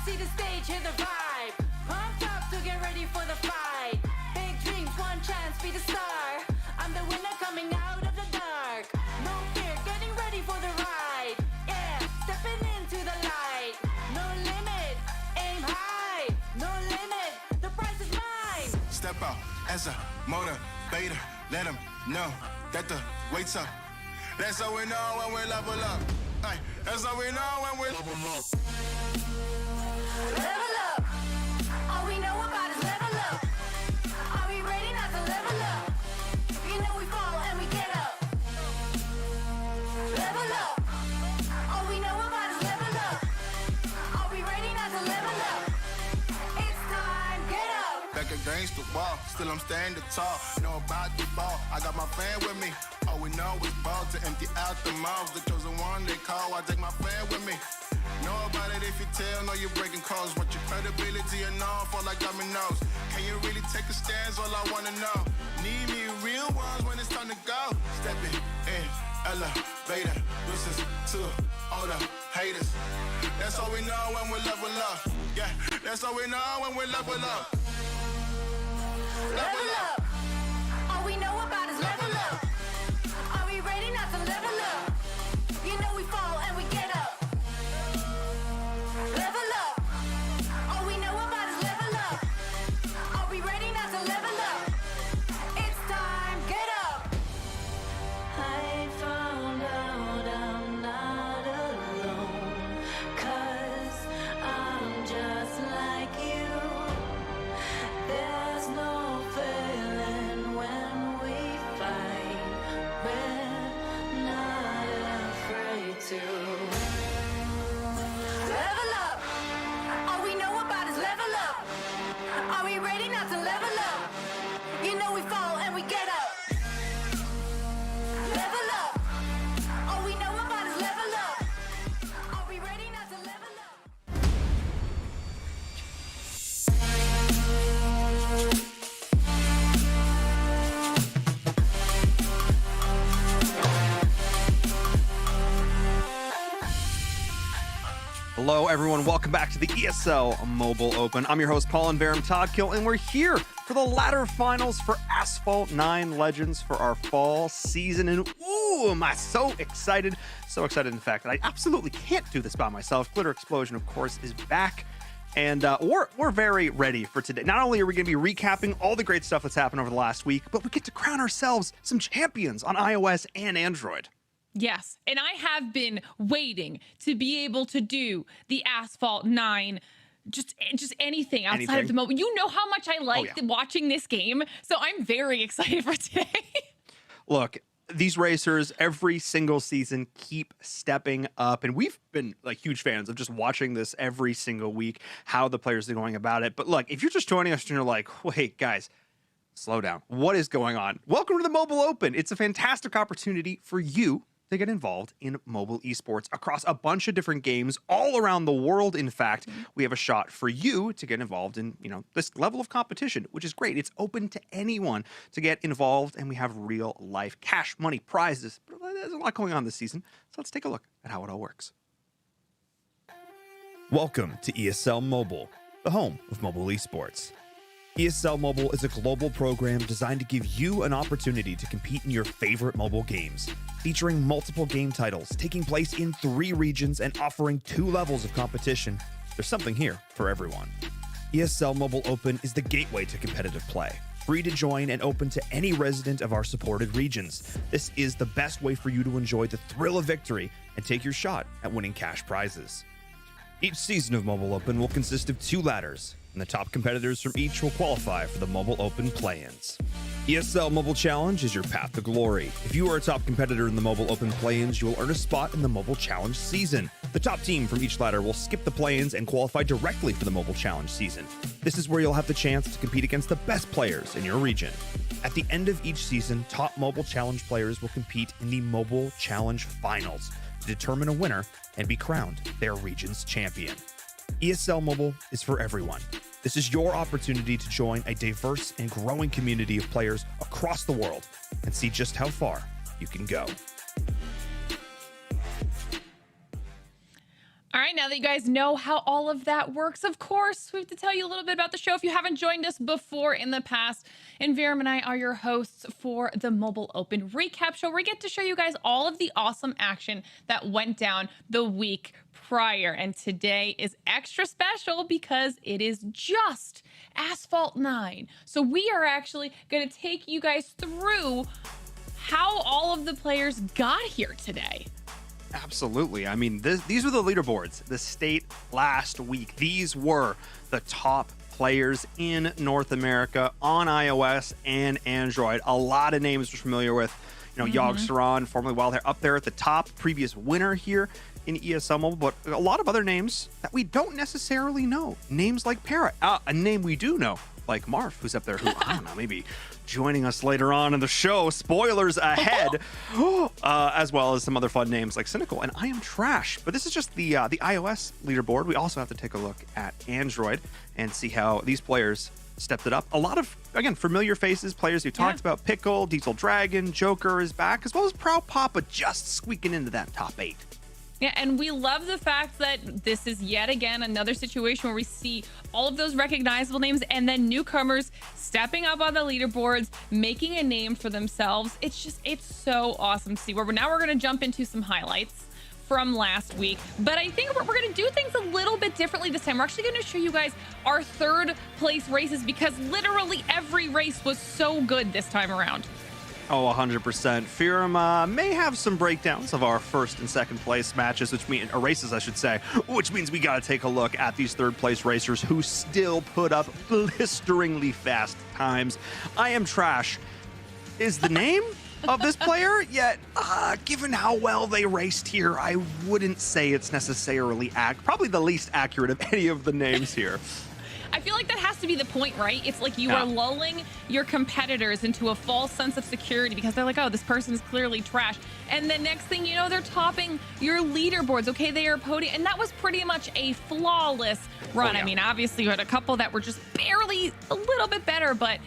See the stage, hear the vibe. Pumped up to get ready for the fight. Big dreams, one chance, be the star. I'm the winner coming out of the dark. No fear, getting ready for the ride. Yeah, stepping into the light. No limit, aim high. No limit, the prize is mine. Step out as a motivator. Let them know that the weight's up. That's how we know when we level up. Ay, that's how we know when we level up. Level up. All we know about is level up. Are we ready not to level up? You know we fall and we get up. Level up. All we know about is level up. Are we ready not to level up? It's time, get up. Back against the wall, still I'm standing tall. Know about the ball, I got my fan with me. All we know is ball to empty out the mouths. The chosen one they call, I take my fan with me. Know about it if you tell, know you're breaking codes. Want your credibility and all fall like dominoes. Can you really take a stance? All I wanna know. Need me real ones when it's time to go. Stepping in, elevator. This is to all the haters. That's all we know when we level up. Yeah, that's all we know when we level up. Level up. All we know about is level up. Are we ready not to level up? You know we fall and we get up. Level up. All we know about is level up. Are we ready not to level up? It's time, get up. I found out I'm not alone. 'Cause I'm just like you. There's no failing when we fight. We're not afraid to. Level up. All we know about is level up. Are we ready not to level up? You know we fall and we get up. Level up. All we know about is level up. Are we ready not to level up? Hello, everyone. Welcome back to the ESL Mobile Open. I'm your host, Paul Barum Toddkill, and we're here for the ladder finals for Asphalt 9 Legends for our fall season. And ooh, am I so excited. So excited, in fact, that I absolutely can't do this by myself. Glitter Explosion, of course, is back. And we're very ready for today. Not only are we going to be recapping all the great stuff that's happened over the last week, but we get to crown ourselves some champions on iOS and Android. Yes, and I have been waiting to be able to do the Asphalt 9, just anything outside of the mobile. You know how much I like watching this game, so I'm very excited for today. Look, these racers every single season keep stepping up, and we've been like huge fans of just watching this every single week, how the players are going about it. But look, if you're just joining us and you're like, wait, guys, slow down. What is going on? Welcome to the Mobile Open. It's a fantastic opportunity for you to get involved in mobile esports across a bunch of different games all around the world. In fact, we have a shot for you to get involved in, this level of competition, which is great. It's open to anyone to get involved, and we have real life cash, money, prizes. But there's a lot going on this season, so let's take a look at how it all works. Welcome to ESL Mobile, the home of mobile esports. ESL Mobile is a global program designed to give you an opportunity to compete in your favorite mobile games, featuring multiple game titles, taking place in 3 regions and offering 2 levels of competition. There's something here for everyone. ESL Mobile Open is the gateway to competitive play, free to join and open to any resident of our supported regions. This is the best way for you to enjoy the thrill of victory and take your shot at winning cash prizes. Each season of Mobile Open will consist of 2 ladders, and the top competitors from each will qualify for the Mobile Open play-ins. ESL Mobile Challenge is your path to glory. If you are a top competitor in the Mobile Open play-ins, you will earn a spot in the Mobile Challenge season. The top team from each ladder will skip the play-ins and qualify directly for the Mobile Challenge season. This is where you'll have the chance to compete against the best players in your region. At the end of each season, top Mobile Challenge players will compete in the Mobile Challenge Finals to determine a winner and be crowned their region's champion. ESL Mobile is for everyone. This is your opportunity to join a diverse and growing community of players across the world and see just how far you can go. All right, now that you guys know how all of that works, of course, we have to tell you a little bit about the show if you haven't joined us before in the past. And Viram and I are your hosts for the Mobile Open Recap Show, where we get to show you guys all of the awesome action that went down the week prior. And today is extra special because it is just Asphalt 9. So we are actually going to take you guys through how all of the players got here today. Absolutely. I mean, these were the leaderboards, the state last week. These were the top players in North America on iOS and Android. A lot of names we're familiar with. You know, Yogg Saron, formerly Wildhair, up there at the top, previous winner here in ESL Mobile, but a lot of other names that we don't necessarily know. Names like Pera, a name we do know, like Marf, who's up there, who, I don't know, maybe joining us later on in the show. Spoilers ahead, as well as some other fun names like Cynical and I Am Trash. But this is just the iOS leaderboard. We also have to take a look at Android and see how these players stepped it up. A lot of, again, familiar faces, players who talked about. Pickle, Diesel Dragon, Joker is back, as well as Proud Papa just squeaking into that top 8. Yeah, and we love the fact that this is yet again another situation where we see all of those recognizable names and then newcomers stepping up on the leaderboards, making a name for themselves. It's so awesome to see. Now we're going to jump into some highlights from last week, but I think we're going to do things a little bit differently this time. We're actually going to show you guys our third place races because literally every race was so good this time around. Oh, 100%. Firam may have some breakdowns of our first and second place matches, races, I should say, which means we got to take a look at these third place racers who still put up blisteringly fast times. I Am Trash is the name of this player, yet given how well they raced here, I wouldn't say it's necessarily probably the least accurate of any of the names here. I feel like that has to be the point, right? It's like you are lulling your competitors into a false sense of security because they're like, oh, this person is clearly trash. And the next thing you know, they're topping your leaderboards. Okay, they are podium. And that was pretty much a flawless run. I mean, obviously, you had a couple that were just barely a little bit better, but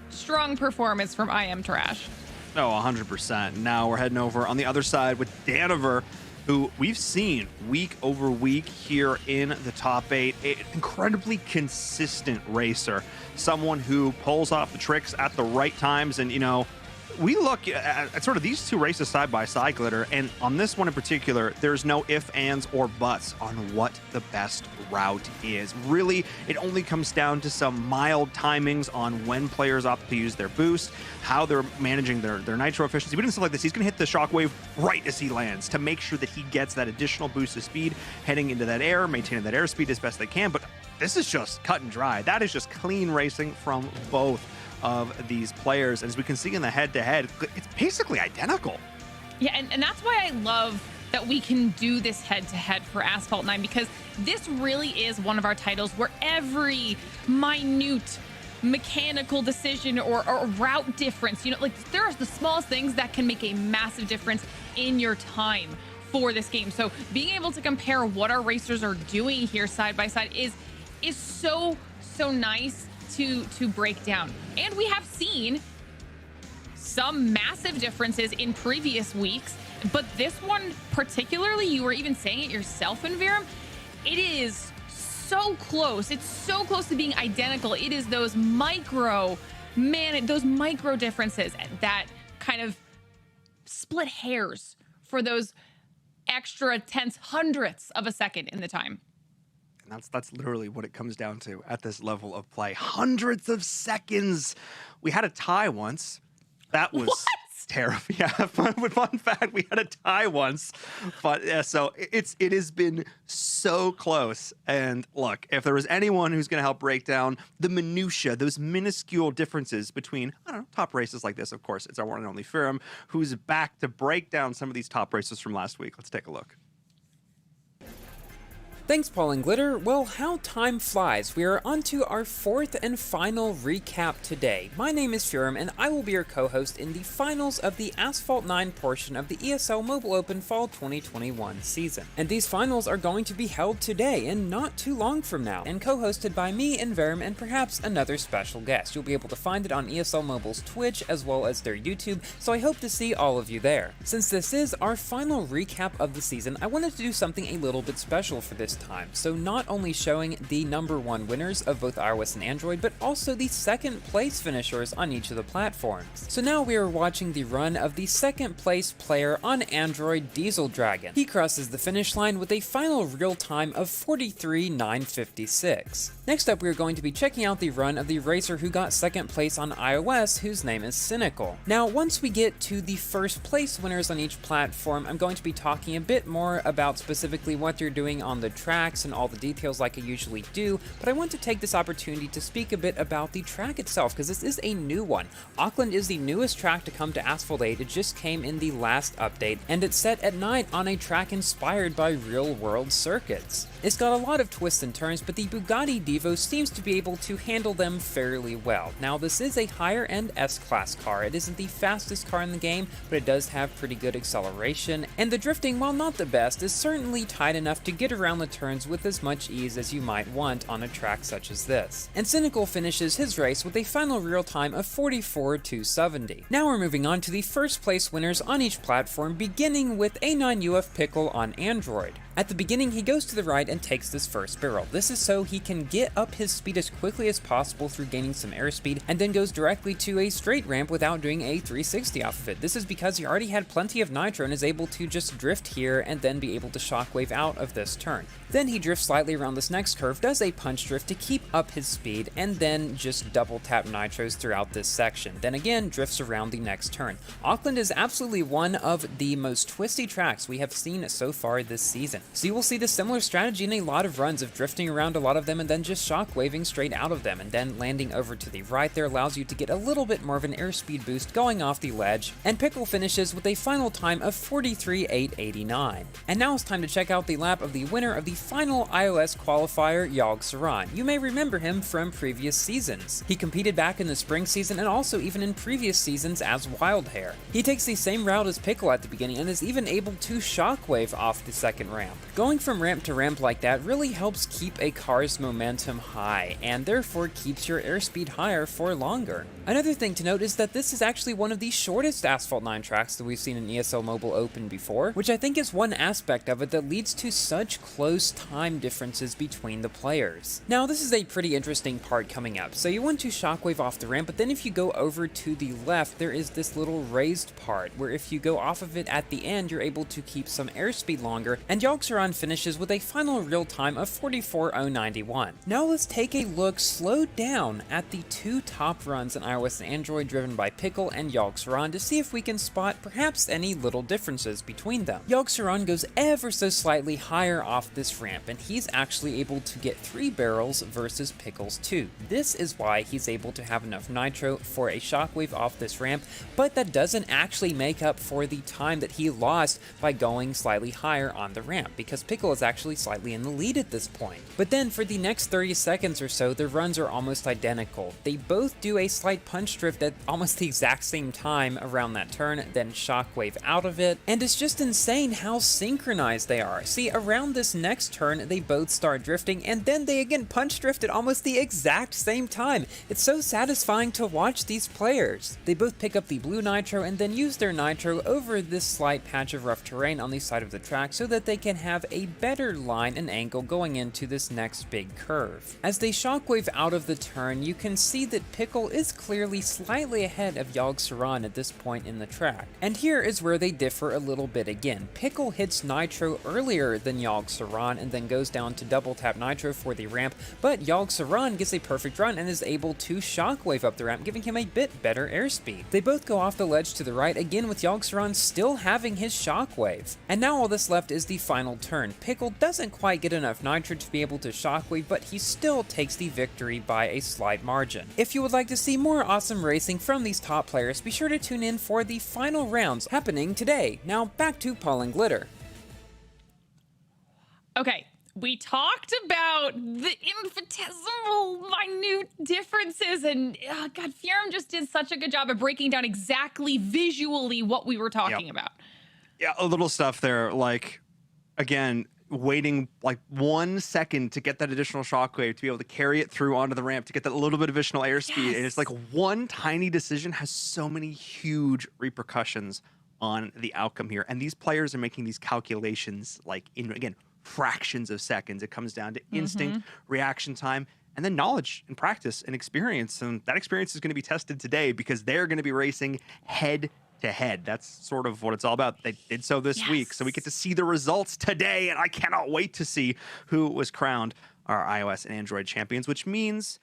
strong performance from I Am Trash. Oh, 100%. Now we're heading over on the other side with Daniver, who we've seen week over week here in the top 8. An incredibly consistent racer, someone who pulls off the tricks at the right times. And, you know, we look at sort of these two races side by side, Glitter, and on this one in particular, there's no ifs, ands, or buts on what the best route is. Really, it only comes down to some mild timings on when players opt to use their boost, how they're managing their nitro efficiency. But in stuff like this, he's going to hit the shockwave right as he lands to make sure that he gets that additional boost of speed heading into that air, maintaining that airspeed as best they can. But this is just cut and dry. That is just clean racing from both of these players. As we can see in the head-to-head, it's basically identical. Yeah, and that's why I love that we can do this head-to-head for Asphalt 9, because this really is one of our titles where every minute mechanical decision or route difference, you know, like there are the smallest things that can make a massive difference in your time for this game. So being able to compare what our racers are doing here side by side is so nice to break down. And we have seen some massive differences in previous weeks, but this one particularly, you were even saying it yourself in Viram, it is so close. It's so close to being identical. It is those micro differences that kind of split hairs for those extra tenths, hundredths of a second in the time. That's literally what it comes down to at this level of play. Hundreds of seconds. We had a tie once. That was terrible. Yeah, fun fact, we had a tie once. But yeah, so it has been so close. And look, if there was anyone who's going to help break down the minutia, those minuscule differences between, I don't know, top races like this, of course, it's our one and only Firam, who's back to break down some of these top races from last week. Let's take a look. Thanks, Paul and Glitter. Well, how time flies. We are on to our fourth and final recap today. My name is Furum, and I will be your co-host in the finals of the Asphalt 9 portion of the ESL Mobile Open Fall 2021 season. And these finals are going to be held today, and not too long from now, and co-hosted by me and Verum and perhaps another special guest. You'll be able to find it on ESL Mobile's Twitch as well as their YouTube, so I hope to see all of you there. Since this is our final recap of the season, I wanted to do something a little bit special for this time, so not only showing the #1 winners of both iOS and Android, but also the second place finishers on each of the platforms. So now we are watching the run of the second place player on Android, Diesel Dragon. He crosses the finish line with a final real time of 43.956. Next up, we are going to be checking out the run of the racer who got second place on iOS, whose name is Cynical. Now, once we get to the first place winners on each platform, I'm going to be talking a bit more about specifically what they're doing on the tracks and all the details like I usually do, but I want to take this opportunity to speak a bit about the track itself, because this is a new one. Auckland is the newest track to come to Asphalt 8. It just came in the last update, and it's set at night on a track inspired by real-world circuits. It's got a lot of twists and turns, but the Bugatti Divo seems to be able to handle them fairly well. Now, this is a higher-end S-Class car. It isn't the fastest car in the game, but it does have pretty good acceleration, and the drifting, while not the best, is certainly tight enough to get around the turns with as much ease as you might want on a track such as this. And Cynical finishes his race with a final real time of 44.270. Now we're moving on to the first place winners on each platform, beginning with A9UF Pickle on Android. At the beginning, he goes to the right and takes this first barrel. This is so he can get up his speed as quickly as possible through gaining some airspeed, and then goes directly to a straight ramp without doing a 360 off of it. This is because he already had plenty of nitro and is able to just drift here and then be able to shockwave out of this turn. Then he drifts slightly around this next curve, does a punch drift to keep up his speed, and then just double tap nitros throughout this section. Then again, drifts around the next turn. Auckland is absolutely one of the most twisty tracks we have seen so far this season. So you will see the similar strategy in a lot of runs of drifting around a lot of them and then just shockwaving straight out of them, and then landing over to the right there allows you to get a little bit more of an airspeed boost going off the ledge, and Pickle finishes with a final time of 43.889. And now it's time to check out the lap of the winner of the final iOS qualifier, Yogg Saran. You may remember him from previous seasons. He competed back in the spring season and also even in previous seasons as Wildhair. He takes the same route as Pickle at the beginning and is even able to shockwave off the second ramp. Going from ramp to ramp like that really helps keep a car's momentum high, and therefore keeps your airspeed higher for longer. Another thing to note is that this is actually one of the shortest Asphalt 9 tracks that we've seen in ESL Mobile Open before, which I think is one aspect of it that leads to such close time differences between the players. Now, this is a pretty interesting part coming up. So you want to shockwave off the ramp, but then if you go over to the left, there is this little raised part, where if you go off of it at the end, you're able to keep some airspeed longer, and Yogg Saran finishes with a final real time of 44.091. Now let's take a look slowed down at the two top runs in iOS and Android driven by Pickle and Yogg Saran to see if we can spot perhaps any little differences between them. Yogg Saran goes ever so slightly higher off this ramp, and he's actually able to get 3 barrels versus Pickle's 2. This is why he's able to have enough nitro for a shockwave off this ramp, but that doesn't actually make up for the time that he lost by going slightly higher on the ramp, because Pickle is actually slightly in the lead at this point. But then for the next 30 seconds or so, their runs are almost identical. They both do a slight punch drift at almost the exact same time around that turn, then shockwave out of it, and it's just insane how synchronized they are. See, around this next turn, they both start drifting, and then they again punch drift at almost the exact same time. It's so satisfying to watch these players. They both pick up the blue nitro and then use their nitro over this slight patch of rough terrain on the side of the track so that they can have a better line and angle going into this next big curve. As they shockwave out of the turn, you can see that Pickle is clearly slightly ahead of Yogg Saran at this point in the track. And here is where they differ a little bit again. Pickle hits nitro earlier than Yogg Saran and then goes down to double tap nitro for the ramp, but Yogg Saran gets a perfect run and is able to shockwave up the ramp, giving him a bit better airspeed. They both go off the ledge to the right, again with Yogg Saran still having his shockwave. And now all that's left is the final turn. Pickle doesn't quite get enough nitro to be able to shockwave, but he still takes the victory by a slight margin. If you would like to see more awesome racing from these top players, be sure to tune in for the final rounds happening today. Now back to Paul and Glitter. Okay, we talked about the infinitesimal minute differences, and God, Fiorum just did such a good job of breaking down exactly visually what we were talking about. Yeah, a little stuff there, like, again, waiting like 1 second to get that additional shockwave to be able to carry it through onto the ramp to get that little bit of additional airspeed. And it's like one tiny decision has so many huge repercussions on the outcome here. And these players are making these calculations like in, again, fractions of seconds. It comes down to instinct, reaction time, and then knowledge and practice and experience. And that experience is going to be tested today because they're going to be racing head to head. That's sort of what it's all about. They did so this week. So we get to see the results today, and I cannot wait to see who was crowned our iOS and Android champions, which means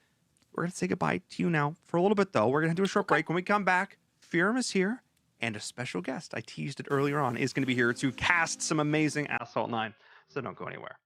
we're going to say goodbye to you now for a little bit, though. We're going to do a short break. When we come back, Fiorum is here, and a special guest, I teased it earlier on, is going to be here to cast some amazing Asphalt 9. So don't go anywhere.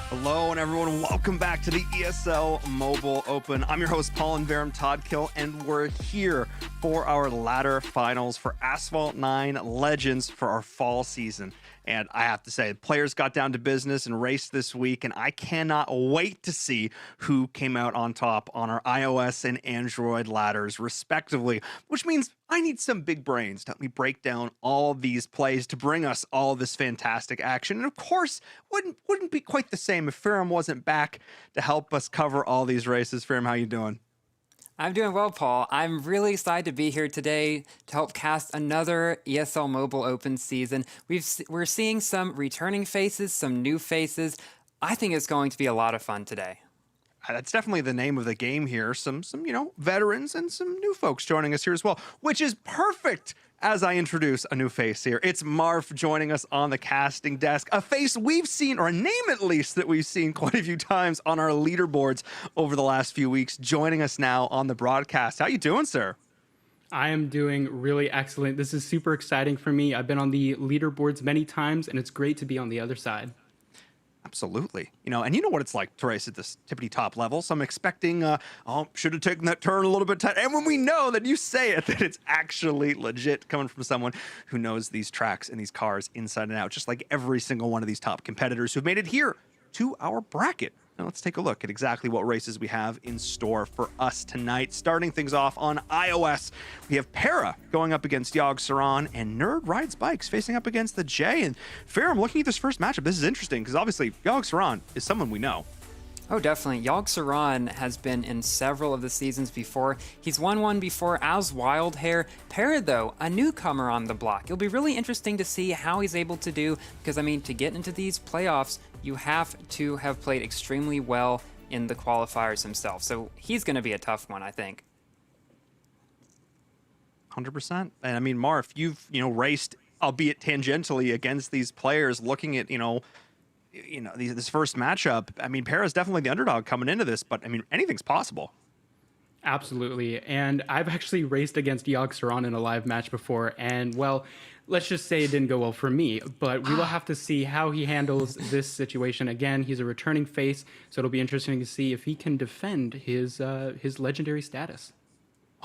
Hello, and everyone, welcome back to the ESL Mobile Open. I'm your host, Paul and Verum Toddkill, and we're here for our ladder finals for Asphalt 9 Legends for our fall season. And I have to say, players got down to business and raced this week, and I cannot wait to see who came out on top on our iOS and Android ladders, respectively, which means I need some big brains to help me break down all these plays to bring us all this fantastic action. And of course, wouldn't be quite the same if Fiorum wasn't back to help us cover all these races. Fiorum, how you doing? I'm doing well, Paul. I'm really excited to be here today to help cast another ESL Mobile Open season. We're seeing some returning faces, some new faces. I think it's going to be a lot of fun today. That's definitely the name of the game here. Some veterans and some new folks joining us here as well, which is perfect as I introduce a new face here. It's Marf joining us on the casting desk, a face we've seen, or a name at least, that we've seen quite a few times on our leaderboards over the last few weeks, joining us now on the broadcast. How you doing, sir? I am doing really excellent. This is super exciting for me. I've been on the leaderboards many times, and it's great to be on the other side. Absolutely. And you know what it's like to race at this tippity top level. So I'm expecting, should have taken that turn a little bit tight. And when we know that you say it, that it's actually legit coming from someone who knows these tracks and these cars inside and out, just like every single one of these top competitors who've made it here to our bracket. Now let's take a look at exactly what races we have in store for us tonight. Starting things off on iOS, we have Pera going up against Yogg Saron, and Nerd Rides Bikes facing up against the J. And Fair, I'm looking at this first matchup. This is interesting because obviously Yogg Saron is someone we know. Oh, definitely. Yogg Saron has been in several of the seasons before. He's won one before as Wildhair. Pera, though, a newcomer on the block. It'll be really interesting to see how he's able to do, because, I mean, to get into these playoffs, you have to have played extremely well in the qualifiers himself. So he's going to be a tough one, I think. 100%. And I mean, Marv, you've, raced, albeit tangentially, against these players, looking at, this first matchup. I mean, Pera's definitely the underdog coming into this, but I mean, anything's possible. Absolutely. And I've actually raced against Yogg Saron in a live match before, and well, let's just say it didn't go well for me, but we will have to see how he handles this situation. Again, he's a returning face, so it'll be interesting to see if he can defend his legendary status.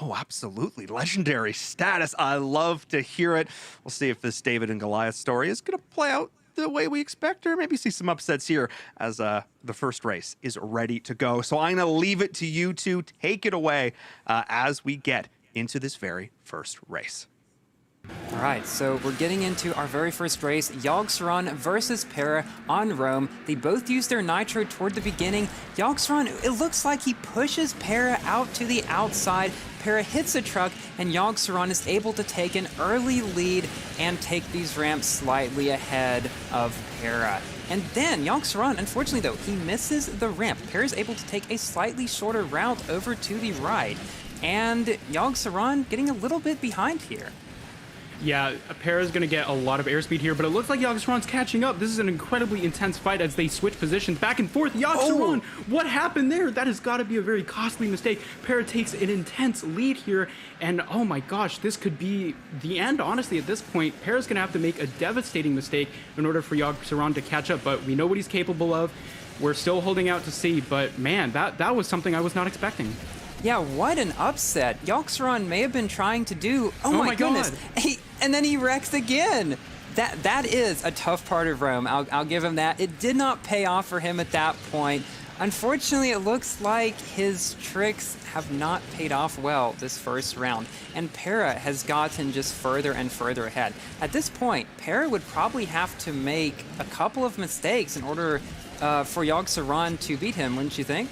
Oh, absolutely. Legendary status. I love to hear it. We'll see if this David and Goliath story is going to play out the way we expect, or maybe see some upsets here as the first race is ready to go. So I'm going to leave it to you to take it away as we get into this very first race. All right, so we're getting into our very first race, Yogg Saron versus Pera on Rome. They both use their nitro toward the beginning. Yogg Saron, it looks like he pushes Pera out to the outside. Pera hits a truck, and Yogg Saron is able to take an early lead and take these ramps slightly ahead of Pera. And then Yogg Saron, unfortunately though, he misses the ramp. Pera's able to take a slightly shorter route over to the right. And Yogg Saron getting a little bit behind here. Yeah, Pera's going to get a lot of airspeed here, but it looks like Yogg Saron's catching up. This is an incredibly intense fight as they switch positions back and forth. Yogg Saron, what happened there? That has got to be a very costly mistake. Pera takes an intense lead here, and oh my gosh, this could be the end, honestly, at this point. Pera's going to have to make a devastating mistake in order for Yogg Saron to catch up, but we know what he's capable of. We're still holding out to see, but man, that was something I was not expecting. Yeah, what an upset. Yogg Saron may have been trying to do... Oh my goodness. God. And then he wrecks again. That is a tough part of Rome. I'll give him that. It did not pay off for him at that point. Unfortunately, it looks like his tricks have not paid off well this first round, and Pera has gotten just further and further ahead. At this point, Pera would probably have to make a couple of mistakes in order for Yogg Saron to beat him, wouldn't you think?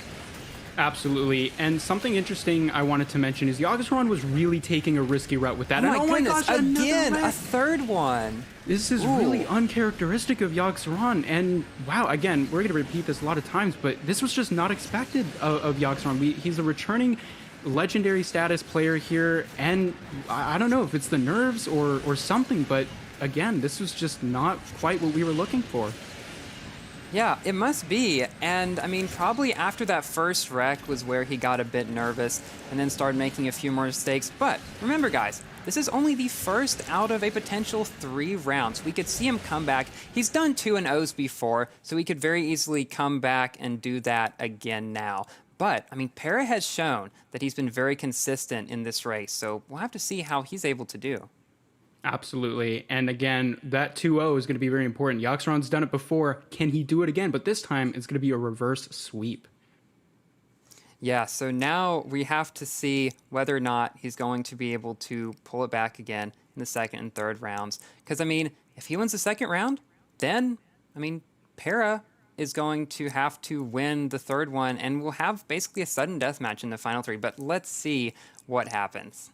Absolutely. And something interesting I wanted to mention is Yogg Saron was really taking a risky route with that. Oh my goodness, gosh, again, a third one. This is really uncharacteristic of Yogg Saron. And wow, again, we're going to repeat this a lot of times, but this was just not expected of Yogg Saron. He's a returning legendary status player here. And I don't know if it's the nerves or something, but again, this was just not quite what we were looking for. Yeah, it must be. And I mean, probably after that first wreck was where he got a bit nervous and then started making a few more mistakes. But remember, guys, this is only the first out of a potential 3 rounds. We could see him come back. He's done 2-0s before, so he could very easily come back and do that again now. But, I mean, Pera has shown that he's been very consistent in this race, so we'll have to see how he's able to do. Absolutely. And again, that 2-0 is going to be very important. Yogg Saron's done it before. Can he do it again? But this time, it's going to be a reverse sweep. Yeah, so now we have to see whether or not he's going to be able to pull it back again in the second and third rounds. Because, I mean, if he wins the second round, then, I mean, Pera is going to have to win the third one, and we'll have basically a sudden death match in the final 3. But let's see what happens.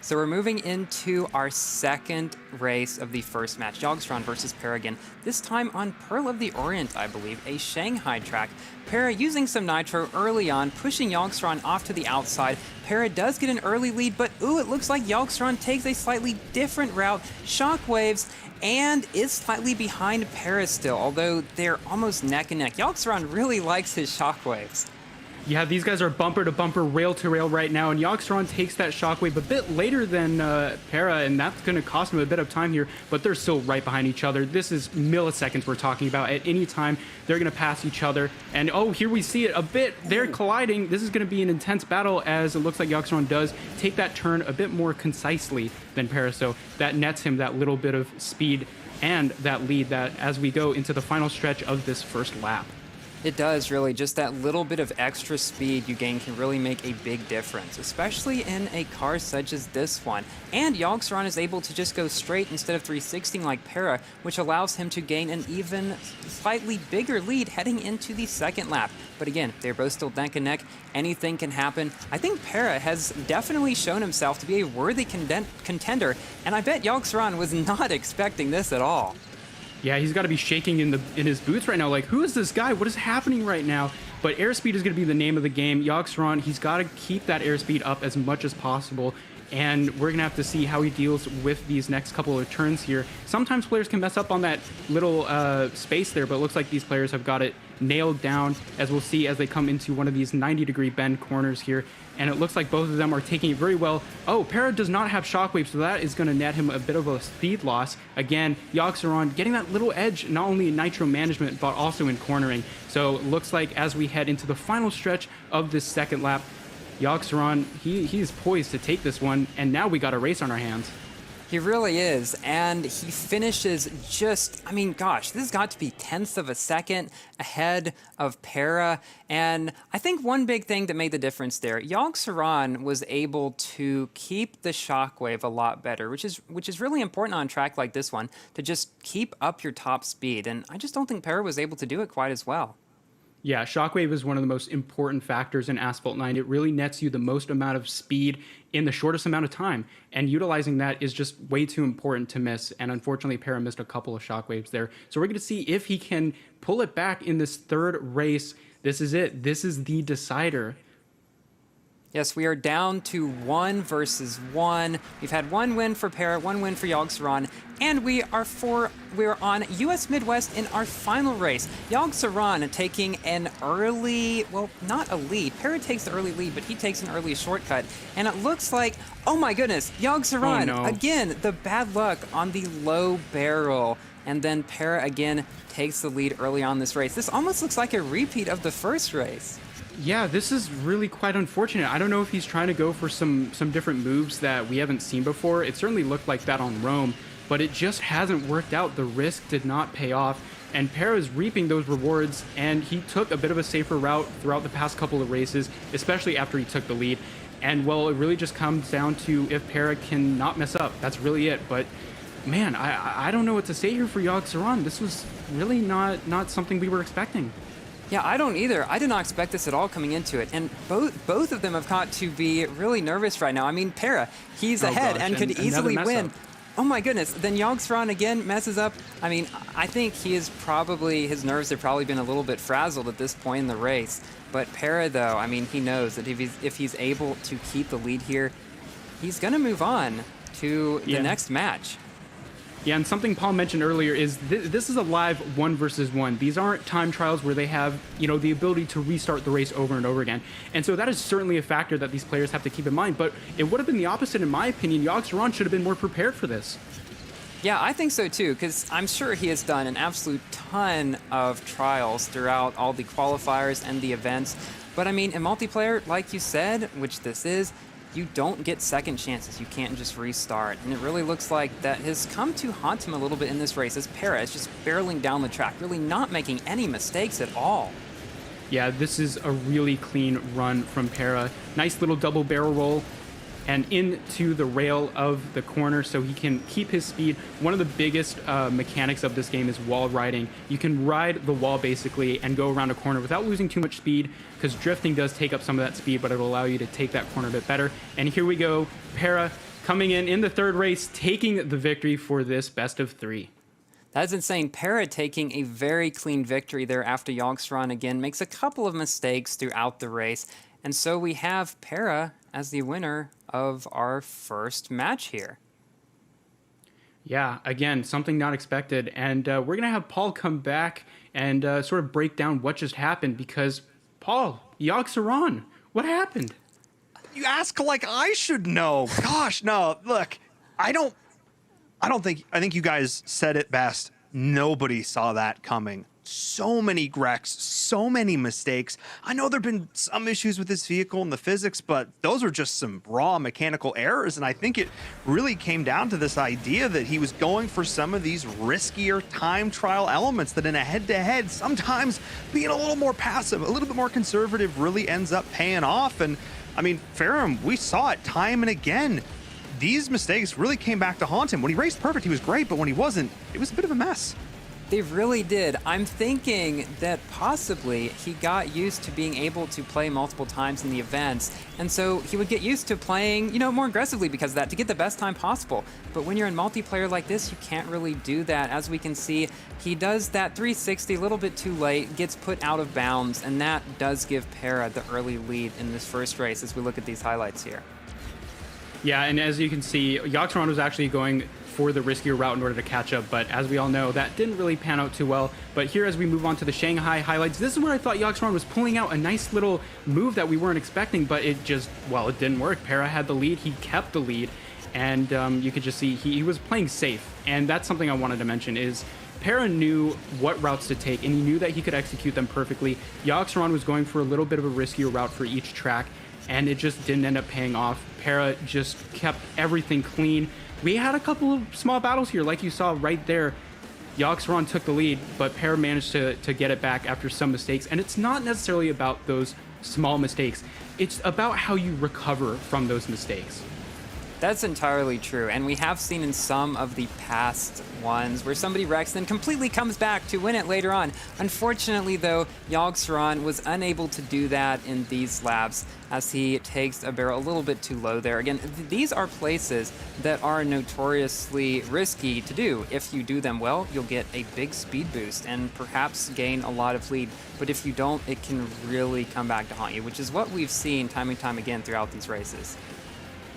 So we're moving into our second race of the first match, Yogg Saron versus Pera again, this time on Pearl of the Orient, I believe, a Shanghai track. Pera using some nitro early on, pushing Yogg Saron off to the outside. Pera does get an early lead, but ooh, it looks like Yogg Saron takes a slightly different route, shockwaves, and is slightly behind Pera still, although they're almost neck and neck. Yogg Saron really likes his shockwaves. Yeah, these guys are bumper to bumper, rail to rail right now, and Yoxeron takes that shockwave a bit later than Pera, and that's going to cost him a bit of time here, but they're still right behind each other. This is milliseconds we're talking about. At any time, they're going to pass each other, and oh, here we see it a bit. They're colliding. This is going to be an intense battle, as it looks like Yoxeron does take that turn a bit more concisely than Pera, so that nets him that little bit of speed and that lead that as we go into the final stretch of this first lap. It does, really. Just that little bit of extra speed you gain can really make a big difference, especially in a car such as this one. And Yoxeron is able to just go straight instead of 360 like Pera, which allows him to gain an even slightly bigger lead heading into the second lap. But again, they're both still neck and neck. Anything can happen. I think Pera has definitely shown himself to be a worthy contender, and I bet Yoxeron was not expecting this at all. Yeah, he's got to be shaking in his boots right now. Like, who is this guy? What is happening right now? But airspeed is going to be the name of the game. Yoxeron, he's got to keep that airspeed up as much as possible. And we're going to have to see how he deals with these next couple of turns here. Sometimes players can mess up on that little space there, but it looks like these players have got it nailed down, as we'll see as they come into one of these 90-degree bend corners here. And it looks like both of them are taking it very well. Oh, Pera does not have shockwave, so that is going to net him a bit of a speed loss. Again, Yoxeron getting that little edge, not only in nitro management, but also in cornering. So it looks like as we head into the final stretch of this second lap, Yoxeron, he is poised to take this one, and now we got a race on our hands. He really is, and he finishes just, I mean, gosh, this has got to be tenths of a second ahead of Pera, and I think one big thing that made the difference there, Yoxeron was able to keep the shockwave a lot better, which is really important on a track like this one, to just keep up your top speed, and I just don't think Pera was able to do it quite as well. Yeah, shockwave is one of the most important factors in Asphalt 9. It really nets you the most amount of speed in the shortest amount of time, and utilizing that is just way too important to miss, and unfortunately Pera missed a couple of shockwaves there. So we're going to see if he can pull it back in this third race. This is it. This is the decider. Yes, we are down to 1 versus 1. We've had one win for Pera, one win for Yoxeron, and we're on US Midwest in our final race. Yoxeron taking an early, well, not a lead. Pera takes the early lead, but he takes an early shortcut. And it looks like, oh my goodness, Yoxeron, oh no. Again, the bad luck on the low barrel. And then Pera again takes the lead early on this race. This almost looks like a repeat of the first race. Yeah, this is really quite unfortunate. I don't know if he's trying to go for some different moves that we haven't seen before. It certainly looked like that on Rome, but it just hasn't worked out. The risk did not pay off, and Pera is reaping those rewards, and he took a bit of a safer route throughout the past couple of races, especially after he took the lead. And, well, it really just comes down to if Pera can not mess up. That's really it. But, man, I don't know what to say here for Yoxeron. This was really not something we were expecting. Yeah, I don't either. I did not expect this at all coming into it. And both of them have got to be really nervous right now. I mean, Pera, he's ahead and could easily win. Oh my goodness. Then Yoxeron again messes up. I mean, I think his nerves have probably been a little bit frazzled at this point in the race. But Pera, though, I mean, he knows that if he's able to keep the lead here, he's going to move on to the next match. Yeah, and something Paul mentioned earlier is this is a live 1 versus 1. These aren't time trials where they have, the ability to restart the race over and over again. And so that is certainly a factor that these players have to keep in mind. But it would have been the opposite, in my opinion. Yoxeron should have been more prepared for this. Yeah, I think so too, because I'm sure he has done an absolute ton of trials throughout all the qualifiers and the events. But I mean, in multiplayer, like you said, which this is, you don't get second chances. You can't just restart. And it really looks like that has come to haunt him a little bit in this race, as Pera is just barreling down the track, really not making any mistakes at all. Yeah, this is a really clean run from Pera. Nice little double barrel roll and into the rail of the corner so he can keep his speed. One of the biggest mechanics of this game is wall riding. You can ride the wall basically and go around a corner without losing too much speed, because drifting does take up some of that speed, but it'll allow you to take that corner a bit better. And here we go, Pera coming in the third race, taking the victory for this best of 3. That's insane. Pera taking a very clean victory there after Yoxeron again makes a couple of mistakes throughout the race. And so we have Pera as the winner of our first match here. Yeah, again, something not expected. And we're going to have Paul come back and sort of break down what just happened, because Paul, Yogg-Saron, what happened? You ask like I should know. Gosh, no. Look, I think you guys said it best. Nobody saw that coming. So many wrecks, so many mistakes. I know there've been some issues with this vehicle and the physics, but those are just some raw mechanical errors. And I think it really came down to this idea that he was going for some of these riskier time trial elements that in a head-to-head, sometimes being a little more passive, a little bit more conservative really ends up paying off. And I mean, Ferrum, we saw it time and again. These mistakes really came back to haunt him. When he raced perfect, he was great, but when he wasn't, it was a bit of a mess. They really did. I'm thinking that possibly he got used to being able to play multiple times in the events, and so he would get used to playing, more aggressively because of that, to get the best time possible. But when you're in multiplayer like this, you can't really do that. As we can see, he does that 360 a little bit too late, gets put out of bounds, and that does give Pera the early lead in this first race as we look at these highlights here. Yeah, and as you can see, Yogg-Saron was actually going for the riskier route in order to catch up, but as we all know, that didn't really pan out too well. But here, as we move on to the Shanghai highlights, this is where I thought Yogg-Saron was pulling out a nice little move that we weren't expecting, but it didn't work. Pera had the lead, he kept the lead, and you could just see he was playing safe. And that's something I wanted to mention is Pera knew what routes to take, and he knew that he could execute them perfectly. Yogg-Saron was going for a little bit of a riskier route for each track, and it just didn't end up paying off. Pera just kept everything clean. We had a couple of small battles here, like you saw right there. Yogg-Saron took the lead, but Pera managed to get it back after some mistakes. And it's not necessarily about those small mistakes. It's about how you recover from those mistakes. That's entirely true, and we have seen in some of the past ones where somebody wrecks and then completely comes back to win it later on. Unfortunately, though, Yogg-Saron was unable to do that in these laps as he takes a barrel a little bit too low there. Again, these are places that are notoriously risky to do. If you do them well, you'll get a big speed boost and perhaps gain a lot of lead. But if you don't, it can really come back to haunt you, which is what we've seen time and time again throughout these races.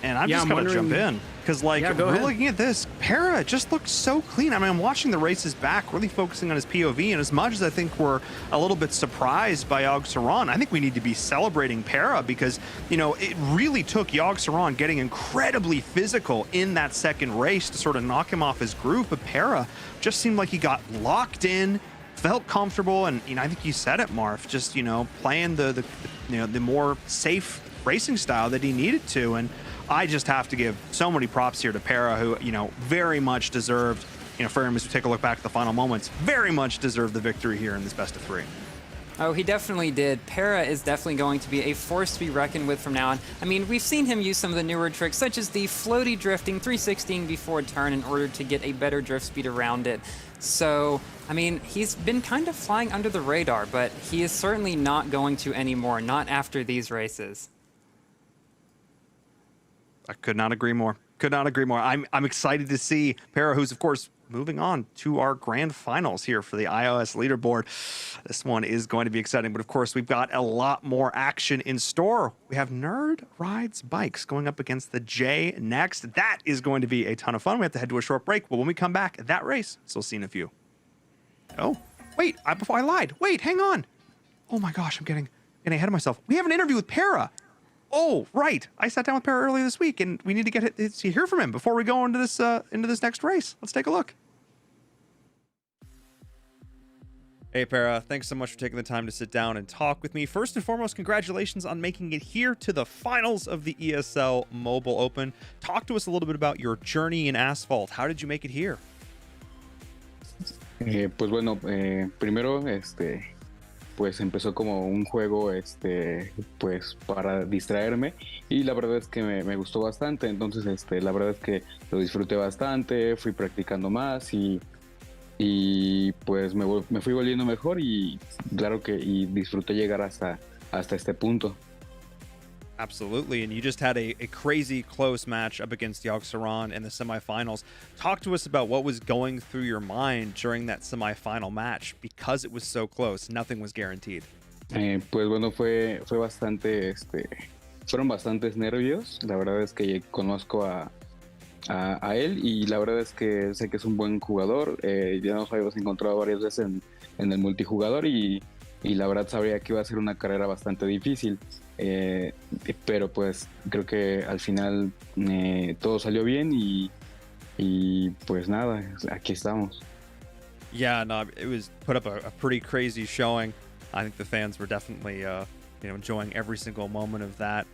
And I'm just going to jump in because, we're looking at this. Pera just looks so clean. I mean, I'm watching the races back, really focusing on his POV. And as much as I think we're a little bit surprised by Yogg-Saron, I think we need to be celebrating Pera because, it really took Yogg-Saron getting incredibly physical in that second race to sort of knock him off his groove. But Pera just seemed like he got locked in, felt comfortable. And, I think you said it, Marv, just, playing the more safe racing style that he needed to. And I just have to give so many props here to Pera, who, very much deserved, for him as we take a look back at the final moments, very much deserved the victory here in this best of three. Oh, he definitely did. Pera is definitely going to be a force to be reckoned with from now on. I mean, we've seen him use some of the newer tricks, such as the floaty drifting, 360 before turn in order to get a better drift speed around it. So, I mean, he's been kind of flying under the radar, but he is certainly not going to anymore, not after these races. I could not agree more. Could not agree more. I'm excited to see Pera, who's, of course, moving on to our grand finals here for the iOS leaderboard. This one is going to be exciting, but of course, we've got a lot more action in store. We have Nerd Rides Bikes going up against the J next. That is going to be a ton of fun. We have to head to a short break, but when we come back, that race, so see in a few. Oh, wait, before I lied. Wait, hang on. Oh my gosh, I'm getting ahead of myself. We have an interview with Pera. Oh, right. I sat down with Pera earlier this week, and we need to hear from him before we go into this next race. Let's take a look. Hey, Pera. Thanks so much for taking the time to sit down and talk with me. First and foremost, congratulations on making it here to the finals of the ESL Mobile Open. Talk to us a little bit about your journey in Asphalt. How did you make it here? Pues bueno, primero, pues empezó como un juego, pues para distraerme, y la verdad es que me gustó bastante. Entonces, la verdad es que lo disfruté bastante, fui practicando más y pues me fui volviendo mejor, y claro que disfruté llegar hasta este punto. Absolutely, and you just had a crazy close match up against Yogg-Saron in the semifinals. Talk to us about what was going through your mind during that semifinal match, because it was so close, nothing was guaranteed. Pues bueno, fue bastante, fueron bastantes nervios. La verdad es que conozco a él, y la verdad es que sé que es un buen jugador. Ya nos habíamos encontrado varias veces en el multijugador, y y la verdad sabría que iba a ser una carrera bastante difícil, pero pues creo que al final todo salió bien y pues nada, aquí estamos. Yeah, no, it was put up a pretty crazy showing. I think the fans were definitely, enjoying every single moment of that.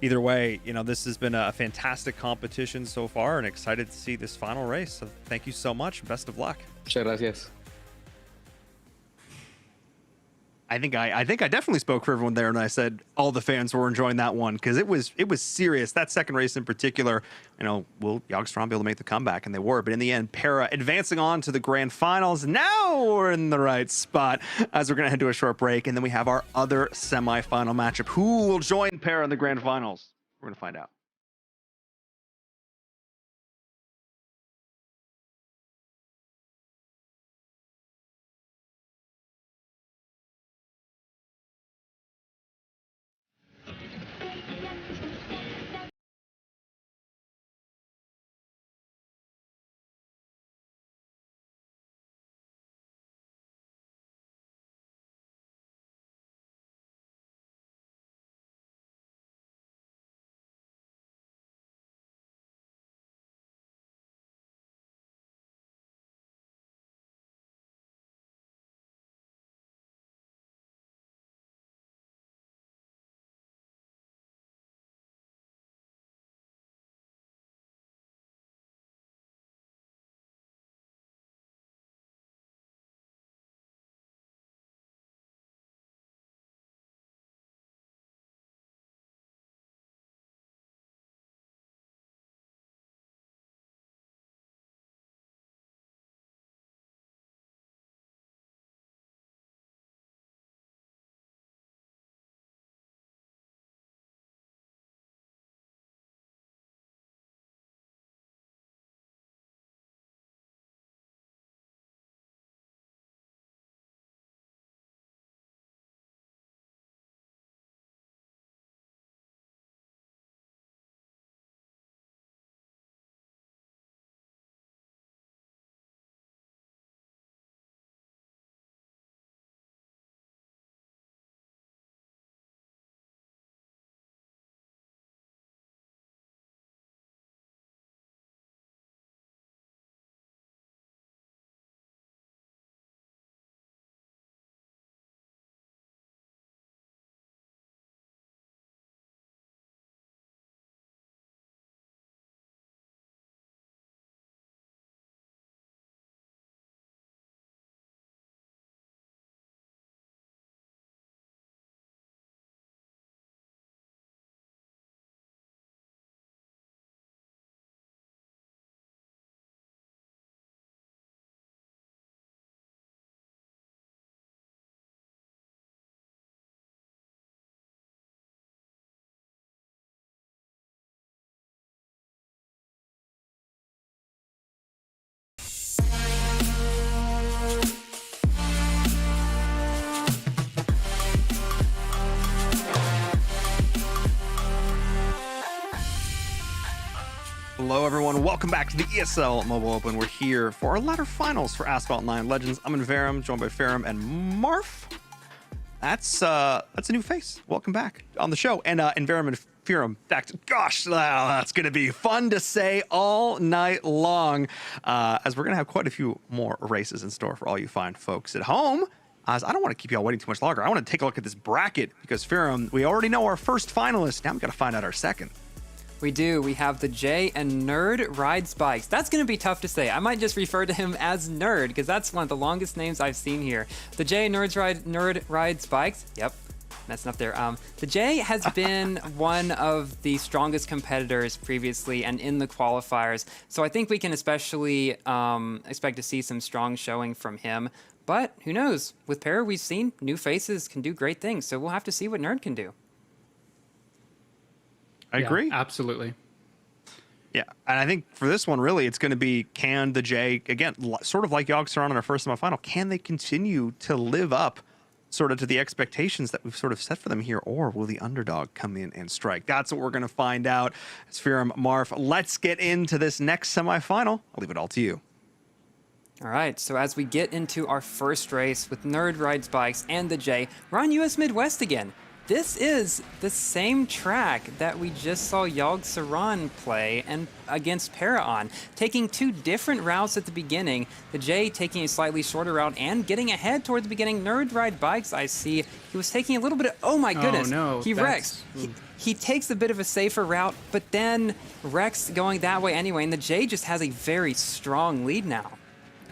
Either way, this has been a fantastic competition so far, and excited to see this final race. So thank you so much. Best of luck. Muchas gracias. I think I definitely spoke for everyone there, and I said all the fans were enjoying that one because it was serious. That second race in particular, will Jagstrom be able to make the comeback? And they were, but in the end, Pera advancing on to the grand finals. Now we're in the right spot as we're gonna head to a short break, and then we have our other semifinal matchup. Who will join Pera in the grand finals? We're gonna find out. Hello, everyone. Welcome back to the ESL Mobile Open. We're here for our ladder finals for Asphalt 9 Legends. I'm Inverum, joined by Ferrum and Marf. That's a new face. Welcome back on the show. And Inverum and Ferrum back to, gosh, that's going to be fun to say all night long, as we're going to have quite a few more races in store for all you fine folks at home. As I don't want to keep y'all waiting too much longer. I want to take a look at this bracket because Ferrum, we already know our first finalist. Now we got to find out our second. We do. We have the J and Nerd Rides Bikes. That's going to be tough to say. I might just refer to him as Nerd because that's one of the longest names I've seen here. The J and Nerd Rides Bikes. Yep. Messing up there. The J has been one of the strongest competitors previously and in the qualifiers. So I think we can especially expect to see some strong showing from him. But who knows? With Pera, we've seen new faces can do great things. So we'll have to see what Nerd can do. I agree. Absolutely. Yeah, and I think for this one, really, it's going to be, can the J, again, sort of like Jagstrom in our first semifinal, can they continue to live up sort of to the expectations that we've sort of set for them here, or will the underdog come in and strike? That's what we're going to find out. It's Ferrum, Marf. Let's get into this next semifinal. I'll leave it all to you. All right, so as we get into our first race with Nerd Rides Bikes and the J, we're on US Midwest again. This is the same track that we just saw Yog Saron play and against Pera on, taking two different routes at the beginning. The J taking a slightly shorter route and getting ahead toward the beginning. Nerd Ride Bikes, I see, he was taking a little bit of, oh my goodness, no, he wrecks. He takes a bit of a safer route, but then wrecks going that way anyway, and the J just has a very strong lead now.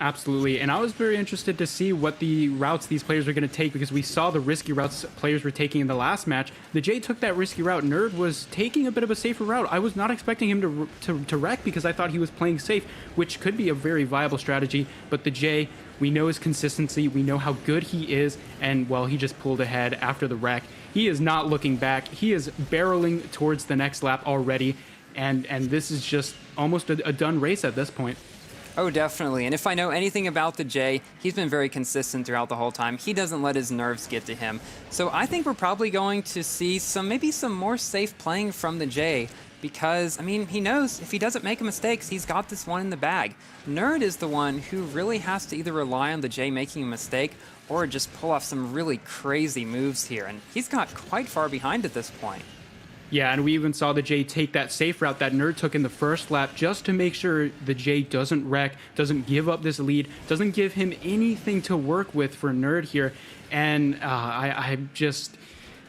Absolutely, and I was very interested to see what the routes these players are going to take, because we saw the risky routes players were taking in the last match. The J took that risky route. Nerd was taking a bit of a safer route. I was not expecting him to wreck, because I thought he was playing safe, which could be a very viable strategy. But the J, we know his consistency, we know how good he is, and well, he just pulled ahead after the wreck. He is not looking back. He is barreling towards the next lap already, and this is just almost a done race at this point. Oh, definitely. And if I know anything about the J, he's been very consistent throughout the whole time. He doesn't let his nerves get to him. So I think we're probably going to see maybe some more safe playing from the J, because, I mean, he knows if he doesn't make mistakes, he's got this one in the bag. Nerd is the one who really has to either rely on the J making a mistake or just pull off some really crazy moves here. And he's got quite far behind at this point. Yeah, and we even saw the J take that safe route that Nerd took in the first lap, just to make sure the J doesn't wreck, doesn't give up this lead, doesn't give him anything to work with for Nerd here. And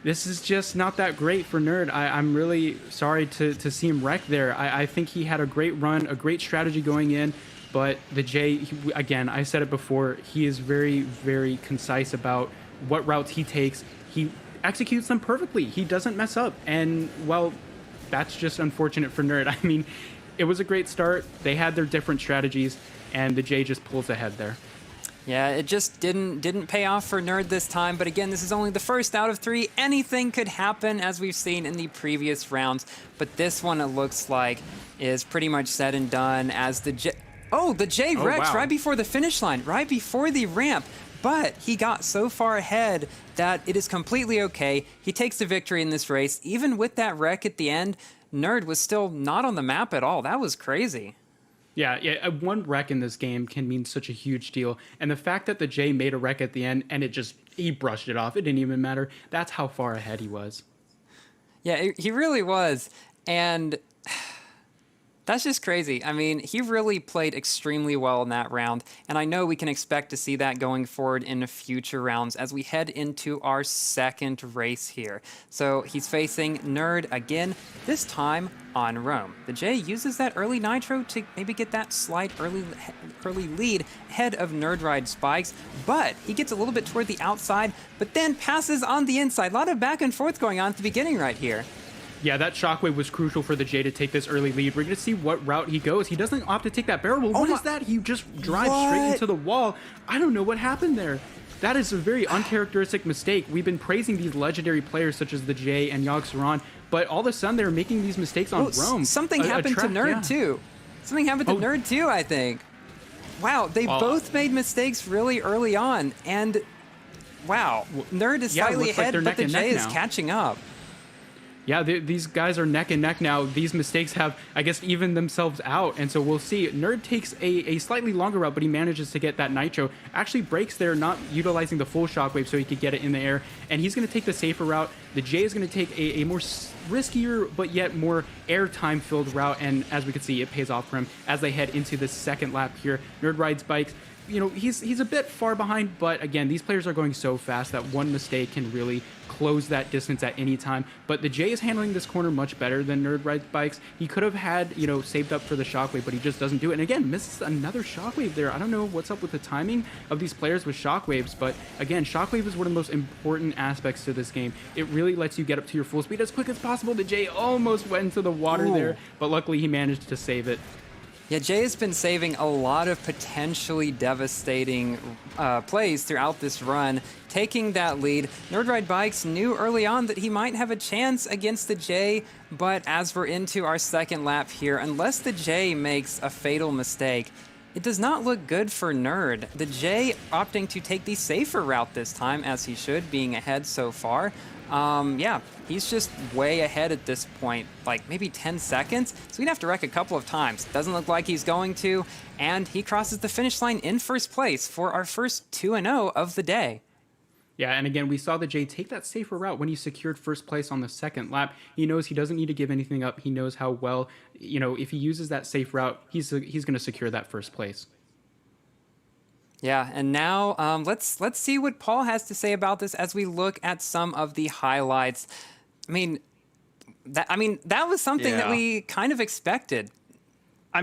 this is just not that great for Nerd. I'm really sorry to see him wreck there. I think he had a great run, a great strategy going in, but the J, again, I said it before, he is very, very concise about what routes he takes. He executes them perfectly. He doesn't mess up. And, well, that's just unfortunate for Nerd. I mean, it was a great start. They had their different strategies, and the J just pulls ahead there. Yeah, it just didn't pay off for Nerd this time. But again, this is only the first out of 3. Anything could happen, as we've seen in the previous rounds. But this one, it looks like, is pretty much said and done as the J... Oh, the J wrecks right before the finish line, right before the ramp. But he got so far ahead that it is completely okay. He takes the victory in this race. Even with that wreck at the end, Nerd was still not on the map at all. That was crazy. Yeah, one wreck in this game can mean such a huge deal. And the fact that the J made a wreck at the end and he brushed it off, it didn't even matter. That's how far ahead he was. Yeah, he really was. And that's just crazy. I mean, he really played extremely well in that round, and I know we can expect to see that going forward in future rounds as we head into our second race here. So he's facing Nerd again, this time on Rome. The J uses that early nitro to maybe get that slight early lead ahead of Nerd Ride Spikes, but he gets a little bit toward the outside, but then passes on the inside. A lot of back and forth going on at the beginning right here. Yeah, that shockwave was crucial for the J to take this early lead. We're going to see what route he goes. He doesn't opt to take that barrel roll. What is that? He just drives straight into the wall. I don't know what happened there. That is a very uncharacteristic mistake. We've been praising these legendary players such as the J and Yog Saron, but all of a sudden they're making these mistakes on Rome. Something happened to Nerd too. Something happened to Nerd too, I think. Wow, they both made mistakes really early on, and wow, Nerd is slightly ahead, but the J is catching up. Yeah, these guys are neck and neck now. These mistakes have, I guess, evened themselves out. And so we'll see. Nerd takes a slightly longer route, but he manages to get that nitro. Actually breaks there, not utilizing the full shockwave so he could get it in the air. And he's going to take the safer route. The J is going to take a more riskier, but yet more airtime filled route. And as we can see, it pays off for him as they head into the second lap here. Nerd rides bikes. You know, he's a bit far behind, but again, these players are going so fast that one mistake can really close that distance at any time. But the J is handling this corner much better than Nerd Rides Bikes. He could have had, you know, saved up for the shockwave, but he just doesn't do it. And again, misses another shockwave there. I don't know what's up with the timing of these players with shockwaves, but again, shockwave is one of the most important aspects to this game. It really lets you get up to your full speed as quick as possible. The J almost went into the water there, but luckily he managed to save it. Yeah, Jay has been saving a lot of potentially devastating plays throughout this run, taking that lead. Nerd Ride Bikes knew early on that he might have a chance against the J, but as we're into our second lap here, unless the J makes a fatal mistake, it does not look good for Nerd. The J opting to take the safer route this time, as he should, being ahead so far. Yeah, he's just way ahead at this point, like maybe 10 seconds. So he'd have to wreck a couple of times. Doesn't look like he's going to, and he crosses the finish line in first place for our first 2-0 of the day. Yeah, and again, we saw the Jay take that safer route when he secured first place on the second lap. He knows he doesn't need to give anything up. He knows how well, if he uses that safe route, he's going to secure that first place. Yeah, and now let's see what Paul has to say about this as we look at some of the highlights. That was something that we kind of expected. I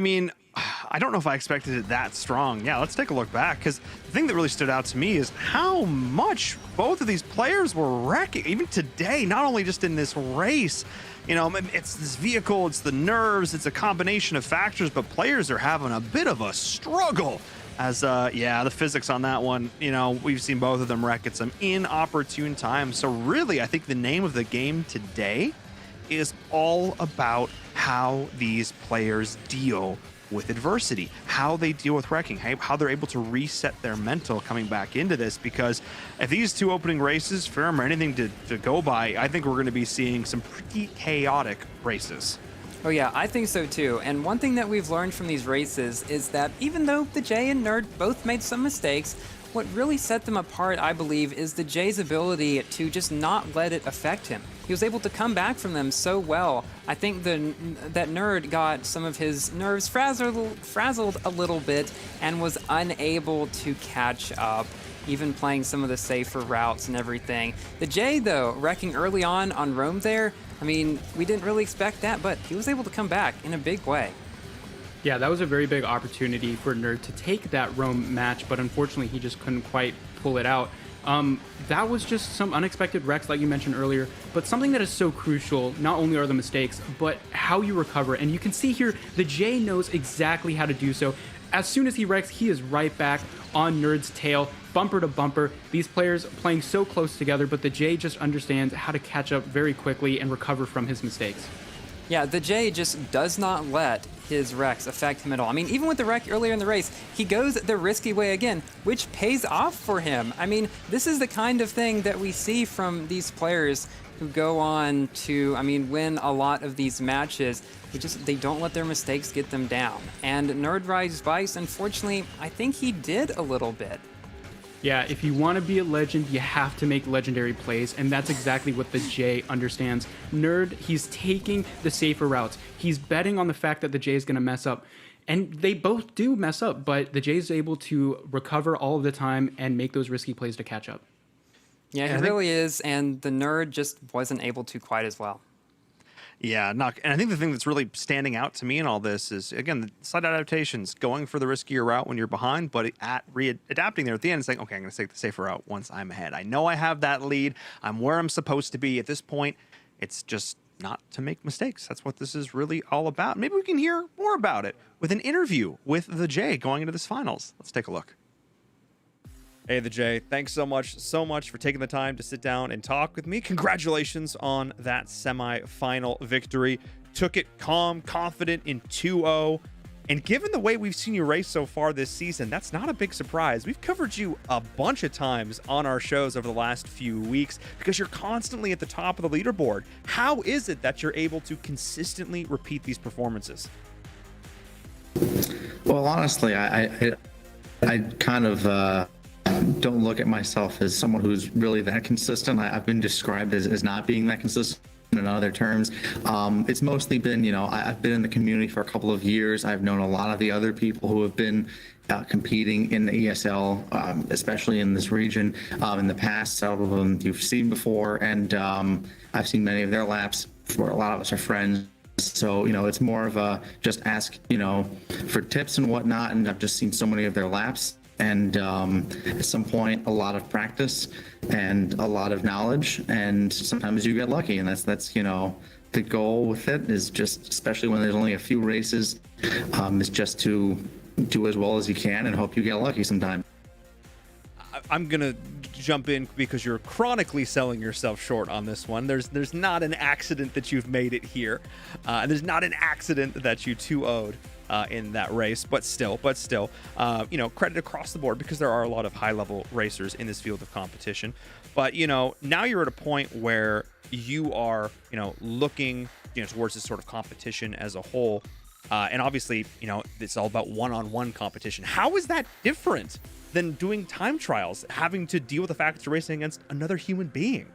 don't know if I expected it that strong. Yeah, let's take a look back, because the thing that really stood out to me is how much both of these players were wrecking, even today, not only just in this race. It's this vehicle, it's the nerves, it's a combination of factors, but players are having a bit of a struggle. As, the physics on that one, we've seen both of them wreck at some inopportune times. So really, I think the name of the game today is all about how these players deal with adversity, how they deal with wrecking, how they're able to reset their mental coming back into this. Because if these two opening races, firm or anything to go by, I think we're going to be seeing some pretty chaotic races. Oh yeah, I think so too. And one thing that we've learned from these races is that even though the Jay and Nerd both made some mistakes, what really set them apart, I believe, is the Jay's ability to just not let it affect him. He was able to come back from them so well. I think that Nerd got some of his nerves frazzled a little bit and was unable to catch up, even playing some of the safer routes and everything. The Jay, though, wrecking early on Rome there, we didn't really expect that, but he was able to come back in a big way. Yeah, that was a very big opportunity for Nerd to take that Rome match, but unfortunately he just couldn't quite pull it out. That was just some unexpected wrecks, like you mentioned earlier, but something that is so crucial, not only are the mistakes, but how you recover. And you can see here, the Jay knows exactly how to do so. As soon as he wrecks, he is right back on Nerd's tail, bumper to bumper. These players playing so close together, but the Jay just understands how to catch up very quickly and recover from his mistakes. Yeah, the Jay just does not let his wrecks affect him at all. Even with the wreck earlier in the race, he goes the risky way again, which pays off for him. This is the kind of thing that we see from these players who go on to, win a lot of these matches. They don't let their mistakes get them down. And Nerd Rides Vice, unfortunately, I think he did a little bit. Yeah, if you want to be a legend, you have to make legendary plays, and that's exactly what the Jay understands. Nerd, he's taking the safer routes. He's betting on the fact that the Jay is going to mess up. And they both do mess up, but the Jay is able to recover all of the time and make those risky plays to catch up. Yeah, he really is, and the Nerd just wasn't able to quite as well. Yeah, and I think the thing that's really standing out to me in all this is, again, the slight adaptations, going for the riskier route when you're behind, but adapting there at the end, saying, okay, I'm going to take the safer route once I'm ahead. I know I have that lead. I'm where I'm supposed to be. At this point, it's just not to make mistakes. That's what this is really all about. Maybe we can hear more about it with an interview with the Jay going into this finals. Let's take a look. Hey, the Jay, thanks so much for taking the time to sit down and talk with me. Congratulations on that semifinal victory. Took it calm, confident in 2-0. And given the way we've seen you race so far this season, that's not a big surprise. We've covered you a bunch of times on our shows over the last few weeks because you're constantly at the top of the leaderboard. How is it that you're able to consistently repeat these performances? Well, honestly, I kind of don't look at myself as someone who's really that consistent. I've been described as not being that consistent in other terms. It's mostly been, I've been in the community for a couple of years. I've known a lot of the other people who have been competing in the ESL, especially in this region, in the past. Several of them you've seen before, and I've seen many of their laps. For a lot of us are friends. So, it's more of a just ask, for tips and whatnot. And I've just seen so many of their laps. And at some point, a lot of practice and a lot of knowledge, and sometimes you get lucky, and that's the goal with it is just, especially when there's only a few races, is just to do as well as you can and hope you get lucky sometime. I'm gonna jump in because you're chronically selling yourself short on this one. There's not an accident that you've made it here, and there's not an accident that you 2-0'd in that race. But still, credit across the board because there are a lot of high-level racers in this field of competition. But now you're at a point where you are looking towards this sort of competition as a whole. And obviously, it's all about one-on-one competition. How is that different than doing time trials, having to deal with the fact that you're racing against another human being?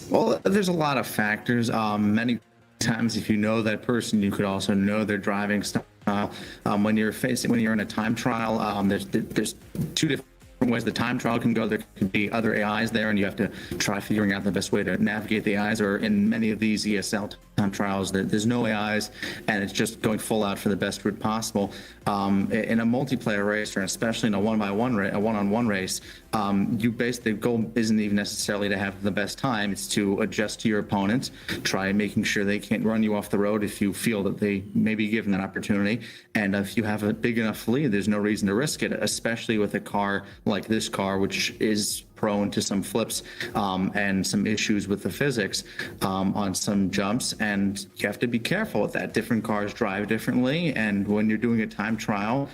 Well, there's a lot of factors. Many times, if you know that person, you could also know their driving style. When you're in a time trial, there's two different ways the time trial can go. There can be other AIs there, and you have to try figuring out the best way to navigate the AIs. Or in many of these ESL time trials, there's no AIs, and it's just going full out for the best route possible. In a multiplayer race, or especially in a one-on-one race, the goal isn't even necessarily to have the best time. It's to adjust to your opponent, try making sure they can't run you off the road if you feel that they may be given that opportunity. And if you have a big enough lead, there's no reason to risk it, especially with a car like this car, which is prone to some flips and some issues with the physics on some jumps, and you have to be careful with that. Different cars drive differently, and when you're doing a time trial,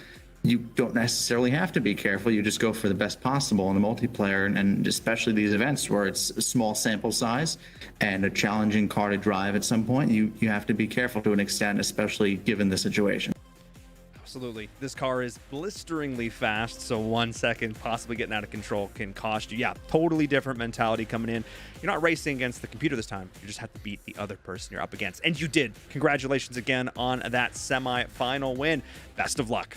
you don't necessarily have to be careful. You just go for the best possible in the multiplayer, and especially these events where it's a small sample size and a challenging car to drive at some point, you have to be careful to an extent, especially given the situation. Absolutely. This car is blisteringly fast, so 1 second possibly getting out of control can cost you. Yeah, totally different mentality coming in. You're not racing against the computer this time. You just have to beat the other person you're up against. And you did. Congratulations again on that semi-final win. Best of luck.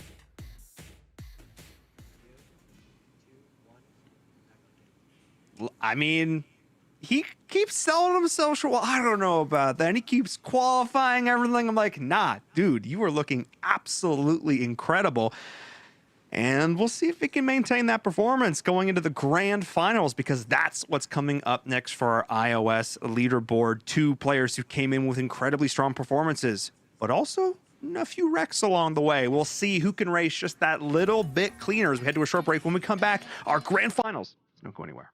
I mean, he keeps selling himself short. Well, I don't know about that. And he keeps qualifying everything. I'm like, nah, dude, you are looking absolutely incredible. And we'll see if he can maintain that performance going into the grand finals, because that's what's coming up next for our iOS leaderboard. 2 players who came in with incredibly strong performances, but also a few wrecks along the way. We'll see who can race just that little bit cleaner as we head to a short break. When we come back, our grand finals. Don't go anywhere.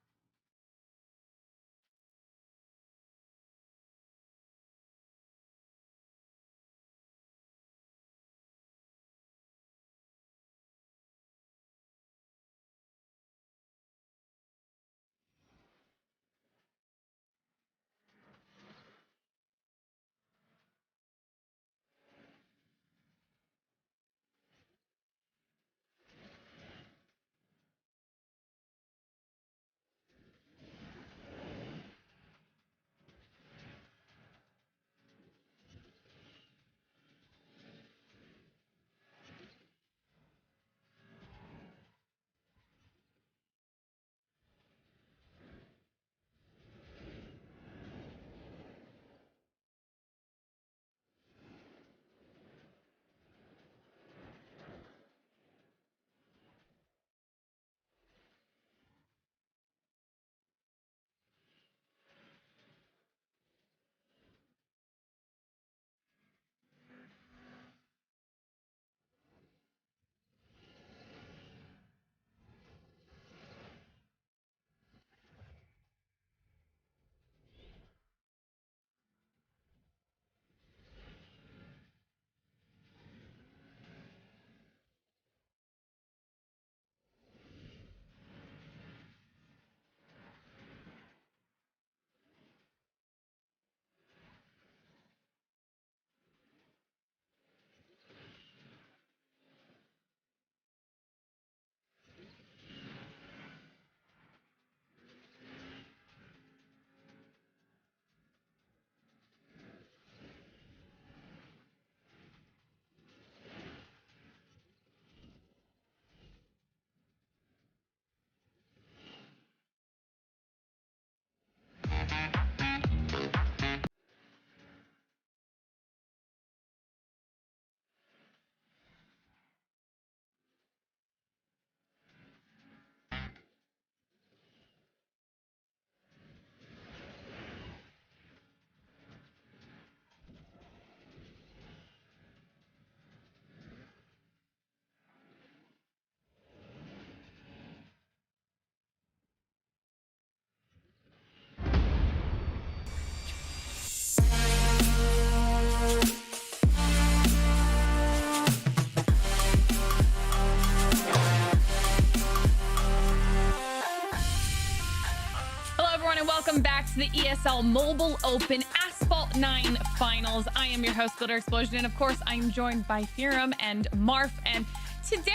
Welcome back to the ESL Mobile Open Asphalt 9 Finals. I am your host, Glitter Explosion, and of course, I'm joined by Firam and Marf. And today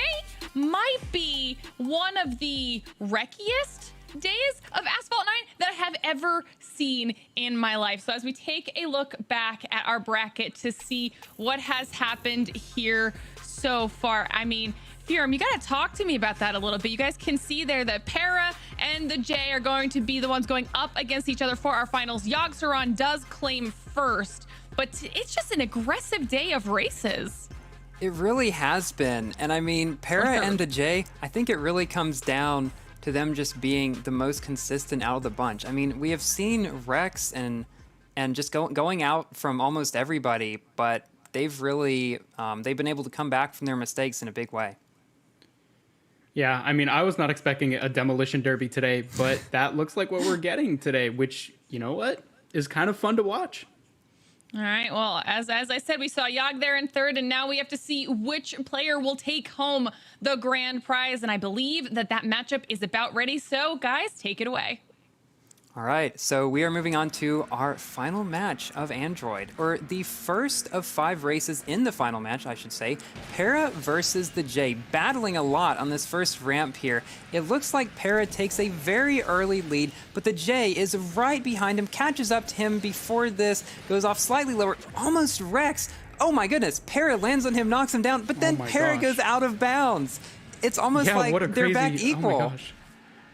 might be one of the wreckiest days of Asphalt 9 that I have ever seen in my life. So as we take a look back at our bracket to see what has happened here so far, I mean, Firam, you got to talk to me about that a little bit. You guys can see there that Pera and the J are going to be the ones going up against each other for our finals. Yogg-Saron does claim first, but it's just an aggressive day of races. It really has been. And I mean, Pera and the J, I think it really comes down to them just being the most consistent out of the bunch. I mean, we have seen Rex and just going out from almost everybody, but they've really they've been able to come back from their mistakes in a big way. Yeah, I mean, I was not expecting a demolition derby today, but that looks like what we're getting today, which, you know what, is kind of fun to watch. All right, well, as I said, we saw Yogg there in third, and now we have to see which player will take home the grand prize, and I believe that matchup is about ready, so guys, take it away. All right, so we are moving on to our final match of Android, or the first of 5 races in the final match, I should say. Pera versus the J, battling a lot on this first ramp here. It looks like Pera takes a very early lead, but the J is right behind him, catches up to him before this, goes off slightly lower, almost wrecks. Oh my goodness, Pera lands on him, knocks him down, but then Pera goes out of bounds. It's almost like they're back equal. Oh my gosh.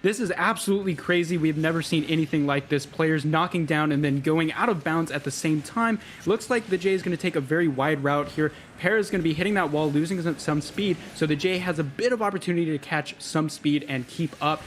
This is absolutely crazy. We've never seen anything like this. Players knocking down and then going out of bounds at the same time. Looks like the J is going to take a very wide route here. Pera is going to be hitting that wall, losing some speed. So the J has a bit of opportunity to catch some speed and keep up.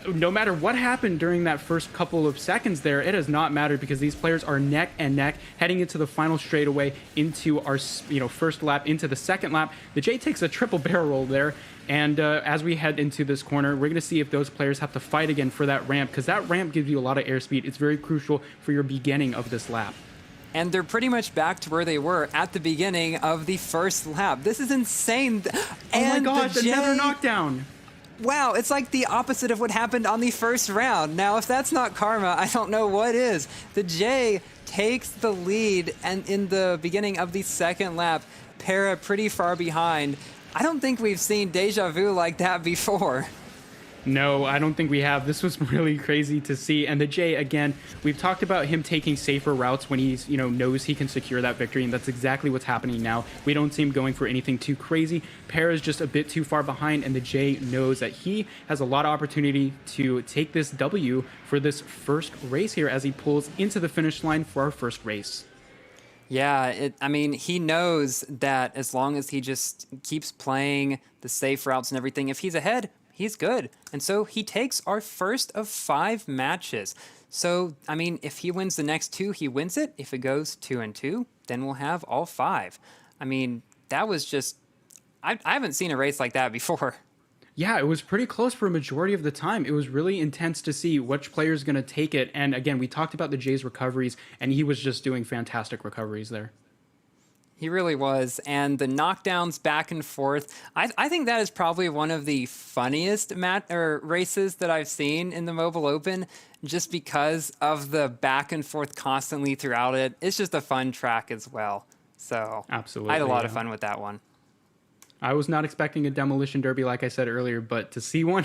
No matter what happened during that first couple of seconds there, it has not mattered because these players are neck and neck heading into the final straightaway into our first lap, into the second lap. The J takes a triple barrel roll there. And as we head into this corner, we're going to see if those players have to fight again for that ramp, because that ramp gives you a lot of airspeed. It's very crucial for your beginning of this lap. And they're pretty much back to where they were at the beginning of the first lap. This is insane. And oh my gosh, another knockdown. Wow, it's like the opposite of what happened on the first round. Now, if that's not karma, I don't know what is. The J takes the lead, and in the beginning of the second lap, Pera pretty far behind. I don't think we've seen deja vu like that before. No, I don't think we have. This was really crazy to see. And the J, again, we've talked about him taking safer routes when he's, knows he can secure that victory. And that's exactly what's happening now. We don't see him going for anything too crazy. Pera is just a bit too far behind. And the J knows that he has a lot of opportunity to take this W for this first race here as he pulls into the finish line for our first race. Yeah, I mean, he knows that as long as he just keeps playing the safe routes and everything, if he's ahead, he's good. And so he takes our first of 5 matches. So, I mean, if he wins the next 2, he wins it. If it goes 2-2, then we'll have all 5. I mean, that was just, I haven't seen a race like that before. Yeah, it was pretty close for a majority of the time. It was really intense to see which player is going to take it. And again, we talked about the J's recoveries, and he was just doing fantastic recoveries there. He really was. And the knockdowns back and forth, I think that is probably one of the funniest races that I've seen in the Mobile Open, just because of the back and forth constantly throughout it. It's just a fun track as well. So absolutely, I had a lot of fun with that one. I was not expecting a demolition derby, like I said earlier, but to see one,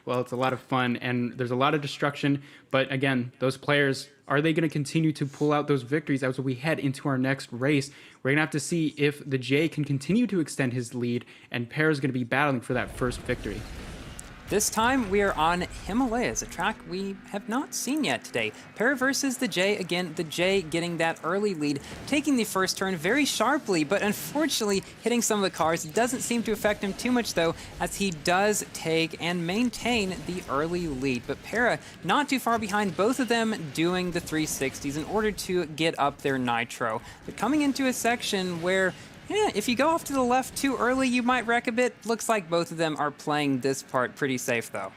well, it's a lot of fun, and there's a lot of destruction. But again, those players, are they going to continue to pull out those victories as we head into our next race? We're going to have to see if the J can continue to extend his lead, and Pera is going to be battling for that first victory. This time we are on Himalayas, a track we have not seen yet today. Pera versus the J. Again, the J getting that early lead, taking the first turn very sharply, but unfortunately hitting some of the cars. It doesn't seem to affect him too much though, as he does take and maintain the early lead. But Pera not too far behind, both of them doing the 360s in order to get up their nitro. But coming into a section where if you go off to the left too early, you might wreck a bit. Looks like both of them are playing this part pretty safe, though.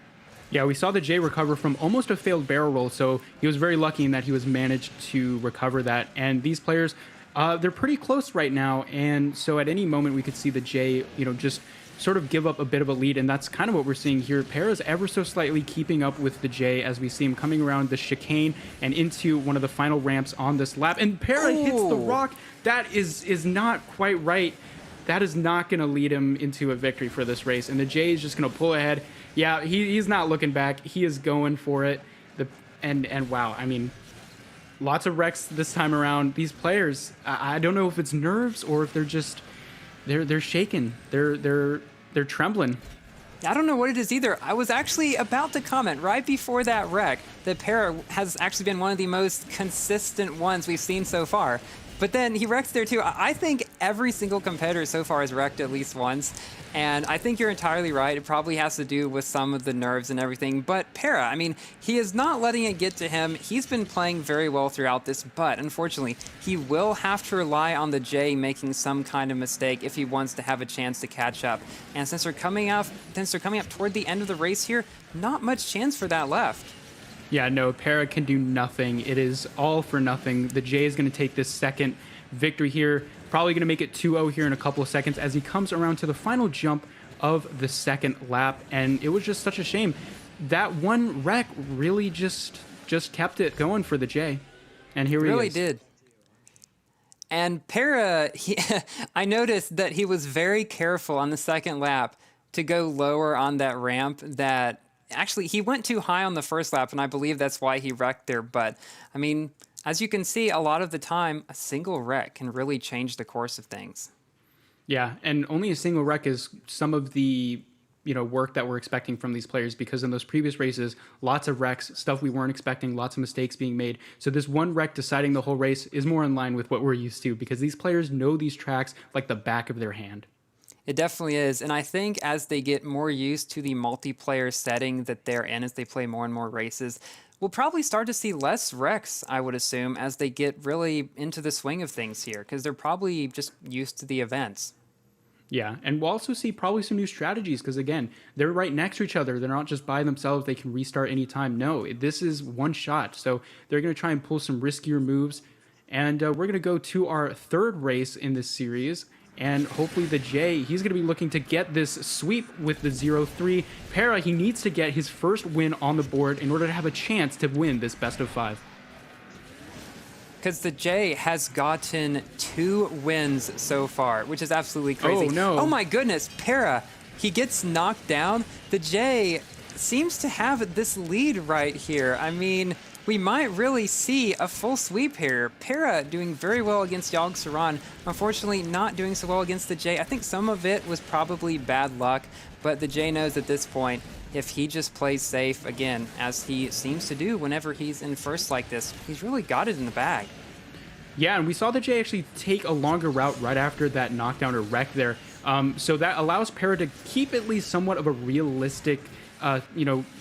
Yeah, we saw the J recover from almost a failed barrel roll, so he was very lucky in that he was managed to recover that. And these players, they're pretty close right now, and so at any moment we could see the J, just sort of give up a bit of a lead, and that's kind of what we're seeing here. Pera's ever so slightly keeping up with the J as we see him coming around the chicane and into one of the final ramps on this lap. And Pera hits the rock. That is not quite right. That is not going to lead him into a victory for this race, and the J is just going to pull ahead. Yeah, he's not looking back. He is going for it. And wow, I mean, lots of wrecks this time around. These players, I don't know if it's nerves or if they're just they're shaking. They're trembling. I don't know what it is either. I was actually about to comment right before that wreck that Pera has actually been one of the most consistent ones we've seen so far. But then he wrecks there too. I think every single competitor so far has wrecked at least once. And I think you're entirely right. It probably has to do with some of the nerves and everything. But Pera, I mean, he is not letting it get to him. He's been playing very well throughout this, but unfortunately, he will have to rely on the J making some kind of mistake if he wants to have a chance to catch up. And since they're coming up toward the end of the race here, not much chance for that left. Yeah, no, Pera can do nothing. It is all for nothing. The J is going to take this second victory here. Probably going to make it 2-0 here in a couple of seconds as he comes around to the final jump of the second lap. And it was just such a shame. That one wreck really just kept it going for the J. And here he is. Really did. And Pera, I noticed that he was very careful on the second lap to go lower on that ramp. That actually, he went too high on the first lap, and I believe that's why he wrecked there. But, I mean, as you can see, a lot of the time, a single wreck can really change the course of things. Yeah, and only a single wreck is some of the work that we're expecting from these players, because in those previous races, lots of wrecks, stuff we weren't expecting, lots of mistakes being made. So this one wreck deciding the whole race is more in line with what we're used to, because these players know these tracks like the back of their hand. It definitely is. And I think as they get more used to the multiplayer setting that they're in, as they play more and more races, we'll probably start to see less wrecks, I would assume, as they get really into the swing of things here, because they're probably just used to the events. Yeah, and we'll also see probably some new strategies, because again, they're right next to each other. They're not just by themselves. They can restart anytime. No, this is one shot. So they're going to try and pull some riskier moves. And we're going to go to our third race in this series. And hopefully the J, he's going to be looking to get this sweep with the 0-3. Pera, he needs to get his first win on the board in order to have a chance to win this best of 5. Because the J has gotten 2 wins so far, which is absolutely crazy. Oh, no. Oh, my goodness. Pera, he gets knocked down. The J seems to have this lead right here. I mean, we might really see a full sweep here. Pera doing very well against Yogg Saron. Unfortunately, not doing so well against the J. I think some of it was probably bad luck, but the J knows at this point, if he just plays safe, again, as he seems to do whenever he's in first like this, he's really got it in the bag. Yeah, and we saw the J actually take a longer route right after that knockdown or wreck there. So that allows Pera to keep at least somewhat of a realistic,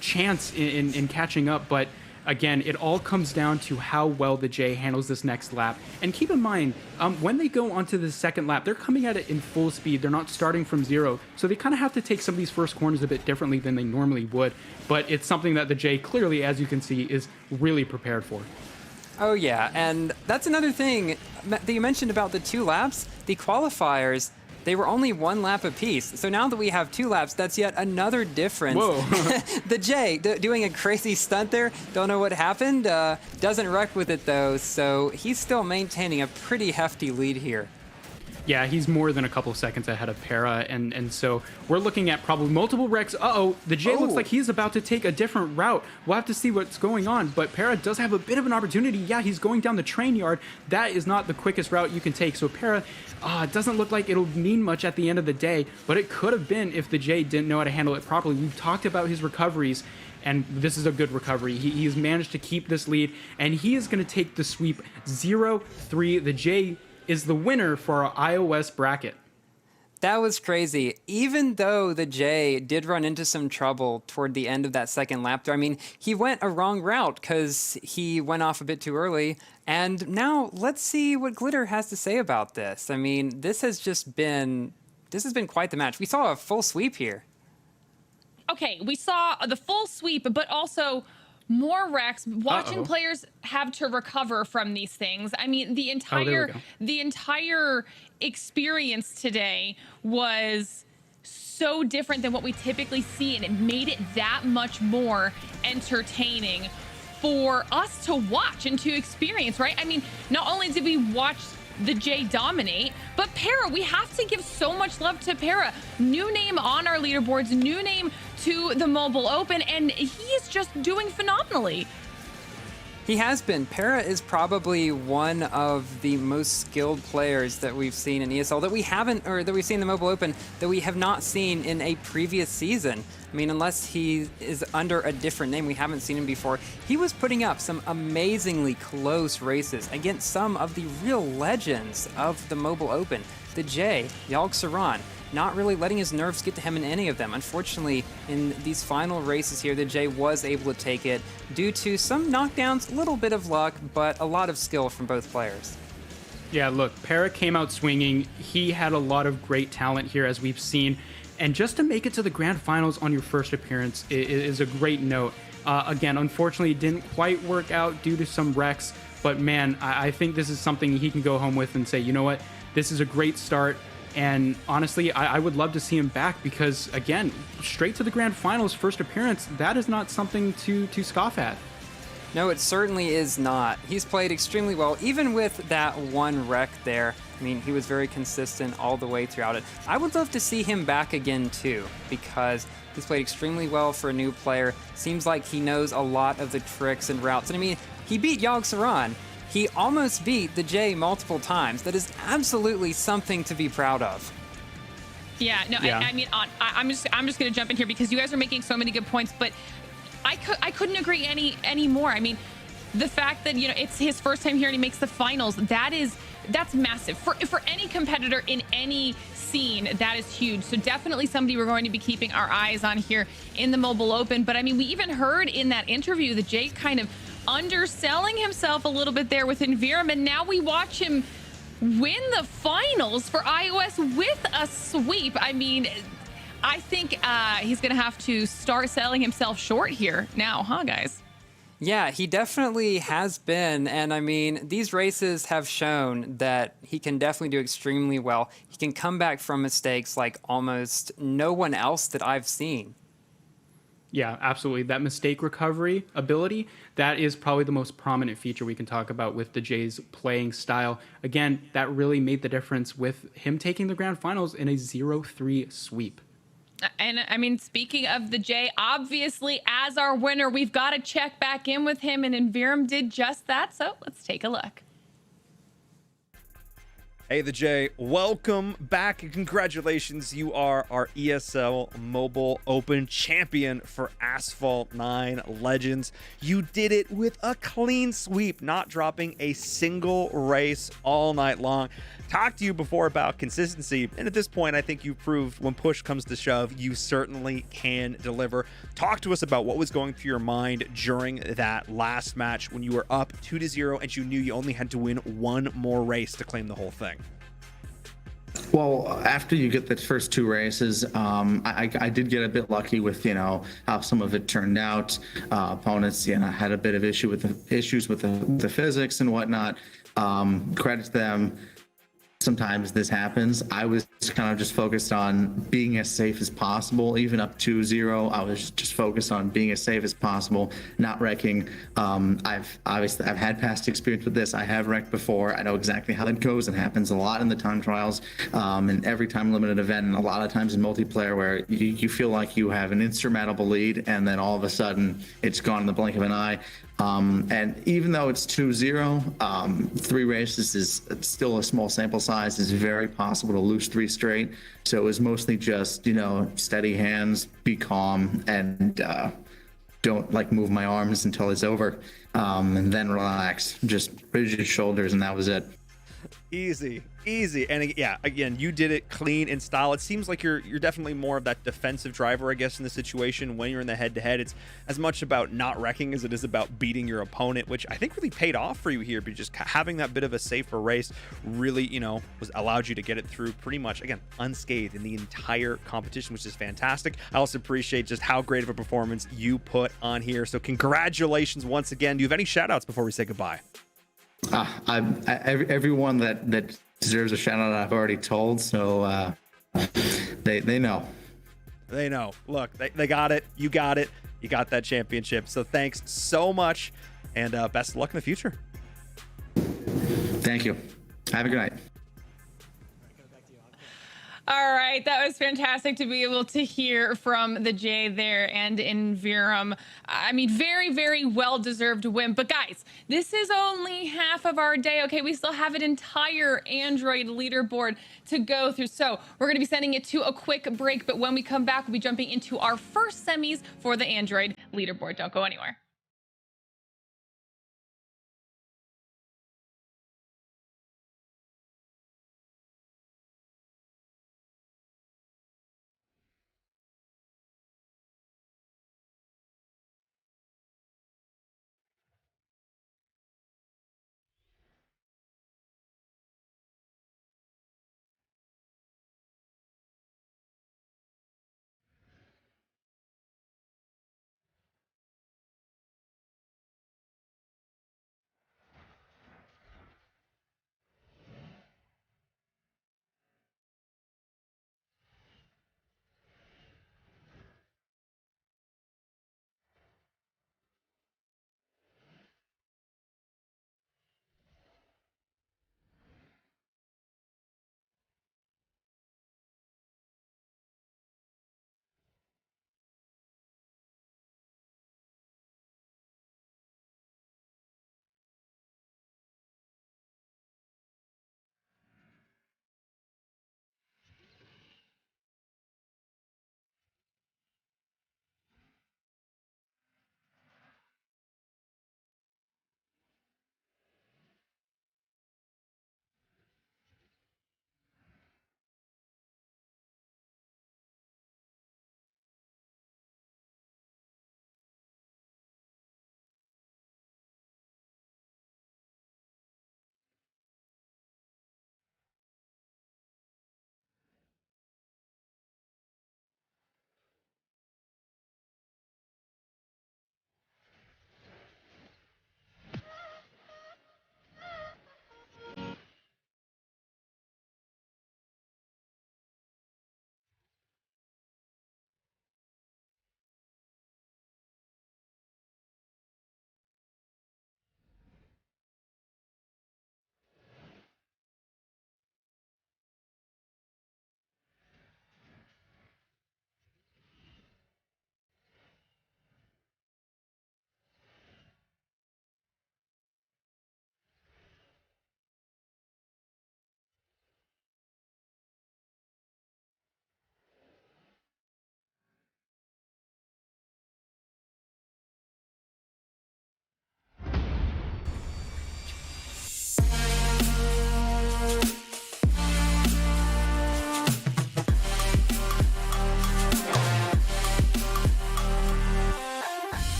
chance in catching up. But again, it all comes down to how well the J handles this next lap. And keep in mind, when they go onto the second lap, they're coming at it in full speed. They're not starting from zero. So they kind of have to take some of these first corners a bit differently than they normally would. But it's something that the J clearly, as you can see, is really prepared for. Oh, yeah. And that's another thing that you mentioned about the 2 laps. The qualifiers, they were only 1 lap apiece. So now that we have 2 laps, that's yet another difference. Whoa. The J doing a crazy stunt there. Don't know what happened. Doesn't wreck with it, though. So he's still maintaining a pretty hefty lead here. Yeah, he's more than a couple of seconds ahead of Pera, and so we're looking at probably multiple wrecks. The J looks like he's about to take a different route. We'll have to see what's going on, but Pera does have a bit of an opportunity. Yeah, he's going down the train yard. That is not the quickest route you can take, so Pera, it doesn't look like it'll mean much at the end of the day, but it could have been if the J didn't know how to handle it properly. We've talked about his recoveries, and this is a good recovery. He's managed to keep this lead, and he is going to take the sweep 0-3. The J is the winner for our iOS bracket. That was crazy. Even though the J did run into some trouble toward the end of that second lap there, I mean, he went a wrong route because he went off a bit too early. And now let's see what Glitter has to say about this. I mean, this has been quite the match. We saw a full sweep here. Okay, we saw the full sweep, but also more wrecks. Watching players have to recover from these things. I mean, the entire experience today was so different than what we typically see, and it made it that much more entertaining for us to watch and to experience, right? I mean, not only did we watch the J dominate, but Pera, we have to give so much love to Pera. New name on our leaderboards, new name to the Mobile Open, and he is just doing phenomenally. He has been. Pera is probably one of the most skilled players that we've seen in ESL that we haven't, or that we've seen in the Mobile Open that we have not seen in a previous season. I mean, unless he is under a different name, we haven't seen him before. He was putting up some amazingly close races against some of the real legends of the Mobile Open. The J, Yalg Saran, not really letting his nerves get to him in any of them. Unfortunately, in these final races here, the J was able to take it due to some knockdowns, a little bit of luck, but a lot of skill from both players. Yeah, look, Pera came out swinging. He had a lot of great talent here, as we've seen. And just to make it to the grand finals on your first appearance is a great note. Again, unfortunately, it didn't quite work out due to some wrecks. But man, I think this is something he can go home with and say, you know what, this is a great start. And honestly, I would love to see him back because, again, straight to the grand finals, first appearance, that is not something to scoff at. No, it certainly is not. He's played extremely well, even with that one wreck there. I mean, he was very consistent all the way throughout it. I would love to see him back again, too, because he's played extremely well for a new player. Seems like he knows a lot of the tricks and routes. And I mean, he beat Yalg Saran. He almost beat the J multiple times. That is absolutely something to be proud of. Yeah, no, yeah. I mean, I'm just going to jump in here because you guys are making so many good points, but I couldn't agree any more. I mean, the fact that, you know, it's his first time here and he makes the finals, that's massive for any competitor in any scene. That is huge. So definitely somebody we're going to be keeping our eyes on here in the Mobile Open. But I mean, we even heard in that interview that Jay kind of underselling himself a little bit there with Enviram, and now we watch him win the finals for iOS with a sweep. I mean, I think he's gonna have to start selling himself short here now, huh, guys? Yeah, he definitely has been. And I mean, these races have shown that he can definitely do extremely well. He can come back from mistakes like almost no one else that I've seen. Yeah, absolutely. That mistake recovery ability, that is probably the most prominent feature we can talk about with the Jays playing style. Again, that really made the difference with him taking the grand finals in a 0-3 sweep. And I mean, speaking of the J, obviously as our winner, we've got to check back in with him, and Enviram did just that. So let's take a look. Hey, the J, welcome back and congratulations. You are our ESL Mobile Open champion for Asphalt 9 Legends. You did it with a clean sweep, not dropping a single race all night long. Talked to you before about consistency, and at this point, I think you've proved when push comes to shove, you certainly can deliver. Talk to us about what was going through your mind during that last match when you were up 2-0 and you knew you only had to win one more race to claim the whole thing. Well, after you get the first two races, I did get a bit lucky with, you know, how some of it turned out. Opponents, you know, had a bit of issues with the physics and whatnot. Credit to them. Sometimes this happens. I was kind of just focused on being as safe as possible. Even up 2-0, I was just focused on being as safe as possible, not wrecking. I've had past experience with this. I have wrecked before. I know exactly how that goes. It happens a lot in the time trials, and every time limited event, and a lot of times in multiplayer where you feel like you have an insurmountable lead, and then all of a sudden it's gone in the blink of an eye. And even though it's 2-0, 3 races is still a small sample size. It's very possible to lose 3 straight. So it was mostly just, you know, steady hands, be calm, and don't like move my arms until it's over, and then relax. Just rigid shoulders, and that was it. Easy. And yeah, again, you did it clean in style. It seems like you're definitely more of that defensive driver, I guess, in the situation. When you're in the head-to-head, it's as much about not wrecking as it is about beating your opponent, which I think really paid off for you here. But just having that bit of a safer race really, you know, allowed you to get it through pretty much, again, unscathed in the entire competition, which is fantastic. I also appreciate just how great of a performance you put on here. So congratulations once again. Do you have any shout-outs before we say goodbye? Everyone that deserves a shout out I've already told, so they know. They know. Look, they got it. You got it. You got that championship. So thanks so much, and best of luck in the future. Thank you. Have a good night. All right, that was fantastic to be able to hear from the J there and in Virum. I mean, very, very well-deserved win. But guys, this is only half of our day, okay? We still have an entire Android leaderboard to go through. So we're going to be sending it to a quick break. But when we come back, we'll be jumping into our first semis for the Android leaderboard. Don't go anywhere.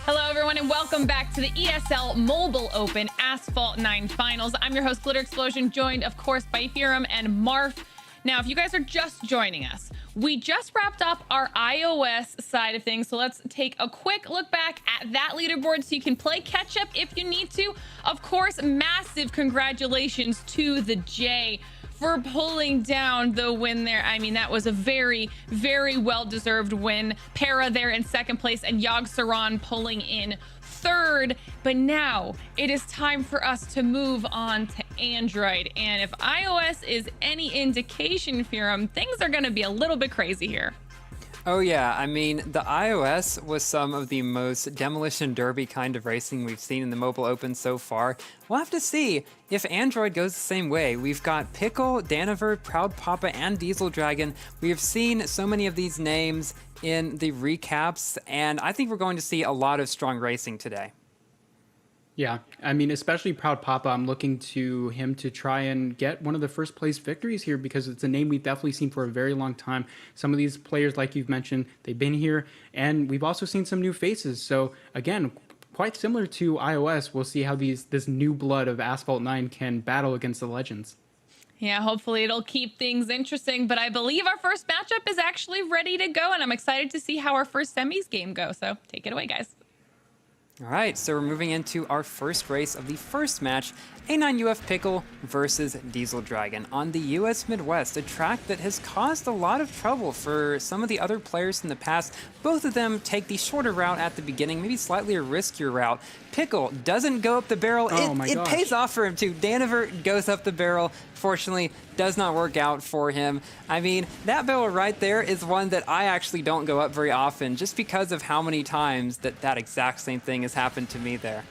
Hello, everyone, and welcome back to the ESL Mobile Open Asphalt 9 Finals. I'm your host, Glitter Explosion, joined, of course, by Firum and Marf. Now, if you guys are just joining us, we just wrapped up our iOS side of things, so let's take a quick look back at that leaderboard so you can play catch-up if you need to. Of course, massive congratulations to the J for pulling down the win there. I mean, that was a very, very well-deserved win. Pera there in second place and Yogg Saron pulling in third. But now it is time for us to move on to Android. And if iOS is any indication, Firum, things are going to be a little bit crazy here. Oh yeah, I mean, the iOS was some of the most demolition derby kind of racing we've seen in the Mobile Open so far. We'll have to see if Android goes the same way. We've got Pickle, Daniver, Proud Papa, and Diesel Dragon. We have seen so many of these names in the recaps, and I think we're going to see a lot of strong racing today. Yeah, I mean, especially Proud Papa, I'm looking to him to try and get one of the first place victories here because it's a name we've definitely seen for a very long time. Some of these players, like you've mentioned, they've been here, and we've also seen some new faces. So again, quite similar to iOS, we'll see how this new blood of Asphalt 9 can battle against the legends. Yeah, hopefully it'll keep things interesting, but I believe our first matchup is actually ready to go, and I'm excited to see how our first semis game goes. So take it away, guys. All right, so we're moving into our first race of the first match, A9UF Pickle versus Diesel Dragon on the US Midwest, a track that has caused a lot of trouble for some of the other players in the past. Both of them take the shorter route at the beginning, maybe slightly a riskier route. Pickle doesn't go up the barrel. It pays off for him too. Daniver goes up the barrel. Fortunately, does not work out for him. I mean, that barrel right there is one that I actually don't go up very often just because of how many times that exact same thing has happened to me there.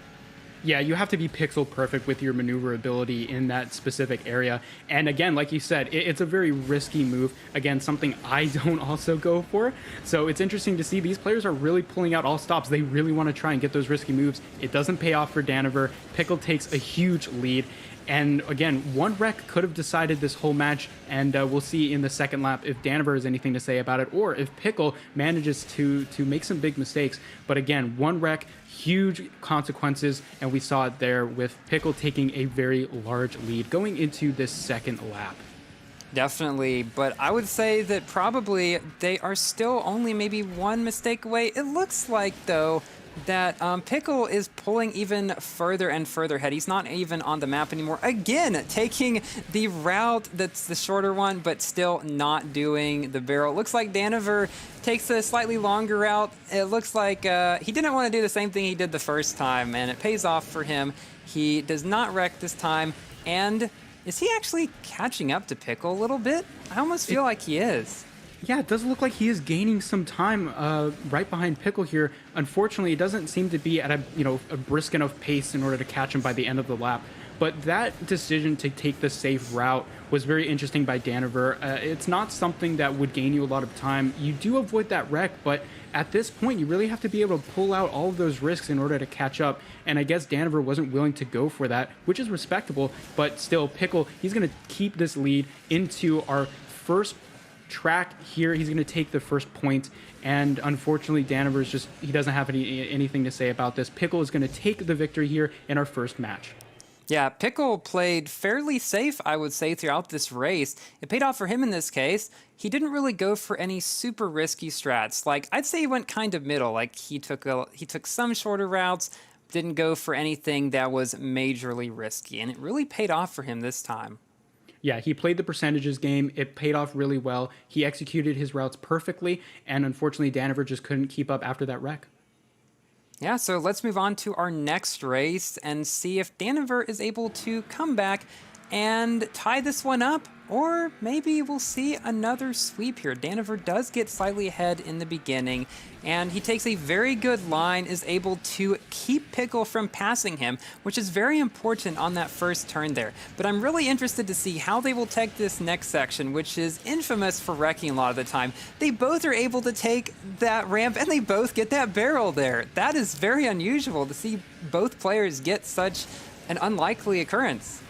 Yeah, you have to be pixel perfect with your maneuverability in that specific area. And again, like you said, it's a very risky move. Again, something I don't also go for. So it's interesting to see these players are really pulling out all stops. They really want to try and get those risky moves. It doesn't pay off for Daniver. Pickle takes a huge lead. And again, one wreck could have decided this whole match, and we'll see in the second lap if Daniver has anything to say about it, or if Pickle manages to make some big mistakes. But again, one wreck, huge consequences, and we saw it there with Pickle taking a very large lead going into this second lap. Definitely, but I would say that probably they are still only maybe one mistake away. It looks like, though, that Pickle is pulling even further and further ahead. He's not even on the map anymore. Again, taking the route that's the shorter one, but still not doing the barrel. It looks like Daniver takes a slightly longer route. It looks like he didn't want to do the same thing he did the first time, and it pays off for him. He does not wreck this time, and is he actually catching up to Pickle a little bit? I almost feel like he is. Yeah, it does look like he is gaining some time right behind Pickle here. Unfortunately, it doesn't seem to be at a brisk enough pace in order to catch him by the end of the lap. But that decision to take the safe route was very interesting by Daniver. It's not something that would gain you a lot of time. You do avoid that wreck, but at this point, you really have to be able to pull out all of those risks in order to catch up. And I guess Daniver wasn't willing to go for that, which is respectable. But still, Pickle, he's going to keep this lead into our first track here. He's going to take the first point, and unfortunately Daniver's he doesn't have anything to say about this. Pickle is going to take the victory here in our first match. Yeah, Pickle played fairly safe, I would say, throughout this race. It paid off for him in this case. He didn't really go for any super risky strats. Like, I'd say he went kind of middle. Like, he took some shorter routes, didn't go for anything that was majorly risky, and it really paid off for him this time. Yeah, he played the percentages game. It paid off really well. He executed his routes perfectly, and unfortunately, Daniver just couldn't keep up after that wreck. Yeah, so let's move on to our next race and see if Daniver is able to come back and tie this one up, or maybe we'll see another sweep here. Daniver does get slightly ahead in the beginning, and he takes a very good line, is able to keep Pickle from passing him, which is very important on that first turn there. But I'm really interested to see how they will take this next section, which is infamous for wrecking a lot of the time. They both are able to take that ramp, and they both get that barrel there. That is very unusual to see both players get such an unlikely occurrence.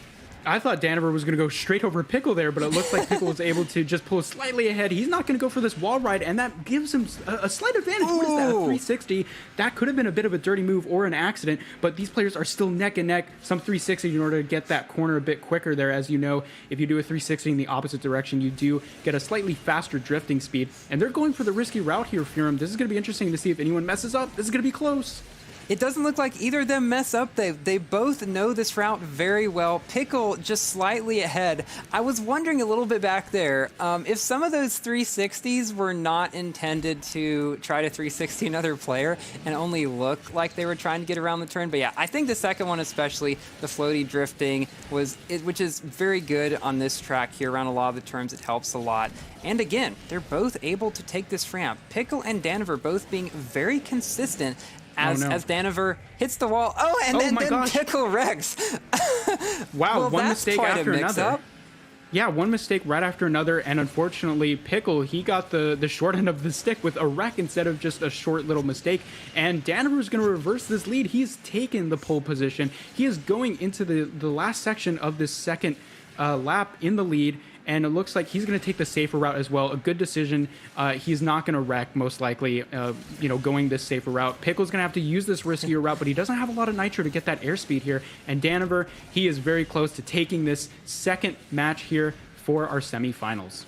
I thought Daniver was going to go straight over Pickle there, but it looks like Pickle was able to just pull slightly ahead. He's not going to go for this wall ride, and that gives him a slight advantage. What is that, a 360? That could have been a bit of a dirty move or an accident, but these players are still neck and neck. Some 360 in order to get that corner a bit quicker there. As you know, if you do a 360 in the opposite direction, you do get a slightly faster drifting speed, and they're going for the risky route here, Furum. This is going to be interesting to see if anyone messes up. This is going to be close. It doesn't look like either of them mess up. They both know this route very well. Pickle just slightly ahead. I was wondering a little bit back there, if some of those 360s were not intended to try to 360 another player and only look like they were trying to get around the turn. But yeah, I think the second one especially, the floaty drifting, which is very good on this track here. Around a lot of the turns, it helps a lot. And again, they're both able to take this ramp. Pickle and Daniver both being very consistent as Daniver hits the wall. And then Pickle wrecks. Wow, well, one mistake after another. Yeah, one mistake right after another, and unfortunately, Pickle, he got the short end of the stick with a wreck instead of just a short little mistake, and Daniver is going to reverse this lead. He's taken the pole position. He is going into the last section of this second lap in the lead, and it looks like he's going to take the safer route as well. A good decision. He's not going to wreck, most likely, going this safer route. Pickle's going to have to use this riskier route, but he doesn't have a lot of nitro to get that airspeed here. And Daniver, he is very close to taking this second match here for our semifinals.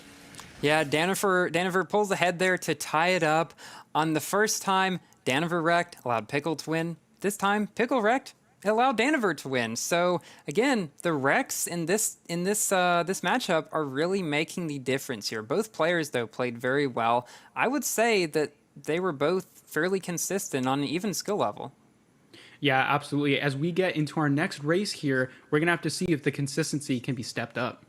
Yeah, Daniver pulls ahead there to tie it up. On the first time, Daniver wrecked, allowed Pickle to win. this time Pickle wrecked. It allowed Daniver to win. So again, the wrecks in this matchup are really making the difference here. Both players though played very well. I would say that they were both fairly consistent on an even skill level. Yeah, absolutely. As we get into our next race here, we're going to have to see if the consistency can be stepped up.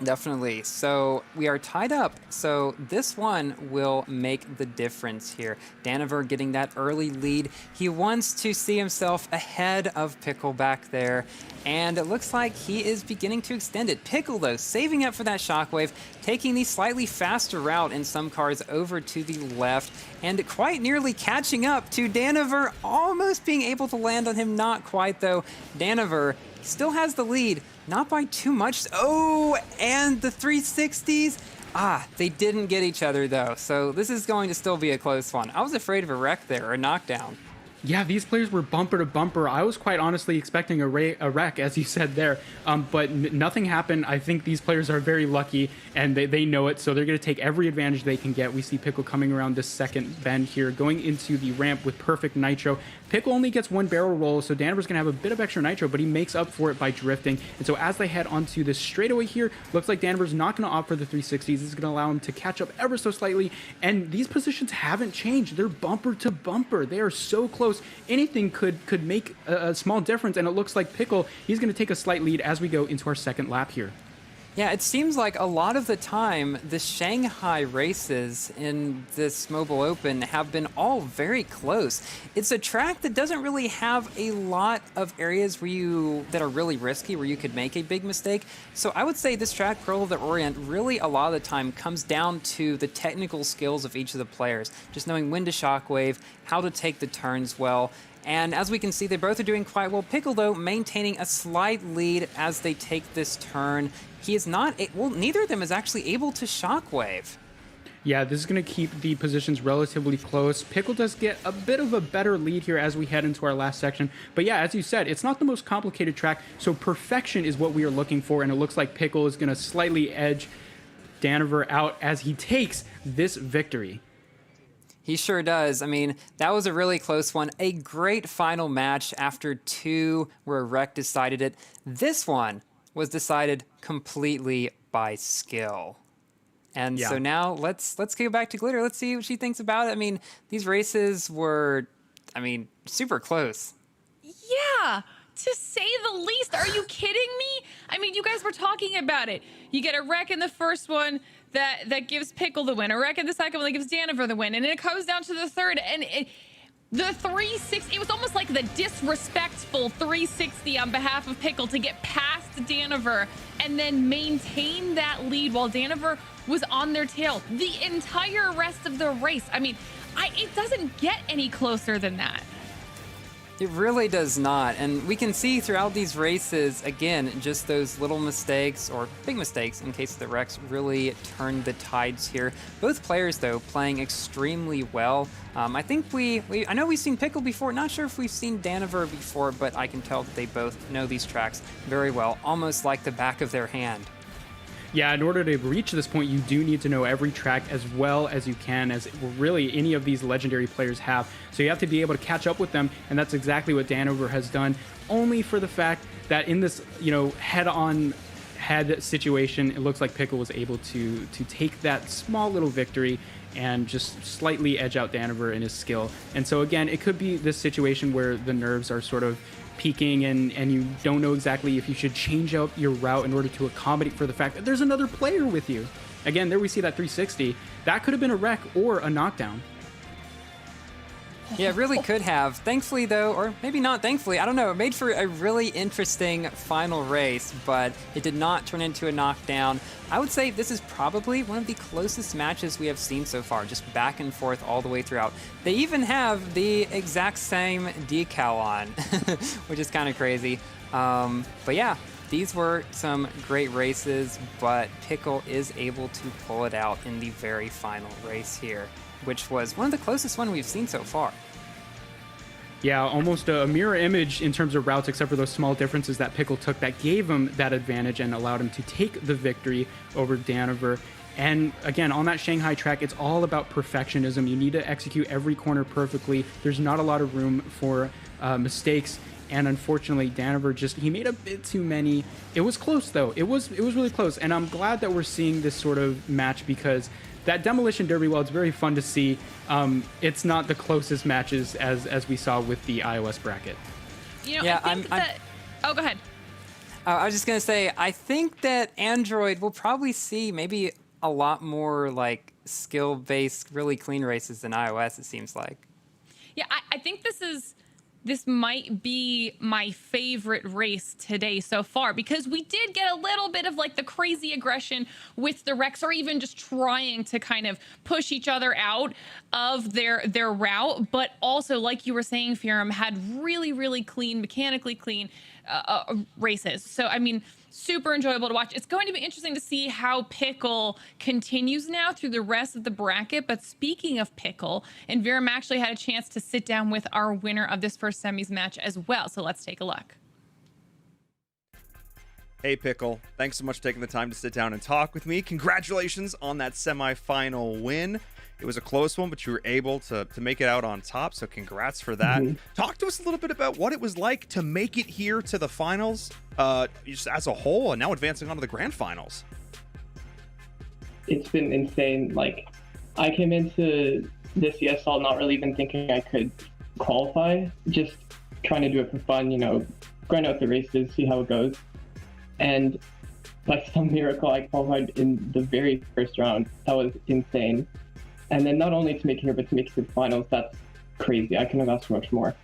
Definitely. So we are tied up. So this one will make the difference here. Daniver getting that early lead. He wants to see himself ahead of Pickle back there. And it looks like he is beginning to extend it. Pickle, though, saving up for that shockwave, taking the slightly faster route in some cars over to the left, and quite nearly catching up to Daniver, almost being able to land on him. Not quite, though. Daniver still has the lead. Not by too much. Oh, and the 360s. They didn't get each other, though. So this is going to still be a close one. I was afraid of a wreck there, or a knockdown. Yeah, these players were bumper to bumper. I was quite honestly expecting a wreck, as you said there, but nothing happened. I think these players are very lucky, and they know it, so they're going to take every advantage they can get. We see Pickle coming around this second bend here, going into the ramp with perfect nitro. Pickle only gets one barrel roll, so Daniver's going to have a bit of extra nitro, but he makes up for it by drifting. And so as they head onto this straightaway here, looks like Daniver's not going to opt for the 360s. This is going to allow him to catch up ever so slightly, and these positions haven't changed. They're bumper to bumper. They are so close. Anything could make a small difference, and it looks like Pickle, he's going to take a slight lead as we go into our second lap here. Yeah, it seems like a lot of the time, the Shanghai races in this Mobile Open have been all very close. It's a track that doesn't really have a lot of areas that are really risky, where you could make a big mistake. So I would say this track, Pearl of the Orient, really a lot of the time comes down to the technical skills of each of the players. Just knowing when to shockwave, how to take the turns well. And as we can see, they both are doing quite well. Pickle, though, maintaining a slight lead as they take this turn. He is not, neither of them is actually able to shockwave. Yeah, this is going to keep the positions relatively close. Pickle does get a bit of a better lead here as we head into our last section. But yeah, as you said, it's not the most complicated track, so perfection is what we are looking for, and it looks like Pickle is going to slightly edge Daniver out as he takes this victory. He sure does. I mean, that was a really close one. A great final match after two where a wreck decided it. This one was decided completely by skill. And so now let's go back to Glitter. Let's see what she thinks about it. I mean, these races were, super close. Yeah, to say the least. Are you kidding me? I mean, you guys were talking about it. You get a wreck in the first one that gives Pickle the win, a wreck in the second one that gives Daniver the win, and then it comes down to the third, and the 360, it was almost like the disrespectful 360 on behalf of Pickle to get past Daniver and then maintain that lead while Daniver was on their tail the entire rest of the race. I mean, it doesn't get any closer than that. It really does not, and we can see throughout these races, again, just those little mistakes, or big mistakes in case the wrecks really turned the tides here. Both players, though, playing extremely well. I think I know we've seen Pickle before, not sure if we've seen Daniver before, but I can tell that they both know these tracks very well, almost like the back of their hand. Yeah, in order to reach this point, you do need to know every track as well as you can, as really any of these legendary players have. So you have to be able to catch up with them, and that's exactly what Daniver has done, only for the fact that in this, head-on-head situation, it looks like Pickle was able to take that small little victory and just slightly edge out Daniver in his skill. And so again, it could be this situation where the nerves are sort of peaking and you don't know exactly if you should change up your route in order to accommodate for the fact that there's another player with you. Again, there we see that 360. That could have been a wreck or a knockdown. Yeah, it really could have. Thankfully, though, or maybe not thankfully, I don't know, it made for a really interesting final race, but it did not turn into a knockdown. I would say this is probably one of the closest matches we have seen so far, just back and forth all the way throughout. They even have the exact same decal on, which is kind of crazy. But yeah, these were some great races, but Pickle is able to pull it out in the very final race here, which was one of the closest one we've seen so far. Yeah, almost a mirror image in terms of routes, except for those small differences that Pickle took that gave him that advantage and allowed him to take the victory over Daniver. And again, on that Shanghai track, it's all about perfectionism. You need to execute every corner perfectly. There's not a lot of room for mistakes. And unfortunately, Daniver he made a bit too many. It was close though. It was really close. And I'm glad that we're seeing this sort of match, because that Demolition Derby, while it's very fun to see, it's not the closest matches as we saw with the iOS bracket. I think oh, go ahead. I was just going to say, I think that Android will probably see maybe a lot more like skill-based, really clean races than iOS, it seems like. Yeah, I think this might be my favorite race today so far, because we did get a little bit of like the crazy aggression with the wrecks, or even just trying to kind of push each other out of their route. But also, like you were saying, Firam, had really clean, mechanically clean races. So, I mean, super enjoyable to watch. It's going to be interesting to see how Pickle continues now through the rest of the bracket. But speaking of Pickle, and Viram actually had a chance to sit down with our winner of this first semis match as well. So let's take a look. Hey, Pickle. Thanks so much for taking the time to sit down and talk with me. Congratulations on that semifinal win. It was a close one, but you were able to make it out on top, so congrats for that. Talk to us a little bit about what it was like to make it here to the finals, just as a whole, and now advancing on to the grand finals. It's been insane. Like, I came into this ESL not really even thinking I could qualify, just trying to do it for fun, grind out the races, see how it goes. And by some miracle, I qualified in the very first round. That was insane. And then not only to make it here, but to make it to the finals, that's crazy. I couldn't have asked for much more.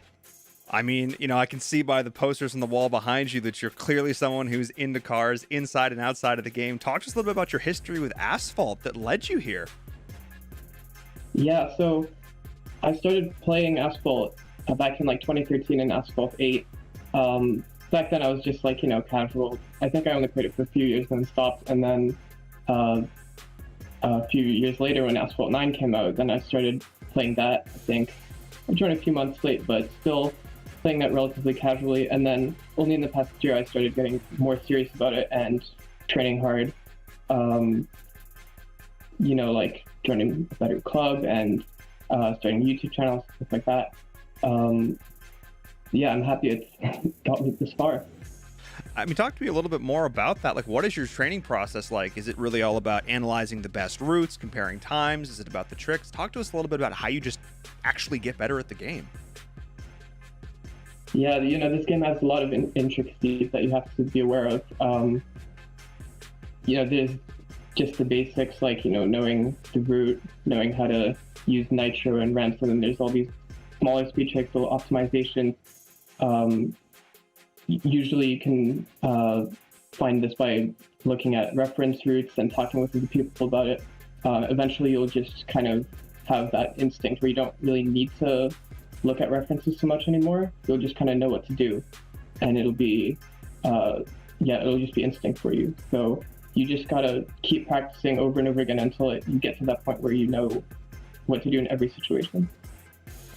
I mean, I can see by the posters on the wall behind you that you're clearly someone who's into cars inside and outside of the game. Talk to us a little bit about your history with Asphalt that led you here. Yeah, so I started playing Asphalt back in like 2013 in Asphalt 8. Back then I was just like, casual. I think I only played it for a few years and then stopped. And then a few years later when Asphalt 9 came out, then I started playing that. I think I joined a few months late, but still playing that relatively casually. And then only in the past year I started getting more serious about it and training hard. Like joining a better club and starting YouTube channels, stuff like that. Yeah, I'm happy it's got me this far. I mean, talk to me a little bit more about that. Like, what is your training process like? Is it really all about analyzing the best routes, comparing times? Is it about the tricks? Talk to us a little bit about how you just actually get better at the game. Yeah, this game has a lot of intricacies that you have to be aware of. There's just the basics, like, knowing the route, knowing how to use nitro and ramps, and then there's all these smaller speed checks, little optimizations. Usually you can find this by looking at reference routes and talking with other people about it. Eventually you'll just kind of have that instinct where you don't really need to look at references so much anymore. You'll just kind of know what to do, and it'll be it'll just be instinct for you. So you just gotta keep practicing over and over again until you get to that point where you know what to do in every situation.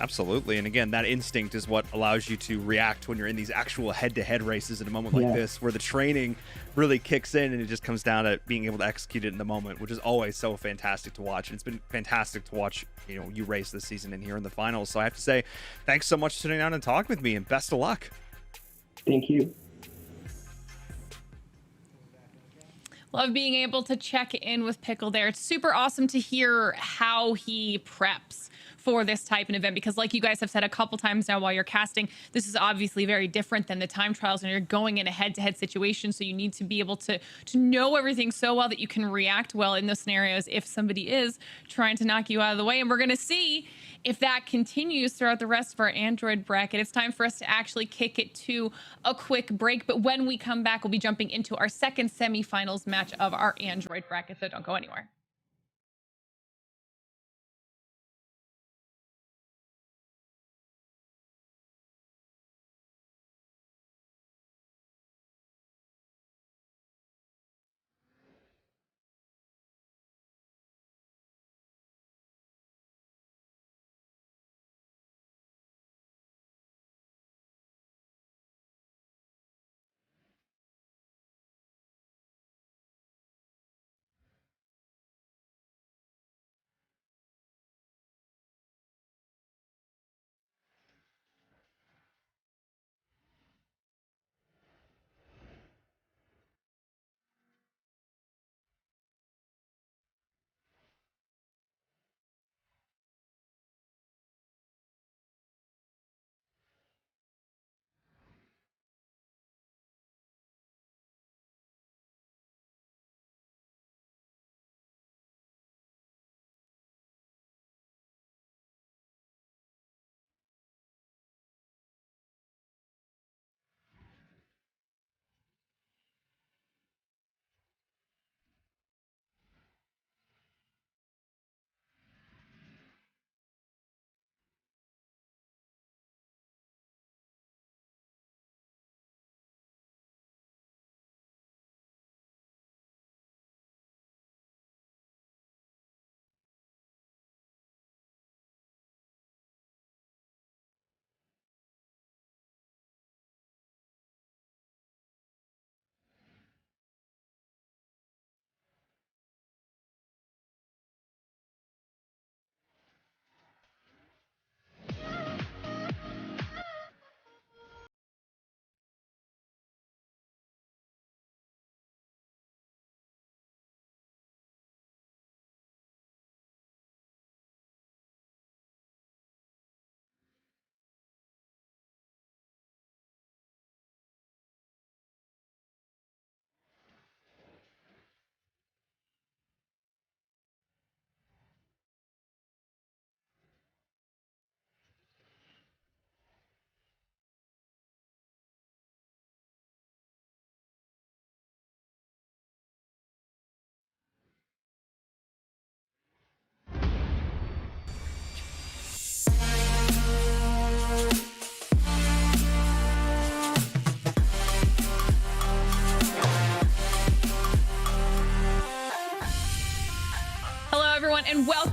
Absolutely. And again, that instinct is what allows you to react when you're in these actual head-to-head races in a moment like this, where the training really kicks in and it just comes down to being able to execute it in the moment, which is always so fantastic to watch. And it's been fantastic to watch, you race this season and here in the finals. So I have to say, thanks so much for sitting down and talking with me, and best of luck. Thank you. Love being able to check in with Pickle there. It's super awesome to hear how he preps for this type of event, because like you guys have said a couple times now while you're casting, this is obviously very different than the time trials, and you're going in a head-to-head situation, so you need to be able to know everything so well that you can react well in those scenarios if somebody is trying to knock you out of the way. And we're going to see if that continues throughout the rest of our Android bracket. It's time for us to actually kick it to a quick break, but when we come back, we'll be jumping into our second semifinals match of our Android bracket, so don't go anywhere.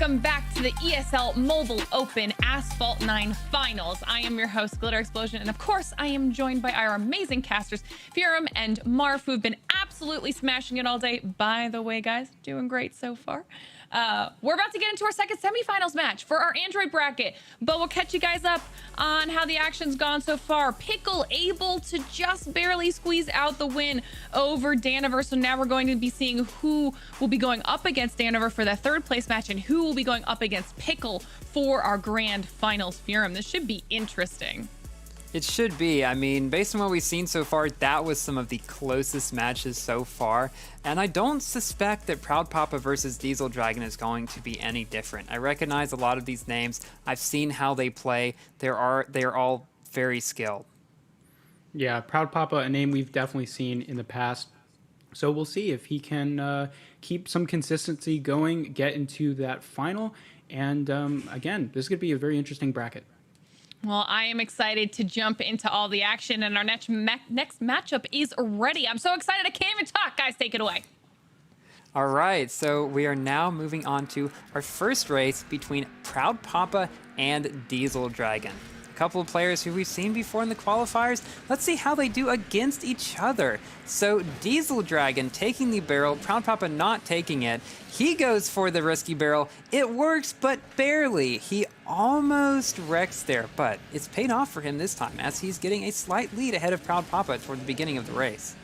welcome back to the ESL Mobile Open Asphalt 9 Finals. I am your host, Glitter Explosion, and of course, I am joined by our amazing casters, Furum and Marf, who have been absolutely smashing it all day. By the way, guys, doing great so far. We're about to get into our second semifinals match for our Android bracket, but we'll catch you guys up on how the action's gone so far. Pickle able to just barely squeeze out the win over Daniver, so now we're going to be seeing who will be going up against Daniver for that third place match and who will be going up against Pickle for our grand finals. Furum, this should be interesting. It should be. I mean, based on what we've seen so far, that was some of the closest matches so far. And I don't suspect that Proud Papa versus Diesel Dragon is going to be any different. I recognize a lot of these names. I've seen how they play. They are all very skilled. Yeah, Proud Papa, a name we've definitely seen in the past. So we'll see if he can keep some consistency going, get into that final. And again, this could be a very interesting bracket. Well, I am excited to jump into all the action, and our next matchup is ready. I'm so excited I can't even talk. Guys, take it away. All right, so we are now moving on to our first race between Proud Papa and Diesel Dragon. A couple of players who we've seen before in the qualifiers. Let's see how they do against each other. So Diesel Dragon taking the barrel, Proud Papa not taking it. He goes for the risky barrel. It works, but barely. He almost wrecks there, but it's paid off for him this time as he's getting a slight lead ahead of Proud Papa toward the beginning of the race.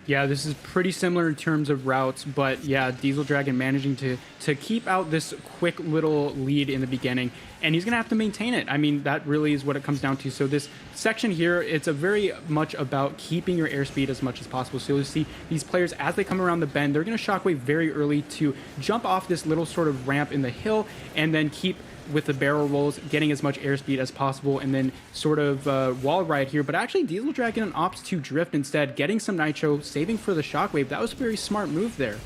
Yeah, this is pretty similar in terms of routes, but yeah, Diesel Dragon managing to keep out this quick little lead in the beginning, and he's going to have to maintain it. I mean, that really is what it comes down to. So this section here, it's a very much about keeping your airspeed as much as possible. So you'll see these players, as they come around the bend, they're going to shockwave very early to jump off this little sort of ramp in the hill, and then keep with the barrel rolls, getting as much airspeed as possible, and then sort of wall ride here. But actually, Diesel Dragon opts to drift instead, getting some nitro, saving for the shockwave. That was a very smart move there.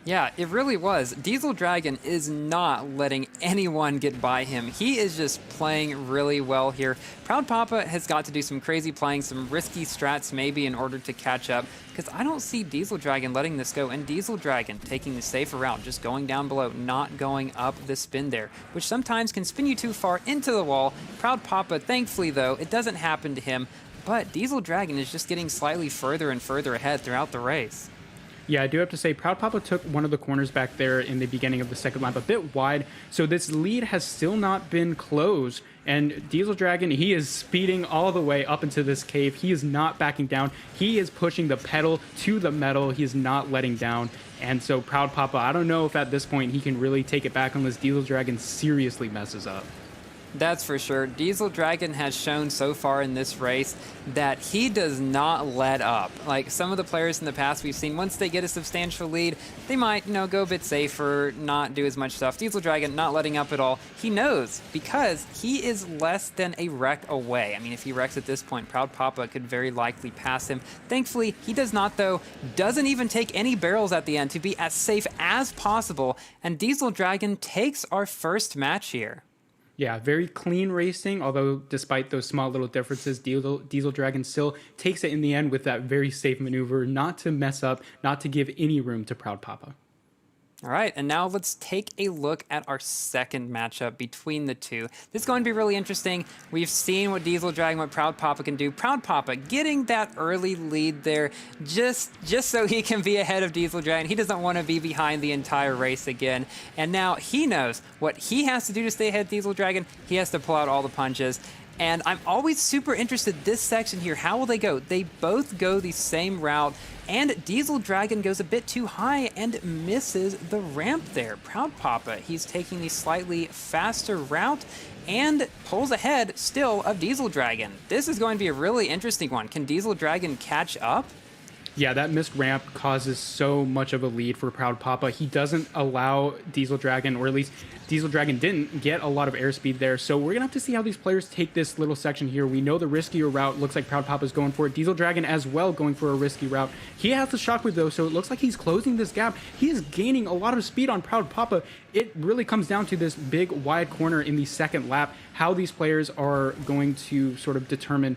Yeah, it really was. Diesel Dragon is not letting anyone get by him. He is just playing really well here. Proud Papa has got to do some crazy playing, some risky strats maybe in order to catch up, because I don't see Diesel Dragon letting this go, and Diesel Dragon taking the safer route, just going down below, not going up the spin there, which sometimes can spin you too far into the wall. Proud Papa, thankfully though, it doesn't happen to him, but Diesel Dragon is just getting slightly further and further ahead throughout the race. Yeah, I do have to say, Proud Papa took one of the corners back there in the beginning of the second lap a bit wide, so this lead has still not been closed. And Diesel Dragon, he is speeding all the way up into this cave. He is not backing down. He is pushing the pedal to the metal. He is not letting down. And so Proud Papa, I don't know if at this point he can really take it back unless Diesel Dragon seriously messes up. That's for sure. Diesel Dragon has shown so far in this race that he does not let up. Like some of the players in the past we've seen, once they get a substantial lead, they might, go a bit safer, not do as much stuff. Diesel Dragon not letting up at all. He knows because he is less than a wreck away. I mean, if he wrecks at this point, Proud Papa could very likely pass him. Thankfully, he does not though. Doesn't even take any barrels at the end to be as safe as possible. And Diesel Dragon takes our first match here. Yeah, very clean racing, although despite those small little differences, Diesel Dragon still takes it in the end with that very safe maneuver, not to mess up, not to give any room to Proud Papa. All right, and now let's take a look at our second matchup between the two. This is going to be really interesting. We've seen what Diesel Dragon, what Proud Papa can do. Proud Papa getting that early lead there just so he can be ahead of Diesel Dragon. He doesn't want to be behind the entire race again. And now he knows what he has to do to stay ahead of Diesel Dragon. He has to pull out all the punches. And I'm always super interested this section here. How will they go? They both go the same route, and Diesel Dragon goes a bit too high and misses the ramp there. Proud Papa, he's taking the slightly faster route and pulls ahead still of Diesel Dragon. This is going to be a really interesting one. Can Diesel Dragon catch up? Yeah, that missed ramp causes so much of a lead for Proud Papa. He doesn't allow Diesel Dragon, or at least Diesel Dragon didn't get a lot of airspeed there. So we're going to have to see how these players take this little section here. We know the riskier route looks like Proud Papa's going for it. Diesel Dragon as well going for a risky route. He has the shockwave though, so it looks like he's closing this gap. He is gaining a lot of speed on Proud Papa. It really comes down to this big wide corner in the second lap, how these players are going to sort of determine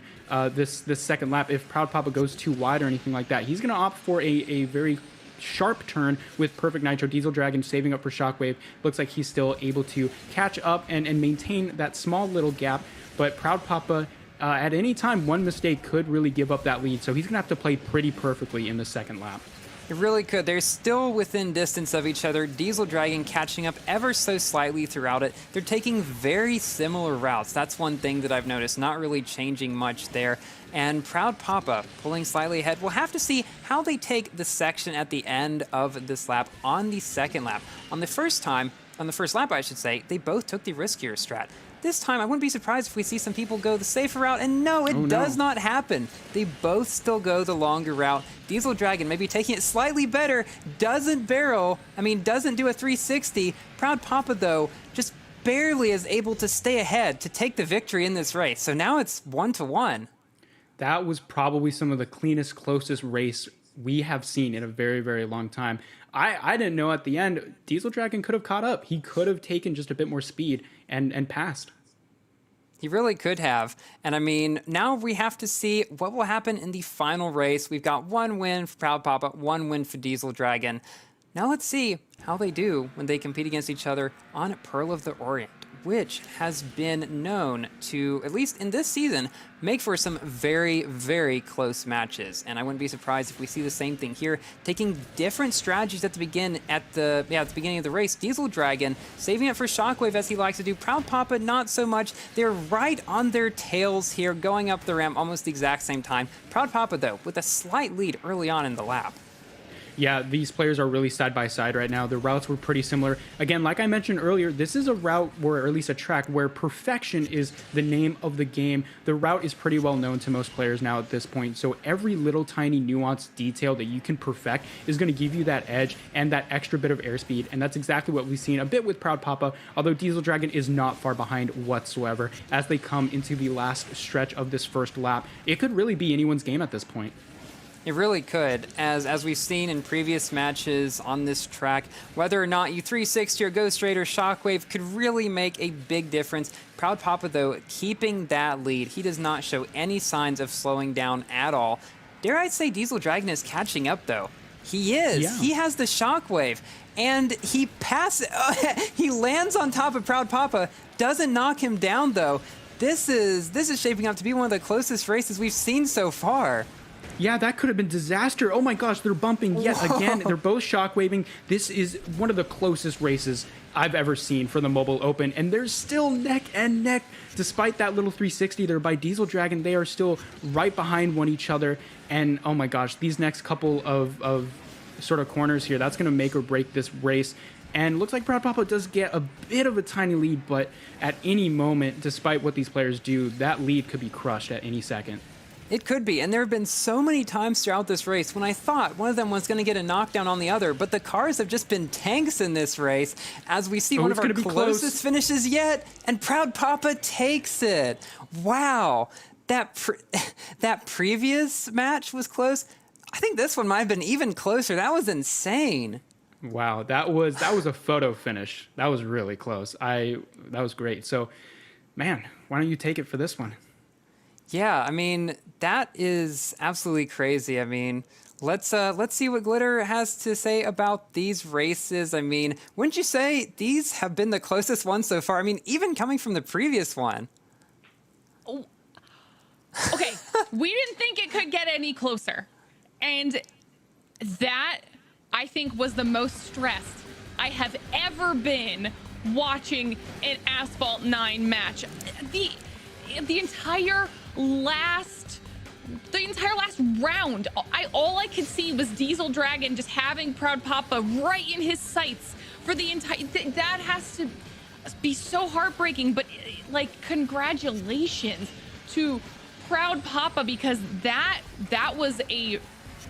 this second lap. If Proud Papa goes too wide or anything like that, he's going to opt for a very sharp turn with perfect nitro. Diesel Dragon saving up for Shockwave. Looks like he's still able to catch up and maintain that small little gap. But Proud Papa, at any time, one mistake could really give up that lead. So he's going to have to play pretty perfectly in the second lap. It really could. They're still within distance of each other. Diesel Dragon catching up ever so slightly throughout it. They're taking very similar routes. That's one thing that I've noticed, not really changing much there. And Proud Papa pulling slightly ahead. We'll have to see how they take the section at the end of this lap on the second lap. On the first lap, I should say, they both took the riskier strat. This time, I wouldn't be surprised if we see some people go the safer route, and no, it does not happen. They both still go the longer route. Diesel Dragon maybe taking it slightly better, doesn't do a 360. Proud Papa, though, just barely is able to stay ahead to take the victory in this race. So now it's 1-1. That was probably some of the cleanest, closest race we have seen in a very, very long time. I didn't know at the end, Diesel Dragon could have caught up. He could have taken just a bit more speed and passed. He really could have. And I mean, now we have to see what will happen in the final race. We've got one win for Proud Papa, one win for Diesel Dragon. Now let's see how they do when they compete against each other on Pearl of the Orient, which has been known to, at least in this season, make for some very, very close matches. And I wouldn't be surprised if we see the same thing here, taking different strategies at the beginning of the race. Diesel Dragon saving it for Shockwave, as he likes to do. Proud Papa, not so much. They're right on their tails here, going up the ramp almost the exact same time. Proud Papa, though, with a slight lead early on in the lap. Yeah, these players are really side by side right now. The routes were pretty similar. Again, like I mentioned earlier, this is a route where, or at least a track where perfection is the name of the game. The route is pretty well known to most players now at this point. So every little tiny nuanced detail that you can perfect is going to give you that edge and that extra bit of airspeed. And that's exactly what we've seen a bit with Proud Papa, although Diesel Dragon is not far behind whatsoever as they come into the last stretch of this first lap. It could really be anyone's game at this point. It really could, as we've seen in previous matches on this track, whether or not you 360 or go straight or Shockwave could really make a big difference. Proud Papa, though, keeping that lead. He does not show any signs of slowing down at all. Dare I say Diesel Dragon is catching up, though? He is. Yeah. He has the Shockwave, and he he lands on top of Proud Papa, doesn't knock him down, though. This is shaping up to be one of the closest races we've seen so far. Yeah, that could have been disaster. Oh my gosh, they're bumping yet again. They're both shockwaving. This is one of the closest races I've ever seen for the Mobile Open, and they're still neck and neck. Despite that little 360 there by Diesel Dragon, they are still right behind one each other. And oh my gosh, these next couple of sort of corners here, that's going to make or break this race. And looks like Proud Papa does get a bit of a tiny lead, but at any moment, despite what these players do, that lead could be crushed at any second. It could be, and there have been so many times throughout this race when I thought one of them was going to get a knockdown on the other, but the cars have just been tanks in this race, as we see one of our closest finishes yet, and Proud Papa takes it. Wow, that previous match was close. I think this one might have been even closer. That was insane. Wow, that was a photo finish. That was really close. That was great. So, man, why don't you take it for this one? Yeah, I mean, that is absolutely crazy. I mean, let's see what Glitter has to say about these races. I mean, wouldn't you say these have been the closest ones so far? I mean, even coming from the previous one. Oh. Okay, we didn't think it could get any closer. And that, I think, was the most stressed I have ever been watching an Asphalt 9 match. The entire last round, all I could see was Diesel Dragon just having Proud Papa right in his sights for the entire. That has to be so heartbreaking. But like, congratulations to Proud Papa, because that was a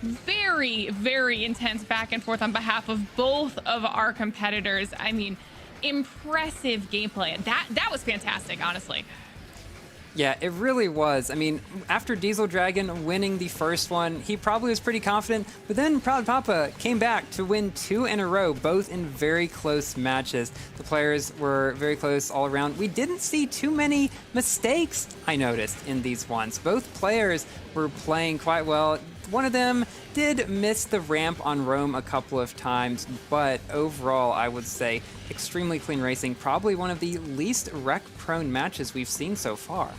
very, very intense back and forth on behalf of both of our competitors. I mean, impressive gameplay. That was fantastic, honestly. Yeah, it really was. I mean, after Diesel Dragon winning the first one, he probably was pretty confident, but then Proud Papa came back to win 2 in a row, both in very close matches. The players were very close all around. We didn't see too many mistakes, I noticed, in these ones. Both players were playing quite well. One of them did miss the ramp on Rome a couple of times, but overall, I would say extremely clean racing. Probably one of the least wreck-prone matches we've seen so far.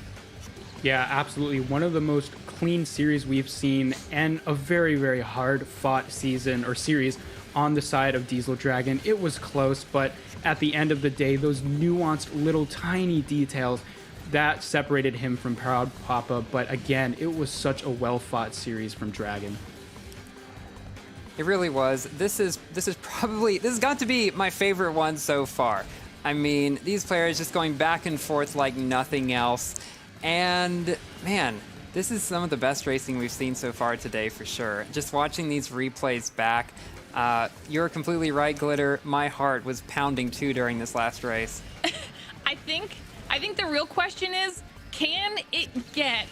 Yeah, absolutely. One of the most clean series we've seen, and a very, very hard-fought season or series on the side of Diesel Dragon. It was close, but at the end of the day, those nuanced little tiny details that separated him from Proud Papa. But again, it was such a well-fought series from Dragon. It really was. This has got to be my favorite one so far. I mean, these players just going back and forth like nothing else. And man, this is some of the best racing we've seen so far today for sure. Just watching these replays back, you're completely right, Glitter. My heart was pounding too during this last race. I think the real question is, can it get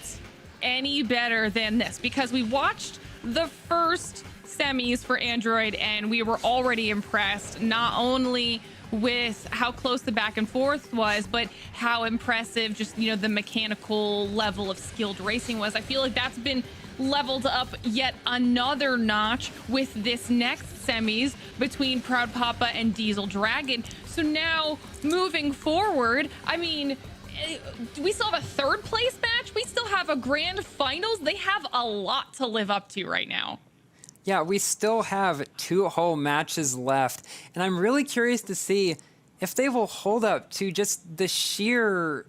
any better than this? Because we watched the first semis for Android and we were already impressed, not only with how close the back and forth was, but how impressive just, the mechanical level of skilled racing was. I feel like that's been leveled up yet another notch with this next semis between Proud Papa and Diesel Dragon. So now moving forward, I mean, we still have a third place match. We still have a grand finals. They have a lot to live up to right now. Yeah, we still have 2 whole matches left, and I'm really curious to see if they will hold up to just the sheer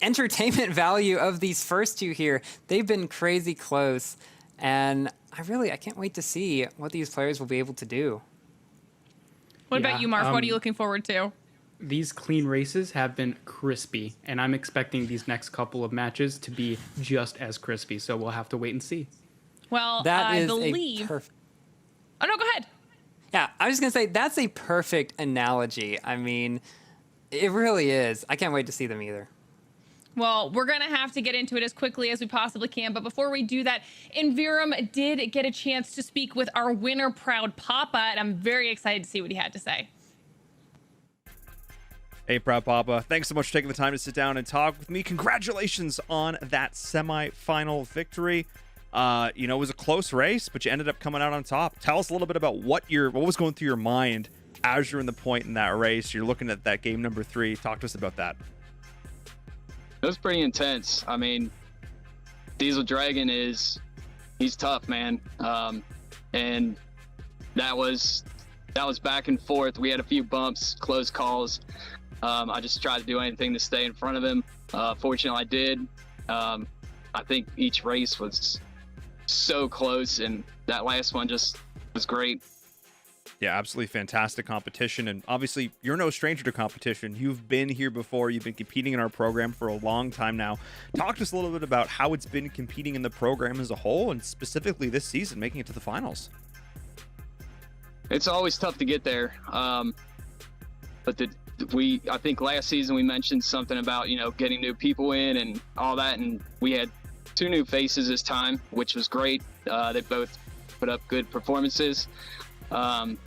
entertainment value of these first 2 here. They've been crazy close, and I can't wait to see what these players will be able to do. What about you, Mark? What are you looking forward to? These clean races have been crispy, and I'm expecting these next couple of matches to be just as crispy, so we'll have to wait and see. Well, that I is believe... Oh, no, go ahead. Yeah, I was just going to say, that's a perfect analogy. I mean, it really is. I can't wait to see them either. Well, we're going to have to get into it as quickly as we possibly can. But before we do that, Envirum did get a chance to speak with our winner, Proud Papa, and I'm very excited to see what he had to say. Hey, Proud Papa. Thanks so much for taking the time to sit down and talk with me. Congratulations on that semifinal victory. It was a close race, but you ended up coming out on top. Tell us a little bit about what was going through your mind as you're in the point in that race. You're looking at that game number 3. Talk to us about that. It was pretty intense. I mean, Diesel Dragon he's tough, man. And that was back and forth. We had a few bumps, close calls. I just tried to do anything to stay in front of him. Fortunately, I did. I think each race was so close, and that last one just was great. Yeah, absolutely fantastic competition. And obviously, you're no stranger to competition. You've been here before. You've been competing in our program for a long time now. Talk to us a little bit about how it's been competing in the program as a whole, and specifically this season, making it to the finals. It's always tough to get there. But I think last season we mentioned something about, getting new people in and all that. And we had 2 new faces this time, which was great. They both put up good performances. Can't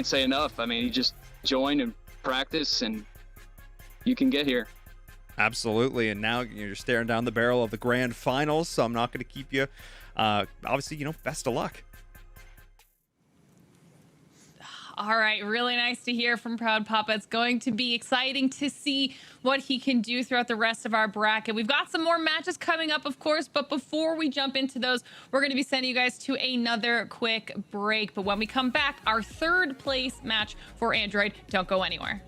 say enough. I mean, you just join and practice and you can get here. Absolutely. And now you're staring down the barrel of the grand finals, so I'm not going to keep you. Obviously, best of luck. All right, really nice to hear from Proud Papa. It's going to be exciting to see what he can do throughout the rest of our bracket. We've got some more matches coming up, of course, but before we jump into those, we're going to be sending you guys to another quick break. But when we come back, our 3rd place match for Android. Don't go anywhere.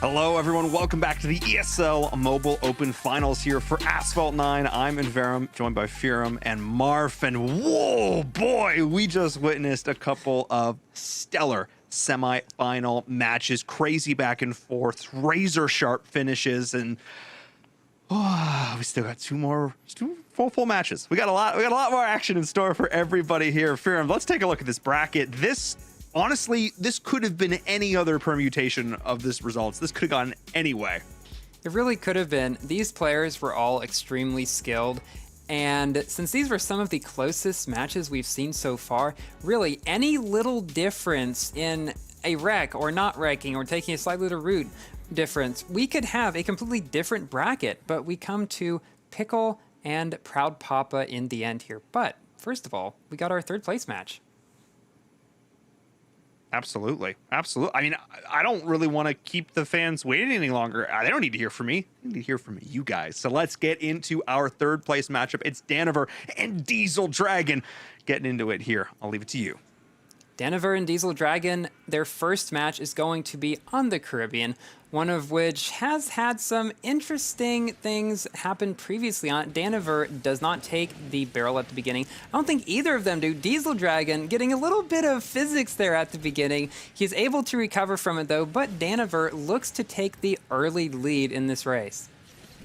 Hello, everyone. Welcome back to the ESL Mobile Open Finals here for Asphalt 9. I'm Inverum, joined by Firum and Marf. And whoa, boy, we just witnessed a couple of stellar semi-final matches. Crazy back and forth, razor sharp finishes, and we still got two full matches. We got a lot more action in store for everybody here. Firum, let's take a look at this bracket. Honestly, this could have been any other permutation of this results. This could have gone any way. It really could have been. These players were all extremely skilled, and since these were some of the closest matches we've seen so far, really any little difference in a wreck or not wrecking or taking a slightly little route difference, we could have a completely different bracket, but we come to Pickle and Proud Papa in the end here. But first of all, we got our third place match. Absolutely. I mean, I don't really want to keep the fans waiting any longer. They don't need to hear from me. They need to hear from you guys. So let's get into our third place matchup. It's Daniver and Diesel Dragon. Getting into it here. I'll leave it to you. Daniver and Diesel Dragon, their first match is going to be on the Caribbean, one of which has had some interesting things happen previously on it. Daniver does not take the barrel at the beginning. I don't think either of them do. Diesel Dragon getting a little bit of physics there at the beginning. He's able to recover from it though, but Daniver looks to take the early lead in this race.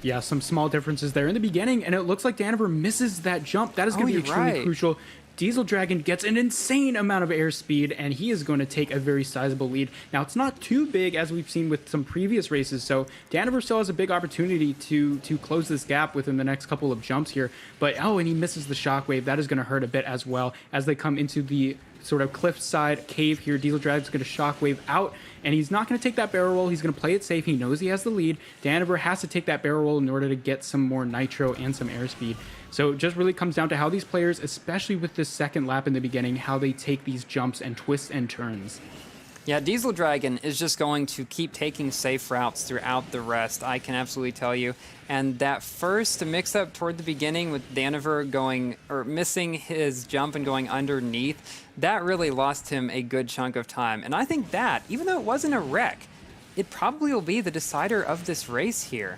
Yeah, some small differences there in the beginning, and it looks like Daniver misses that jump. That is going to be extremely crucial. Diesel Dragon gets an insane amount of airspeed, and he is going to take a very sizable lead. Now, it's not too big, as we've seen with some previous races, so Daniver still has a big opportunity to close this gap within the next couple of jumps here. But, and he misses the shockwave. That is going to hurt a bit as well as they come into the sort of cliffside cave here. Diesel Dragon's going to shockwave out, and he's not going to take that barrel roll. He's going to play it safe. He knows he has the lead. Daniver has to take that barrel roll in order to get some more nitro and some airspeed. So it just really comes down to how these players, especially with this second lap in the beginning, how they take these jumps and twists and turns. Yeah, Diesel Dragon is just going to keep taking safe routes throughout the rest, I can absolutely tell you. And that first mix-up toward the beginning with Daniver missing his jump and going underneath, that really lost him a good chunk of time. And I think that, even though it wasn't a wreck, it probably will be the decider of this race here.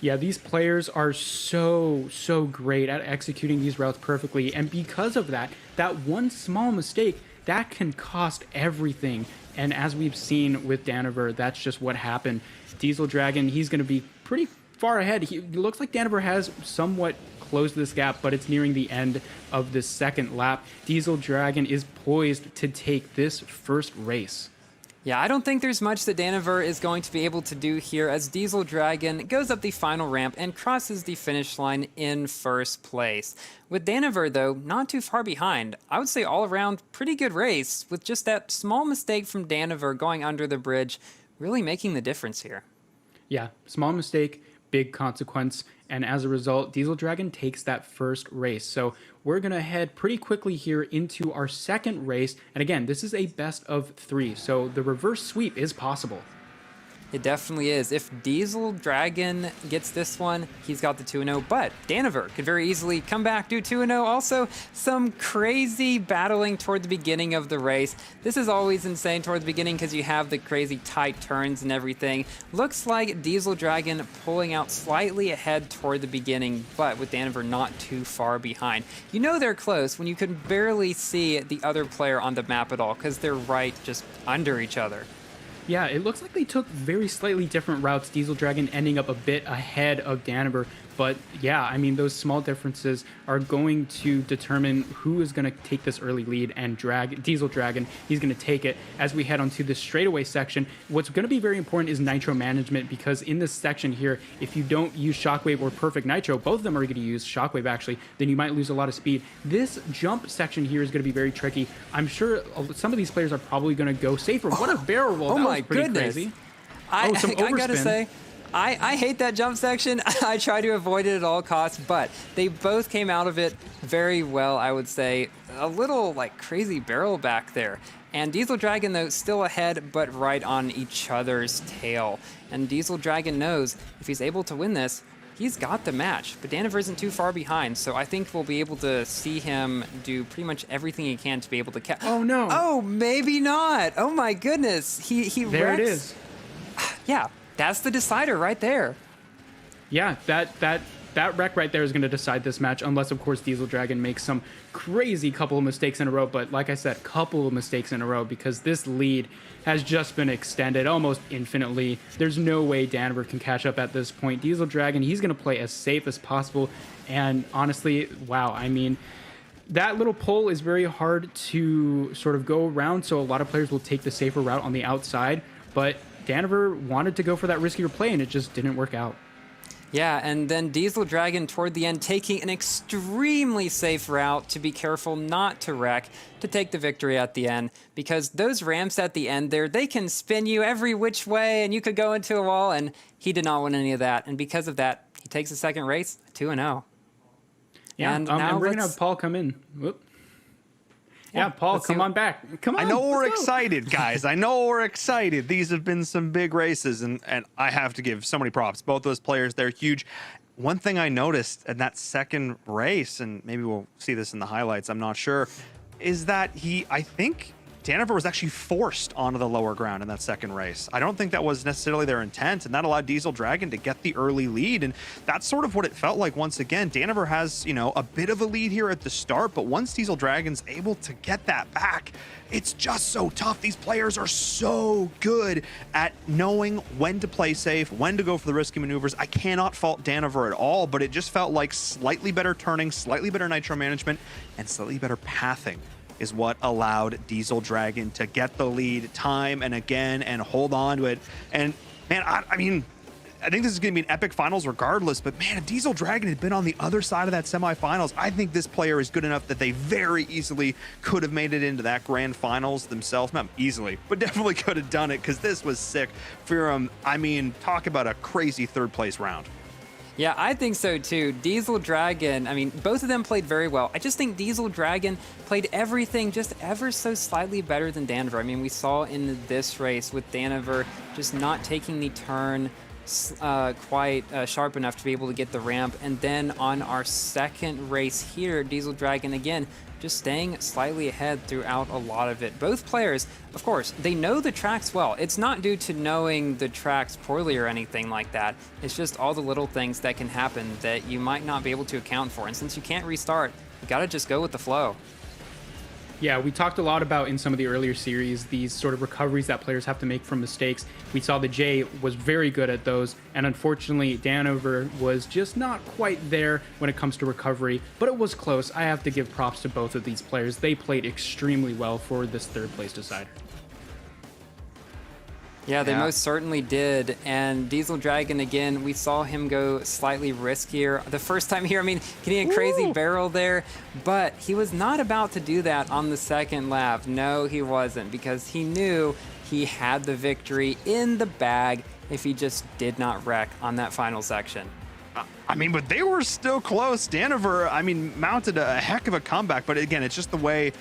Yeah, these players are so great at executing these routes perfectly. And because of that, that one small mistake, that can cost everything. And as we've seen with Daniver, that's just what happened. Diesel Dragon, he's going to be pretty far ahead. It looks like Daniver has somewhat closed this gap, but it's nearing the end of the second lap. Diesel Dragon is poised to take this first race. Yeah, I don't think there's much that Daniver is going to be able to do here as Diesel Dragon goes up the final ramp and crosses the finish line in first place. With Daniver, though, not too far behind. I would say all around pretty good race, with just that small mistake from Daniver going under the bridge really making the difference here. Yeah, small mistake, big consequence, and as a result, Diesel Dragon takes that first race. So we're going to head pretty quickly here into our second race. And again, this is a best of 3, so the reverse sweep is possible. It definitely is. If Diesel Dragon gets this one, he's got the 2-0, but Daniver could very easily come back, do 2-0. Also, some crazy battling toward the beginning of the race. This is always insane toward the beginning because you have the crazy tight turns and everything. Looks like Diesel Dragon pulling out slightly ahead toward the beginning, but with Daniver not too far behind. You know they're close when you can barely see the other player on the map at all because they're right just under each other. Yeah, it looks like they took very slightly different routes, Diesel Dragon ending up a bit ahead of Daniver. But yeah, I mean, those small differences are going to determine who is going to take this early lead, and Diesel Dragon, he's going to take it as we head onto this straightaway section. What's going to be very important is nitro management, because in this section here, if you don't use Shockwave or Perfect Nitro, both of them are going to use Shockwave actually, then you might lose a lot of speed. This jump section here is going to be very tricky. I'm sure some of these players are probably going to go safer. What a barrel roll. Oh that my was pretty goodness. Crazy. I Overspin. gotta say, I hate that jump section. I try to avoid it at all costs, but they both came out of it very well, I would say. A little like crazy barrel back there. And Diesel Dragon, though, still ahead, but right on each other's tail. And Diesel Dragon knows if he's able to win this, he's got the match. But Daniver isn't too far behind, so I think we'll be able to see him do pretty much everything he can to be able to Oh, no. Oh, maybe not. Oh, my goodness. He There wrecks. it is. yeah, that's the decider right there. Yeah, that wreck right there is going to decide this match, unless, of course, Diesel Dragon makes some crazy couple of mistakes in a row. But like I said, couple of mistakes in a row, because this lead has just been extended almost infinitely. There's no way Daniver can catch up at this point. Diesel Dragon, he's going to play as safe as possible. And honestly, wow, I mean, that little pull is very hard to sort of go around, so a lot of players will take the safer route on the outside. But Daniver wanted to go for that riskier play, and it just didn't work out. Yeah, and then Diesel Dragon toward the end taking an extremely safe route to be careful not to wreck, to take the victory at the end, because those ramps at the end there, they can spin you every which way and you could go into a wall, and he did not win any of that. And because of that, he takes the second race 2-0. Yeah, and we're going to have Paul come in. Whoop. Yeah, Paul, come on back. Come on. I know we're excited, guys. I know we're excited. These have been some big races, and I have to give so many props. Both those players, they're huge. One thing I noticed in that second race, and maybe we'll see this in the highlights, I'm not sure, is that I think Daniver was actually forced onto the lower ground in that second race. I don't think that was necessarily their intent, and that allowed Diesel Dragon to get the early lead, and that's sort of what it felt like once again. Daniver has, a bit of a lead here at the start, but once Diesel Dragon's able to get that back, it's just so tough. These players are so good at knowing when to play safe, when to go for the risky maneuvers. I cannot fault Daniver at all, but it just felt like slightly better turning, slightly better nitro management, and slightly better pathing is what allowed Diesel Dragon to get the lead time and again and hold on to it. And man, I mean, I think this is going to be an epic finals regardless, but man, if Diesel Dragon had been on the other side of that semifinals, I think this player is good enough that they very easily could have made it into that grand finals themselves. Not easily, but definitely could have done it, because this was sick. Firam, I mean, talk about a crazy third place round. Yeah, I think so too. Diesel Dragon, I mean, both of them played very well. I just think Diesel Dragon played everything just ever so slightly better than Daniver. I mean, we saw in this race with Daniver just not taking the turn quite sharp enough to be able to get the ramp. And then on our second race here, Diesel Dragon again just staying slightly ahead throughout a lot of it. Both players, of course, they know the tracks well. It's not due to knowing the tracks poorly or anything like that. It's just all the little things that can happen that you might not be able to account for. And since you can't restart, you gotta just go with the flow. Yeah, we talked a lot about in some of the earlier series these sort of recoveries that players have to make from mistakes. We saw that Jay was very good at those, and unfortunately Daniver was just not quite there when it comes to recovery, but it was close. I have to give props to both of these players. They played extremely well for this third place decider. Yeah, they most certainly did. And Diesel Dragon, again, we saw him go slightly riskier the first time here. I mean, getting a crazy barrel there, but he was not about to do that on the second lap. No, he wasn't, because he knew he had the victory in the bag if he just did not wreck on that final section. I mean, but they were still close. Daniver, I mean, mounted a heck of a comeback, but again, it's just the way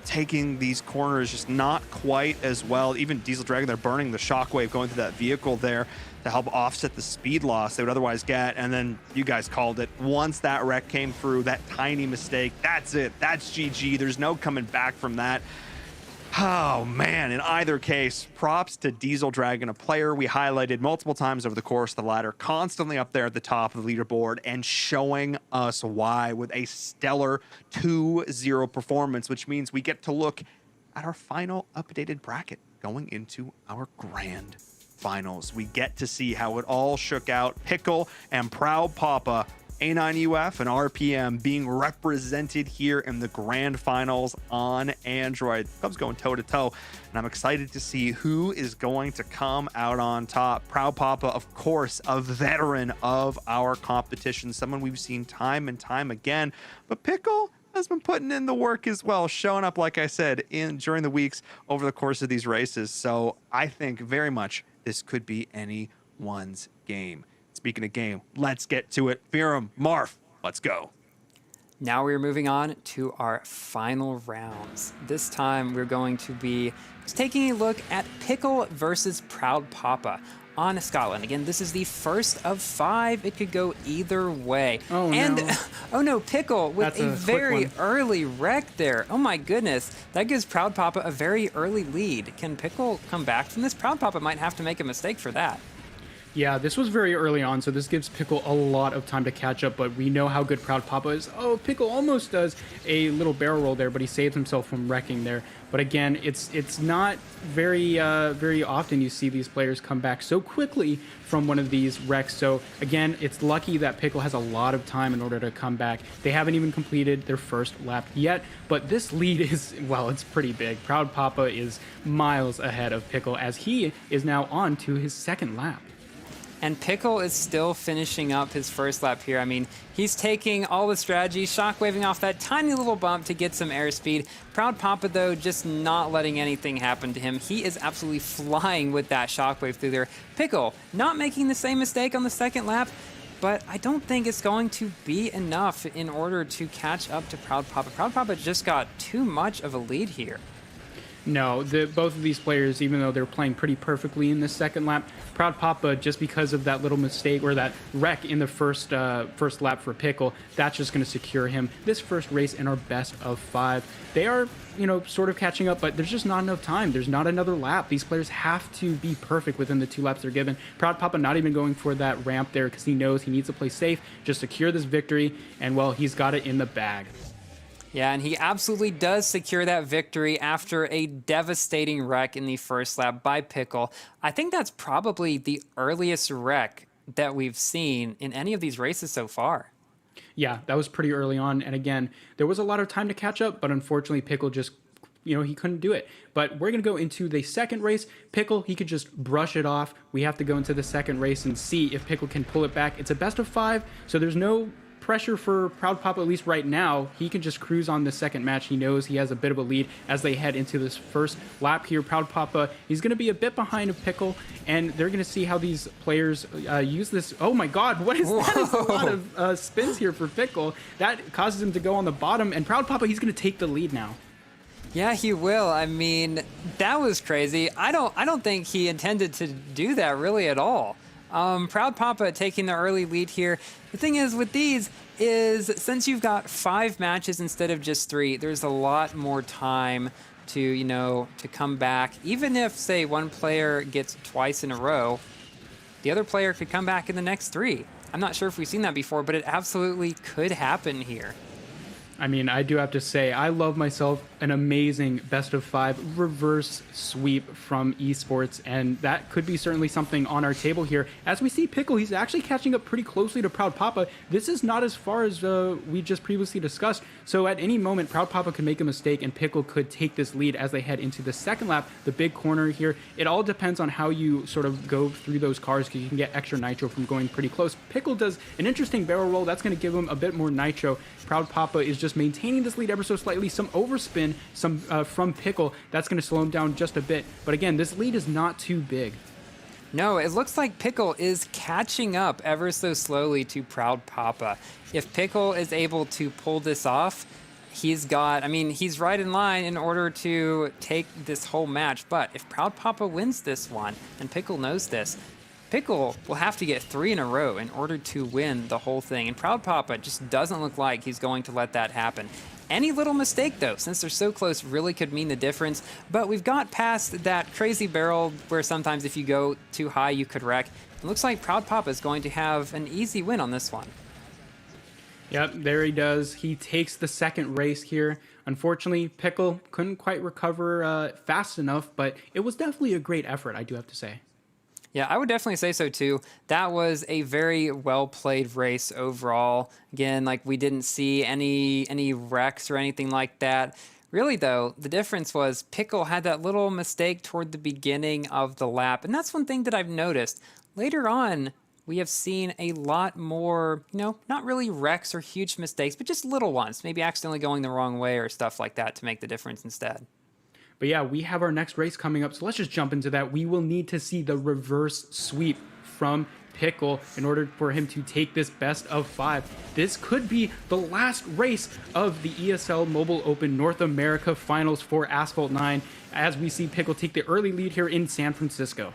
taking these corners just not quite as well. Even Diesel Dragon, they're burning the shockwave going through that vehicle there to help offset the speed loss they would otherwise get. And then you guys called it. Once that wreck came through, that tiny mistake, that's it. That's GG. There's no coming back from that. Oh, man. In either case, props to Diesel Dragon, a player we highlighted multiple times over the course of the ladder, constantly up there at the top of the leaderboard and showing us why with a stellar 2-0 performance, which means we get to look at our final updated bracket going into our grand finals. We get to see how it all shook out. Pickle and Proud Papa, A9UF and RPM being represented here in the grand finals on Android. Cubs going toe-to-toe, and I'm excited to see who is going to come out on top. Proud Papa, of course, a veteran of our competition, someone we've seen time and time again, but Pickle has been putting in the work as well, showing up, like I said, during the weeks over the course of these races. So I think very much this could be anyone's game. Speaking of game, let's get to it. Firam, Marf, let's go. Now we're moving on to our final rounds. This time we're going to be taking a look at Pickle versus Proud Papa. on Scotland. Again, this is the first of 5. It could go either way. Oh, and, no. Oh no, Pickle with That's a a quick very one. early wreck there. Oh my goodness. That gives Proud Papa a very early lead. Can Pickle come back from this? Proud Papa might have to make a mistake for that. Yeah, this was very early on, so this gives Pickle a lot of time to catch up, but we know how good Proud Papa is. Oh, Pickle almost does a little barrel roll there, but he saves himself from wrecking there. But again, it's not very often you see these players come back so quickly from one of these wrecks. So again, it's lucky that Pickle has a lot of time in order to come back. They haven't even completed their first lap yet, but this lead is, well, it's pretty big. Proud Papa is miles ahead of Pickle as he is now on to his second lap. And Pickle is still finishing up his first lap here. I mean, he's taking all the strategy, shockwaving off that tiny little bump to get some airspeed. Proud Papa, though, just not letting anything happen to him. He is absolutely flying with that shockwave through there. Pickle not making the same mistake on the second lap, but I don't think it's going to be enough in order to catch up to Proud Papa. Proud Papa just got too much of a lead here. No, both of these players, even though they're playing pretty perfectly in this second lap, Proud Papa, just because of that little mistake or that wreck in the first lap for Pickle, that's just going to secure him this first race in our best of 5. They are, sort of catching up, but there's just not enough time. There's not another lap. These players have to be perfect within the 2 laps they're given. Proud Papa not even going for that ramp there because he knows he needs to play safe, just secure this victory, and, well, he's got it in the bag. Yeah, and he absolutely does secure that victory after a devastating wreck in the first lap by Pickle. I think that's probably the earliest wreck that we've seen in any of these races so far. Yeah, that was pretty early on. And again, there was a lot of time to catch up, but unfortunately, Pickle just, he couldn't do it. But we're going to go into the second race. Pickle, he could just brush it off. We have to go into the second race and see if Pickle can pull it back. It's a best of 5, so there's no pressure for Proud Papa, at least right now. He can just cruise on the second match. He knows he has a bit of a lead as they head into this first lap here. Proud Papa, he's going to be a bit behind of Pickle, and they're going to see how these players use this. Oh my God, what is that? Is a lot of spins here for Pickle. That causes him to go on the bottom, and Proud Papa, he's going to take the lead now. Yeah, he will. I mean, that was crazy. I don't think he intended to do that really at all. Proud Papa taking the early lead here. The thing is with these is since you've got 5 matches instead of just 3, there's a lot more time to, to come back. Even if, say, one player gets twice in a row, the other player could come back in the next 3. I'm not sure if we've seen that before, but it absolutely could happen here. I mean, I do have to say, I love myself an amazing best of 5 reverse sweep from esports, and that could be certainly something on our table here. As we see Pickle, he's actually catching up pretty closely to Proud Papa. This is not as far as we just previously discussed, so at any moment, Proud Papa could make a mistake, and Pickle could take this lead as they head into the second lap, the big corner here. It all depends on how you sort of go through those cars, because you can get extra nitro from going pretty close. Pickle does an interesting barrel roll. That's going to give him a bit more nitro. Proud Papa is just maintaining this lead ever so slightly. Some overspin, some from Pickle. That's going to slow him down just a bit. But again, this lead is not too big. No, it looks like Pickle is catching up ever so slowly to Proud Papa. If Pickle is able to pull this off, he's right in line in order to take this whole match. But if Proud Papa wins this one, and Pickle knows this, Pickle will have to get 3 in a row in order to win the whole thing, and Proud Papa just doesn't look like he's going to let that happen. Any little mistake, though, since they're so close, really could mean the difference, but we've got past that crazy barrel where sometimes if you go too high, you could wreck. It looks like Proud Papa is going to have an easy win on this one. Yep, there he does. He takes the second race here. Unfortunately, Pickle couldn't quite recover fast enough, but it was definitely a great effort, I do have to say. Yeah, I would definitely say so too. That was a very well-played race overall. Again, we didn't see any wrecks or anything like that. Really, though, the difference was Pickle had that little mistake toward the beginning of the lap, and that's one thing that I've noticed. Later on, we have seen a lot more, not really wrecks or huge mistakes, but just little ones, maybe accidentally going the wrong way or stuff like that to make the difference instead. But yeah, we have our next race coming up, so let's just jump into that. We will need to see the reverse sweep from Pickle in order for him to take this best of 5. This could be the last race of the ESL Mobile Open North America Finals for Asphalt 9, as we see Pickle take the early lead here in San Francisco.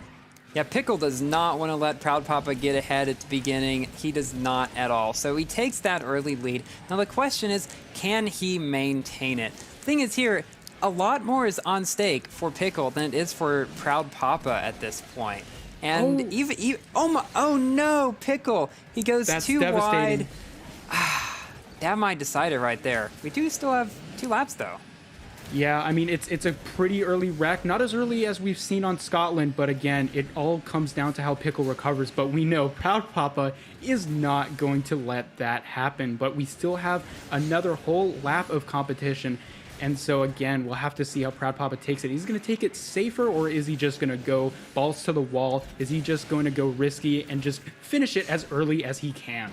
Yeah, Pickle does not want to let Proud Papa get ahead at the beginning. He does not at all. So he takes that early lead. Now the question is, can he maintain it? Thing is here, a lot more is on stake for Pickle than it is for Proud Papa at this point. And oh no, Pickle, he goes too wide. That might decide it right there. We do still have 2 laps though. Yeah, I mean, it's a pretty early wreck. Not as early as we've seen on Scotland, but again, it all comes down to how Pickle recovers. But we know Proud Papa is not going to let that happen. But we still have another whole lap of competition. And so, again, we'll have to see how Proud Papa takes it. Is he going to take it safer, or is he just going to go balls to the wall? Is he just going to go risky and just finish it as early as he can?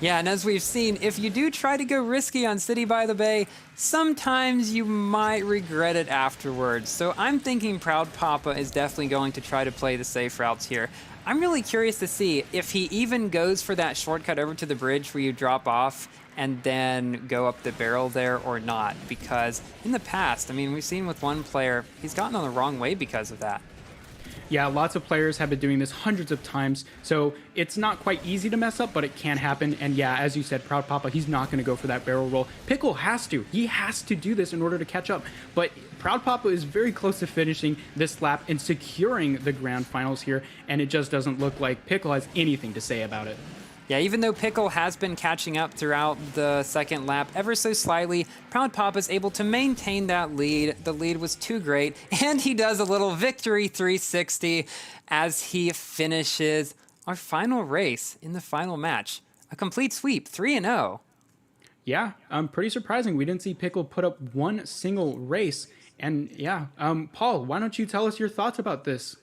Yeah, and as we've seen, if you do try to go risky on City by the Bay, sometimes you might regret it afterwards. So I'm thinking Proud Papa is definitely going to try to play the safe routes here. I'm really curious to see if he even goes for that shortcut over to the bridge where you drop off and then go up the barrel there or not. Because in the past, I mean, we've seen with one player, he's gotten on the wrong way because of that. Yeah, lots of players have been doing this hundreds of times, so it's not quite easy to mess up, but it can happen. And yeah, as you said, Proud Papa, he's not going to go for that barrel roll. Pickle has to. He has to do this in order to catch up. But Proud Papa is very close to finishing this lap and securing the grand finals here, and it just doesn't look like Pickle has anything to say about it. Yeah, even though Pickle has been catching up throughout the second lap ever so slightly, Proud Papa's able to maintain that lead. The lead was too great, and he does a little victory 360 as he finishes our final race in the final match. A complete sweep, 3-0. Yeah, pretty surprising. We didn't see Pickle put up one single race. And yeah, Paul, why don't you tell us your thoughts about this?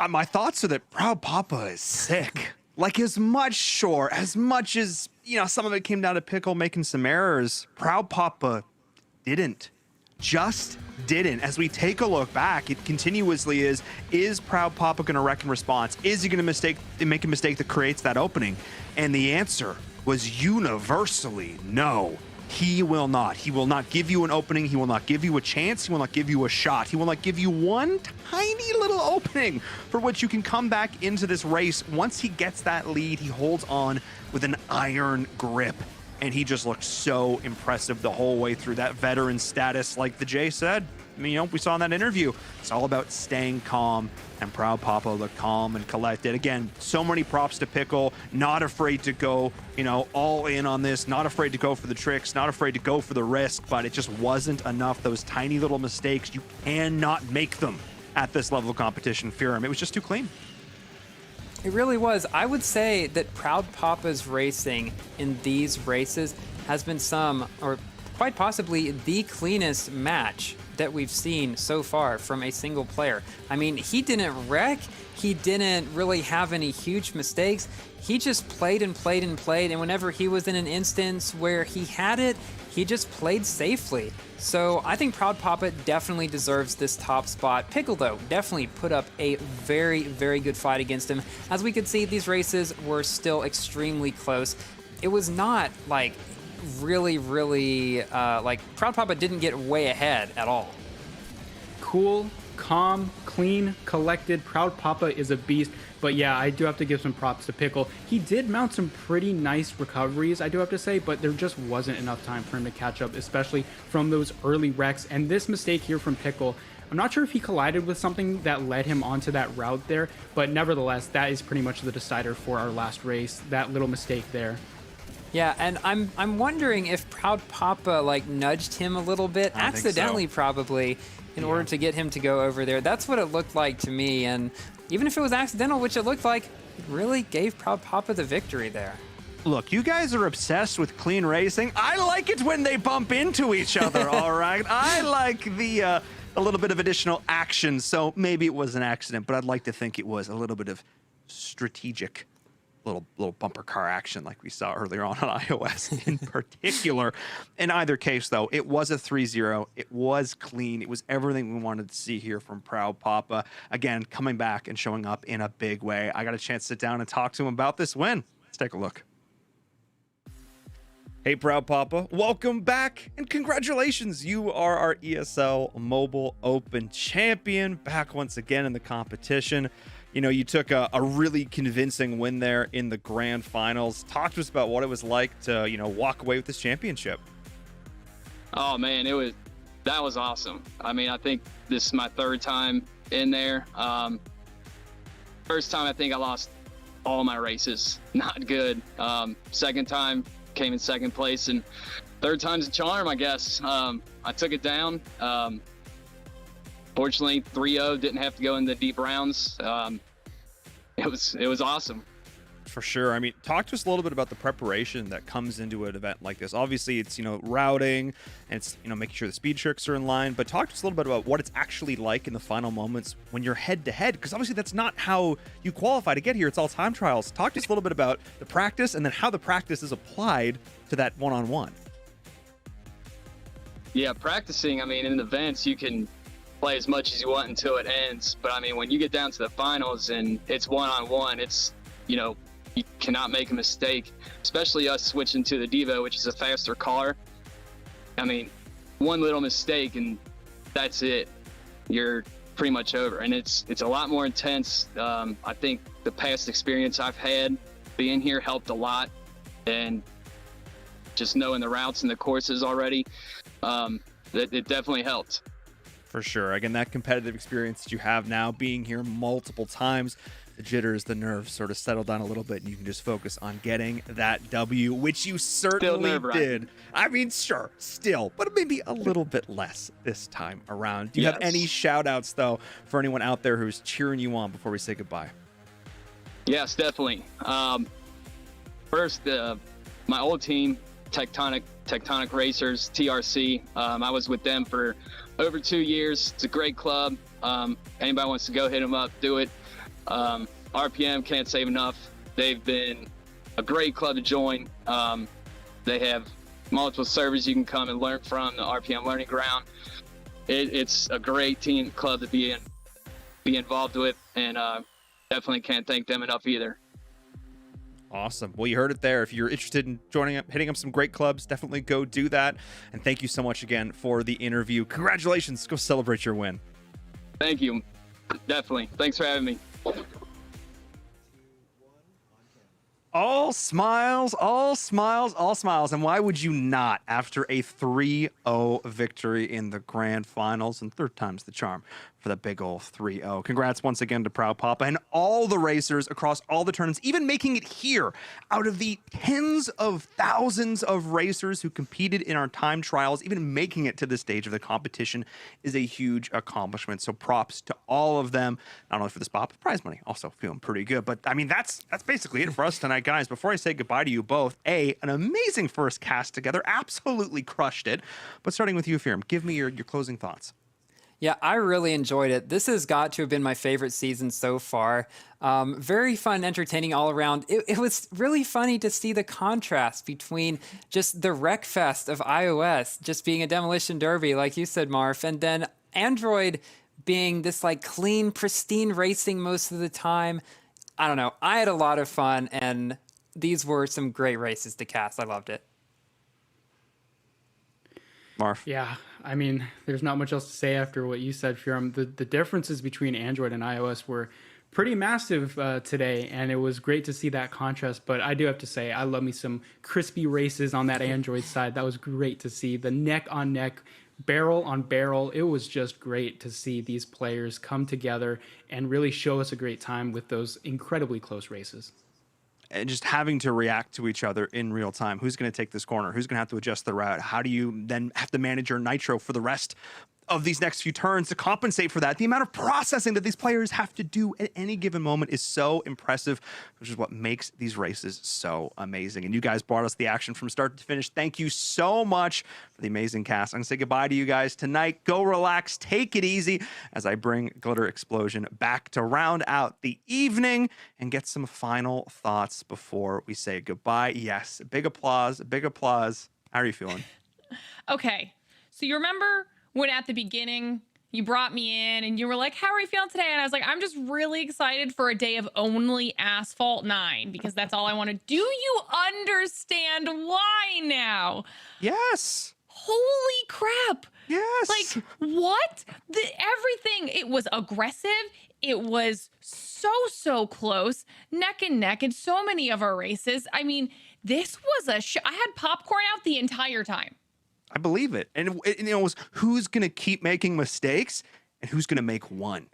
My thoughts are that Proud Papa is sick. Like, as much as, you know, some of it came down to Pickle making some errors, Proud Papa just didn't. As we take a look back, it continuously is Proud Papa going to wreck in response? Is he going to make a mistake that creates that opening? And the answer was universally no. He will not. He will not give you an opening. He will not give you a chance. He will not give you a shot. He will not give you one tiny little opening for which you can come back into this race. Once he gets that lead, he holds on with an iron grip. And he just looked so impressive the whole way through. That veteran status, like the Jay said, I mean, you know, we saw in that interview, it's all about staying calm, and Proud Papa looked calm and collected. Again, so many props to Pickle, not afraid to go, you know, all in on this, not afraid to go for the tricks, not afraid to go for the risk, but it just wasn't enough. Those tiny little mistakes, you cannot make them at this level of competition. Fear him. It was just too clean. It really was. I would say that Proud Papa's racing in these races has been some, or quite possibly the cleanest match that we've seen so far from a single player. I mean, he didn't wreck. He didn't really have any huge mistakes. He just played and played and played. And whenever he was in an instance where he had it, he just played safely. So I think Proud Papa definitely deserves this top spot. Pickle, though, definitely put up a very, very good fight against him. As we could see, these races were still extremely close. It was not like really, like Proud Papa didn't get way ahead at all. Cool, calm, clean, collected. Proud Papa is a beast. But yeah, I do have to give some props to Pickle. He did mount some pretty nice recoveries, I do have to say, but there just wasn't enough time for him to catch up, especially from those early wrecks. And this mistake here from Pickle, I'm not sure if he collided with something that led him onto that route there, but nevertheless, that is pretty much the decider for our last race, that little mistake there. Yeah, and I'm wondering if Proud Papa like nudged him a little bit, accidentally probably, in order to get him to go over there. That's what it looked like to me, and even if it was accidental, which it looked like, it really gave Proud Papa the victory there. Look, you guys are obsessed with clean racing. I like it when they bump into each other, all right? I like a little bit of additional action, so maybe it was an accident, but I'd like to think it was a little bit of strategic little bumper car action like we saw earlier on iOS in particular. In either case, though, it was a 3-0. It was clean. It was everything we wanted to see here from Proud Papa. Again, coming back and showing up in a big way. I got a chance to sit down and talk to him about this win. Let's take a look. Hey, Proud Papa, welcome back and congratulations. You are our ESL Mobile Open champion, back once again in the competition. You know, you took a really convincing win there in the grand finals. Talk to us about what it was like to, walk away with this championship. Oh man, that was awesome. I mean, I think this is my third time in there. First time, I think I lost all my races. Not good. Second time, came in second place, and third time's a charm, I guess. I took it down. Fortunately, 3-0, didn't have to go in the deep rounds. It was awesome. For sure. I mean, talk to us a little bit about the preparation that comes into an event like this. Obviously, it's, routing and it's, making sure the speed tricks are in line, but talk to us a little bit about what it's actually like in the final moments when you're head to head, because obviously that's not how you qualify to get here. It's all time trials. Talk to us a little bit about the practice and then how the practice is applied to that one-on-one. Yeah, practicing, I mean, in events, you can play as much as you want until it ends. But I mean, when you get down to the finals and it's one-on-one, it's, you cannot make a mistake, especially us switching to the Devo, which is a faster car. I mean, one little mistake and that's it. You're pretty much over. And it's a lot more intense. I think the past experience I've had being here helped a lot. And just knowing the routes and the courses already, it definitely helped. For sure. Again, that competitive experience that you have now, being here multiple times, the jitters, the nerves sort of settle down a little bit, and you can just focus on getting that W, which you certainly did. I mean, sure, still, but maybe a little bit less this time around. Do you have any shout outs, though, for anyone out there who's cheering you on before we say goodbye? Yes, definitely. First, my old team, Tectonic Racers, TRC. I was with them for over 2 years. It's a great club. Anybody wants to go hit them up, do it. RPM can't save enough. They've been a great club to join. They have multiple servers you can come and learn from, the RPM Learning Ground. It's a great team club to be involved with, and definitely can't thank them enough either. Awesome. Well, you heard it there. If you're interested in joining up, hitting up some great clubs, definitely go do that. And thank you so much again for the interview. Congratulations. Go celebrate your win. Thank you. Definitely. Thanks for having me. All smiles, all smiles, all smiles. And why would you not after a 3-0 victory in the grand finals? And third time's the charm for the big ol' 3-0. Congrats once again to Proud Papa and all the racers across all the tournaments, even making it here out of the tens of thousands of racers who competed in our time trials. Even making it to this stage of the competition is a huge accomplishment. So props to all of them, not only for the spot, but prize money. Also feeling pretty good. But I mean, that's basically it for us tonight, guys. Before I say goodbye to you both, an amazing first cast together, absolutely crushed it. But starting with you, Firam, give me your closing thoughts. Yeah, I really enjoyed it. This has got to have been my favorite season so far. Very fun, entertaining all around. It was really funny to see the contrast between just the Wreckfest of iOS, just being a demolition derby, like you said, Marv, and then Android being this like clean, pristine racing most of the time. I don't know. I had a lot of fun, and these were some great races to cast. I loved it. Marv. Yeah, I mean, there's not much else to say after what you said, Firam. The differences between Android and iOS were pretty massive today, and it was great to see that contrast. But I do have to say, I love me some crispy races on that Android side. That was great to see. The neck on neck, barrel on barrel. It was just great to see these players come together and really show us a great time with those incredibly close races. And just having to react to each other in real time. Who's going to take this corner? Who's going to have to adjust the route? How do you then have to manage your nitro for the rest of these next few turns to compensate for that? The amount of processing that these players have to do at any given moment is so impressive, which is what makes these races so amazing. And you guys brought us the action from start to finish. Thank you so much for the amazing cast. I'm going to say goodbye to you guys tonight. Go relax, take it easy as I bring Glitter Explosion back to round out the evening and get some final thoughts before we say goodbye. Yes, big applause, big applause. How are you feeling? Okay, so you remember when at the beginning You brought me in and you were like, how are you feeling today? And I was like, I'm just really excited for a day of only Asphalt 9 because that's all I want to do. You understand why now? Yes. Holy crap. Yes. Like, what? Everything, it was aggressive. It was so close, neck and neck in so many of our races. I mean, this was I had popcorn out the entire time. I believe it. And it was who's going to keep making mistakes and who's going to make one.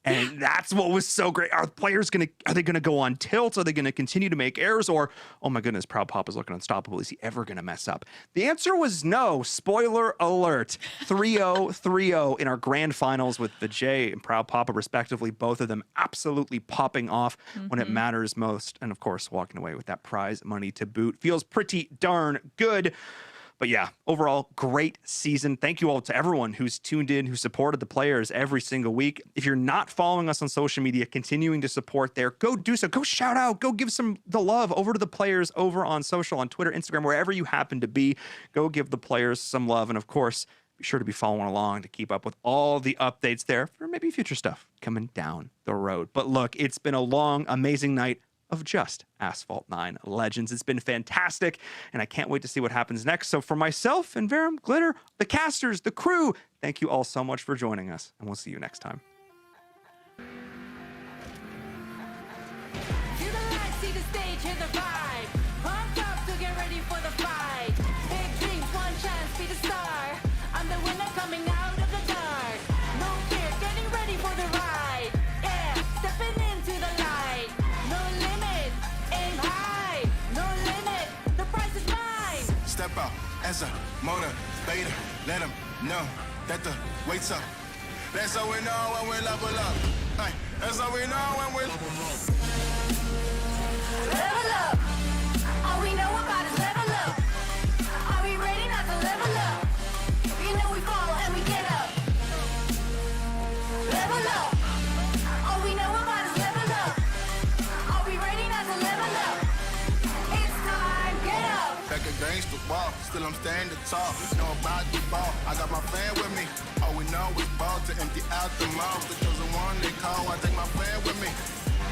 And that's what was so great. Are they going to go on tilt? Are they going to continue to make errors? Or, oh my goodness, Proud Papa's looking unstoppable. Is he ever going to mess up? The answer was no. Spoiler alert. 3-0, 3-0 in our grand finals with Vijay and Proud Papa, respectively. Both of them absolutely popping off when it matters most. And of course, walking away with that prize money to boot. Feels pretty darn good. But yeah, overall, great season. Thank you all to everyone who's tuned in, who supported the players every single week. If you're not following us on social media, continuing to support there, go do so. Go shout out. Go give the love over to the players over on social, on Twitter, Instagram, wherever you happen to be. Go give the players some love. And of course, be sure to be following along to keep up with all the updates there for maybe future stuff coming down the road. But look, it's been a long, amazing night of just Asphalt 9 Legends. It's been fantastic, and I can't wait to see what happens next. So for myself and Verum, Glitter, the casters, the crew, thank you all so much for joining us, and we'll see you next time. Feel the light, see the stage, hear the vibe. Pumped up to get ready for the fight. Big dreams, one chance, be the star. I'm the winner coming out of the dark. No fear, getting ready for the ride. Yeah, stepping into the light. No limit, aim high. No limit, the prize is mine. Step out as a motivator. Let them know that the weight's up. That's how we know when we level up. Hey, that's how we know when we level up. Level up. All we know about is level up. Are we ready not to level up? You know we fall and we get up. Level up. All we know about is level up. Are we ready not to level up? It's time, get up. Back against the wall, still I'm standing tall. Know about the ball, I got my fan with me. All we know is ball to empty out the mouth. The chosen one they call, I take my fan with me.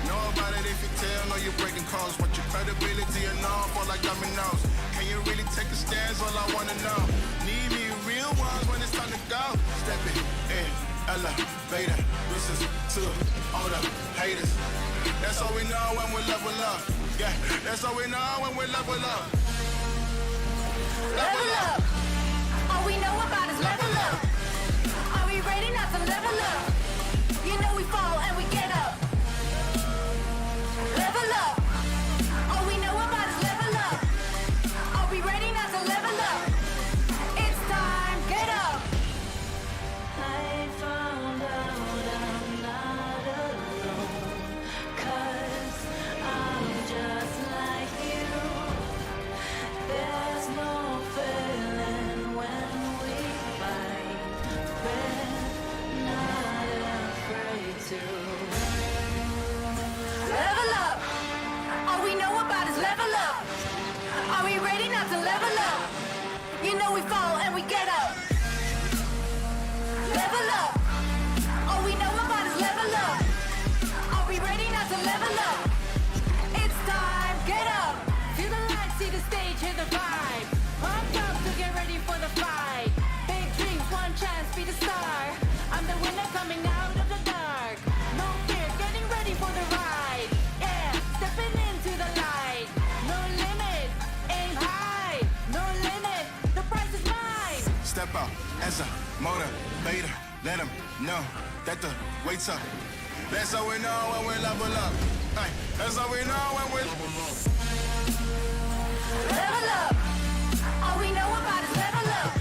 Know about it if you tell, know you're breaking calls. Want your credibility and all, fall like dominoes. Can you really take a stance? All I wanna know. Need me real ones when it's time to go. Step it in, elevator. This is to all the haters. That's all we know when we level up. Yeah, that's all we know when we level up. Level up. All we know about is level up. Are we ready not to level up? You know we fall and we get up. Level up. All we know about is level up. Are we ready not to level up? It's time, get up. I found out I'm not alone. 'Cause I'm just like you. There's no feeling when we fight. We're not afraid to. Level up. All we know about is level up. Are we ready not to level up? You know we fall and we get up. Level up. All we know about is level up. Are we ready not to level up? It's time, get up. Feel the light, see the stage, hear the vibe. Pumped up to get ready for the fight. Big dreams, one chance, be the star. I'm the winner coming out of the dark. No fear, getting ready for the ride. Yeah, stepping into the light. No limit, aim high. No limit, the prize is mine. Step out as a motivator. Let them know that the weight's up. That's how we know when we level up. Hey, that's how we know when we level up. Level up. All we know about is level up.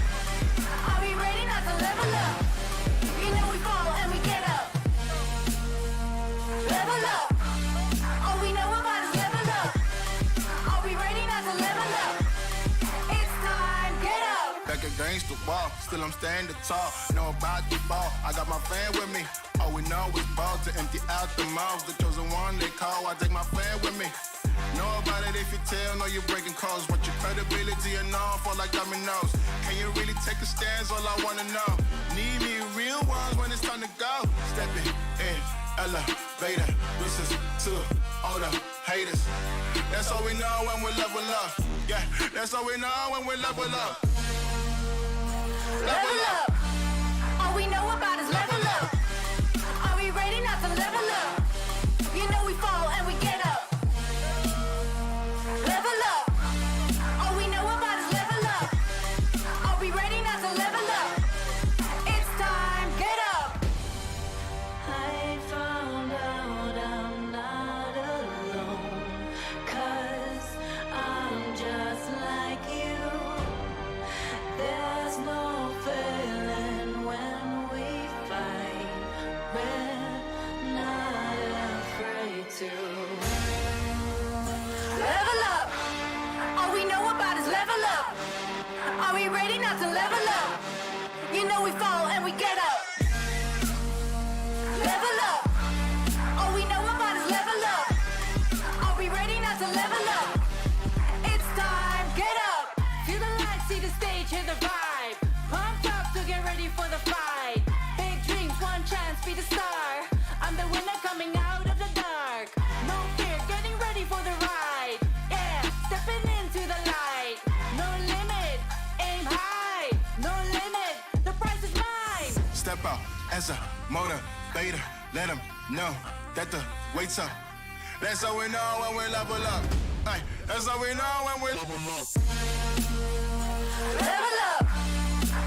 Are we ready not to level up? You know we fall and we get up. Level up. All we know about is level up. Are we ready not to level up? It's time, get up. Back against the wall, still I'm standing tall. Know about the ball, I got my fan with me. All we know is ball to empty out the mouths. The chosen one they call, I take my fan with me. Know about it if you tell, know you're breaking calls. Want your credibility and all, fall like dominoes. Can you really take a stance? All I wanna know. Need me real real ones when it's time to go. Stepping in, elevator, deuces to all the haters. That's all we know when we level up. Yeah, that's all we know when we level up. Level up. All we know about is level up. Are we ready not to level up? You know we fall and we get up. Level up. All we know about is level up. Are we ready not to level up? It's time, get up. I found out I'm not alone, 'cause I'm just like you. There's no failing when we fight. We're not afraid to. Level up. All we know about is level up. Are we ready not to level up? You know we fall and we get up. Level up. All we know about is level up. Are we ready not to level up? It's time, get up. Feel the lights, see the stage, hear the vibe. Pumped up to get ready for the fight. Big dreams, one chance, be the star. I'm the winner coming out of the dark. No fear, getting ready for the ride. Yeah, stepping into the light. No limit, aim high. No limit, the prize is mine. Step out as a motivator. Let them know that the weight's up. That's how we know when we level up. Ay, that's how we know when we level up. Level up.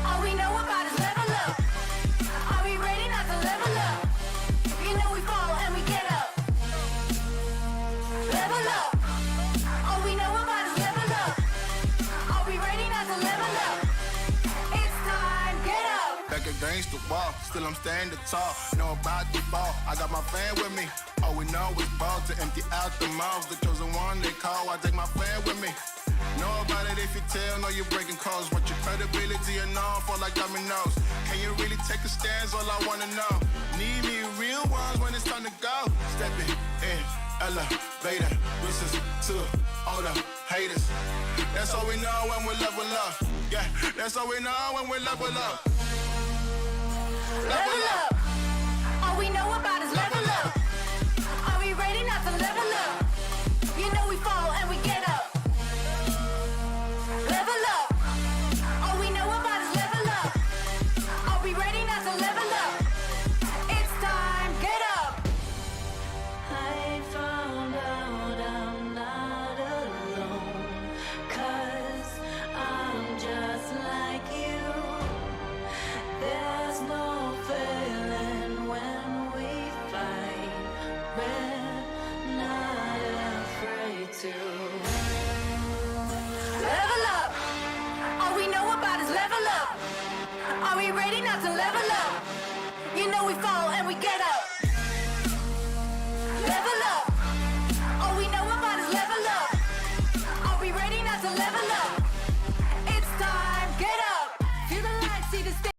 All we know about is level up. Are we ready not to level up? You know we fall and we get up. Level up. All we know about is level up. Are we ready not to level up? It's time, get up. Back against the wall, still I'm standing tall. Know about the ball, I got my fan with me. All we know is ball to empty out the mouths. The chosen one they call, I take my fan with me. Know about it if you tell, know you're breaking codes. What your credibility and all fall like dominoes. Can you really take a stance? All I wanna know. Need me real ones when it's time to go. Stepping in, elevator, deuces to all the haters. That's all we know when we level up. Yeah, that's all we know when we level up. Level up.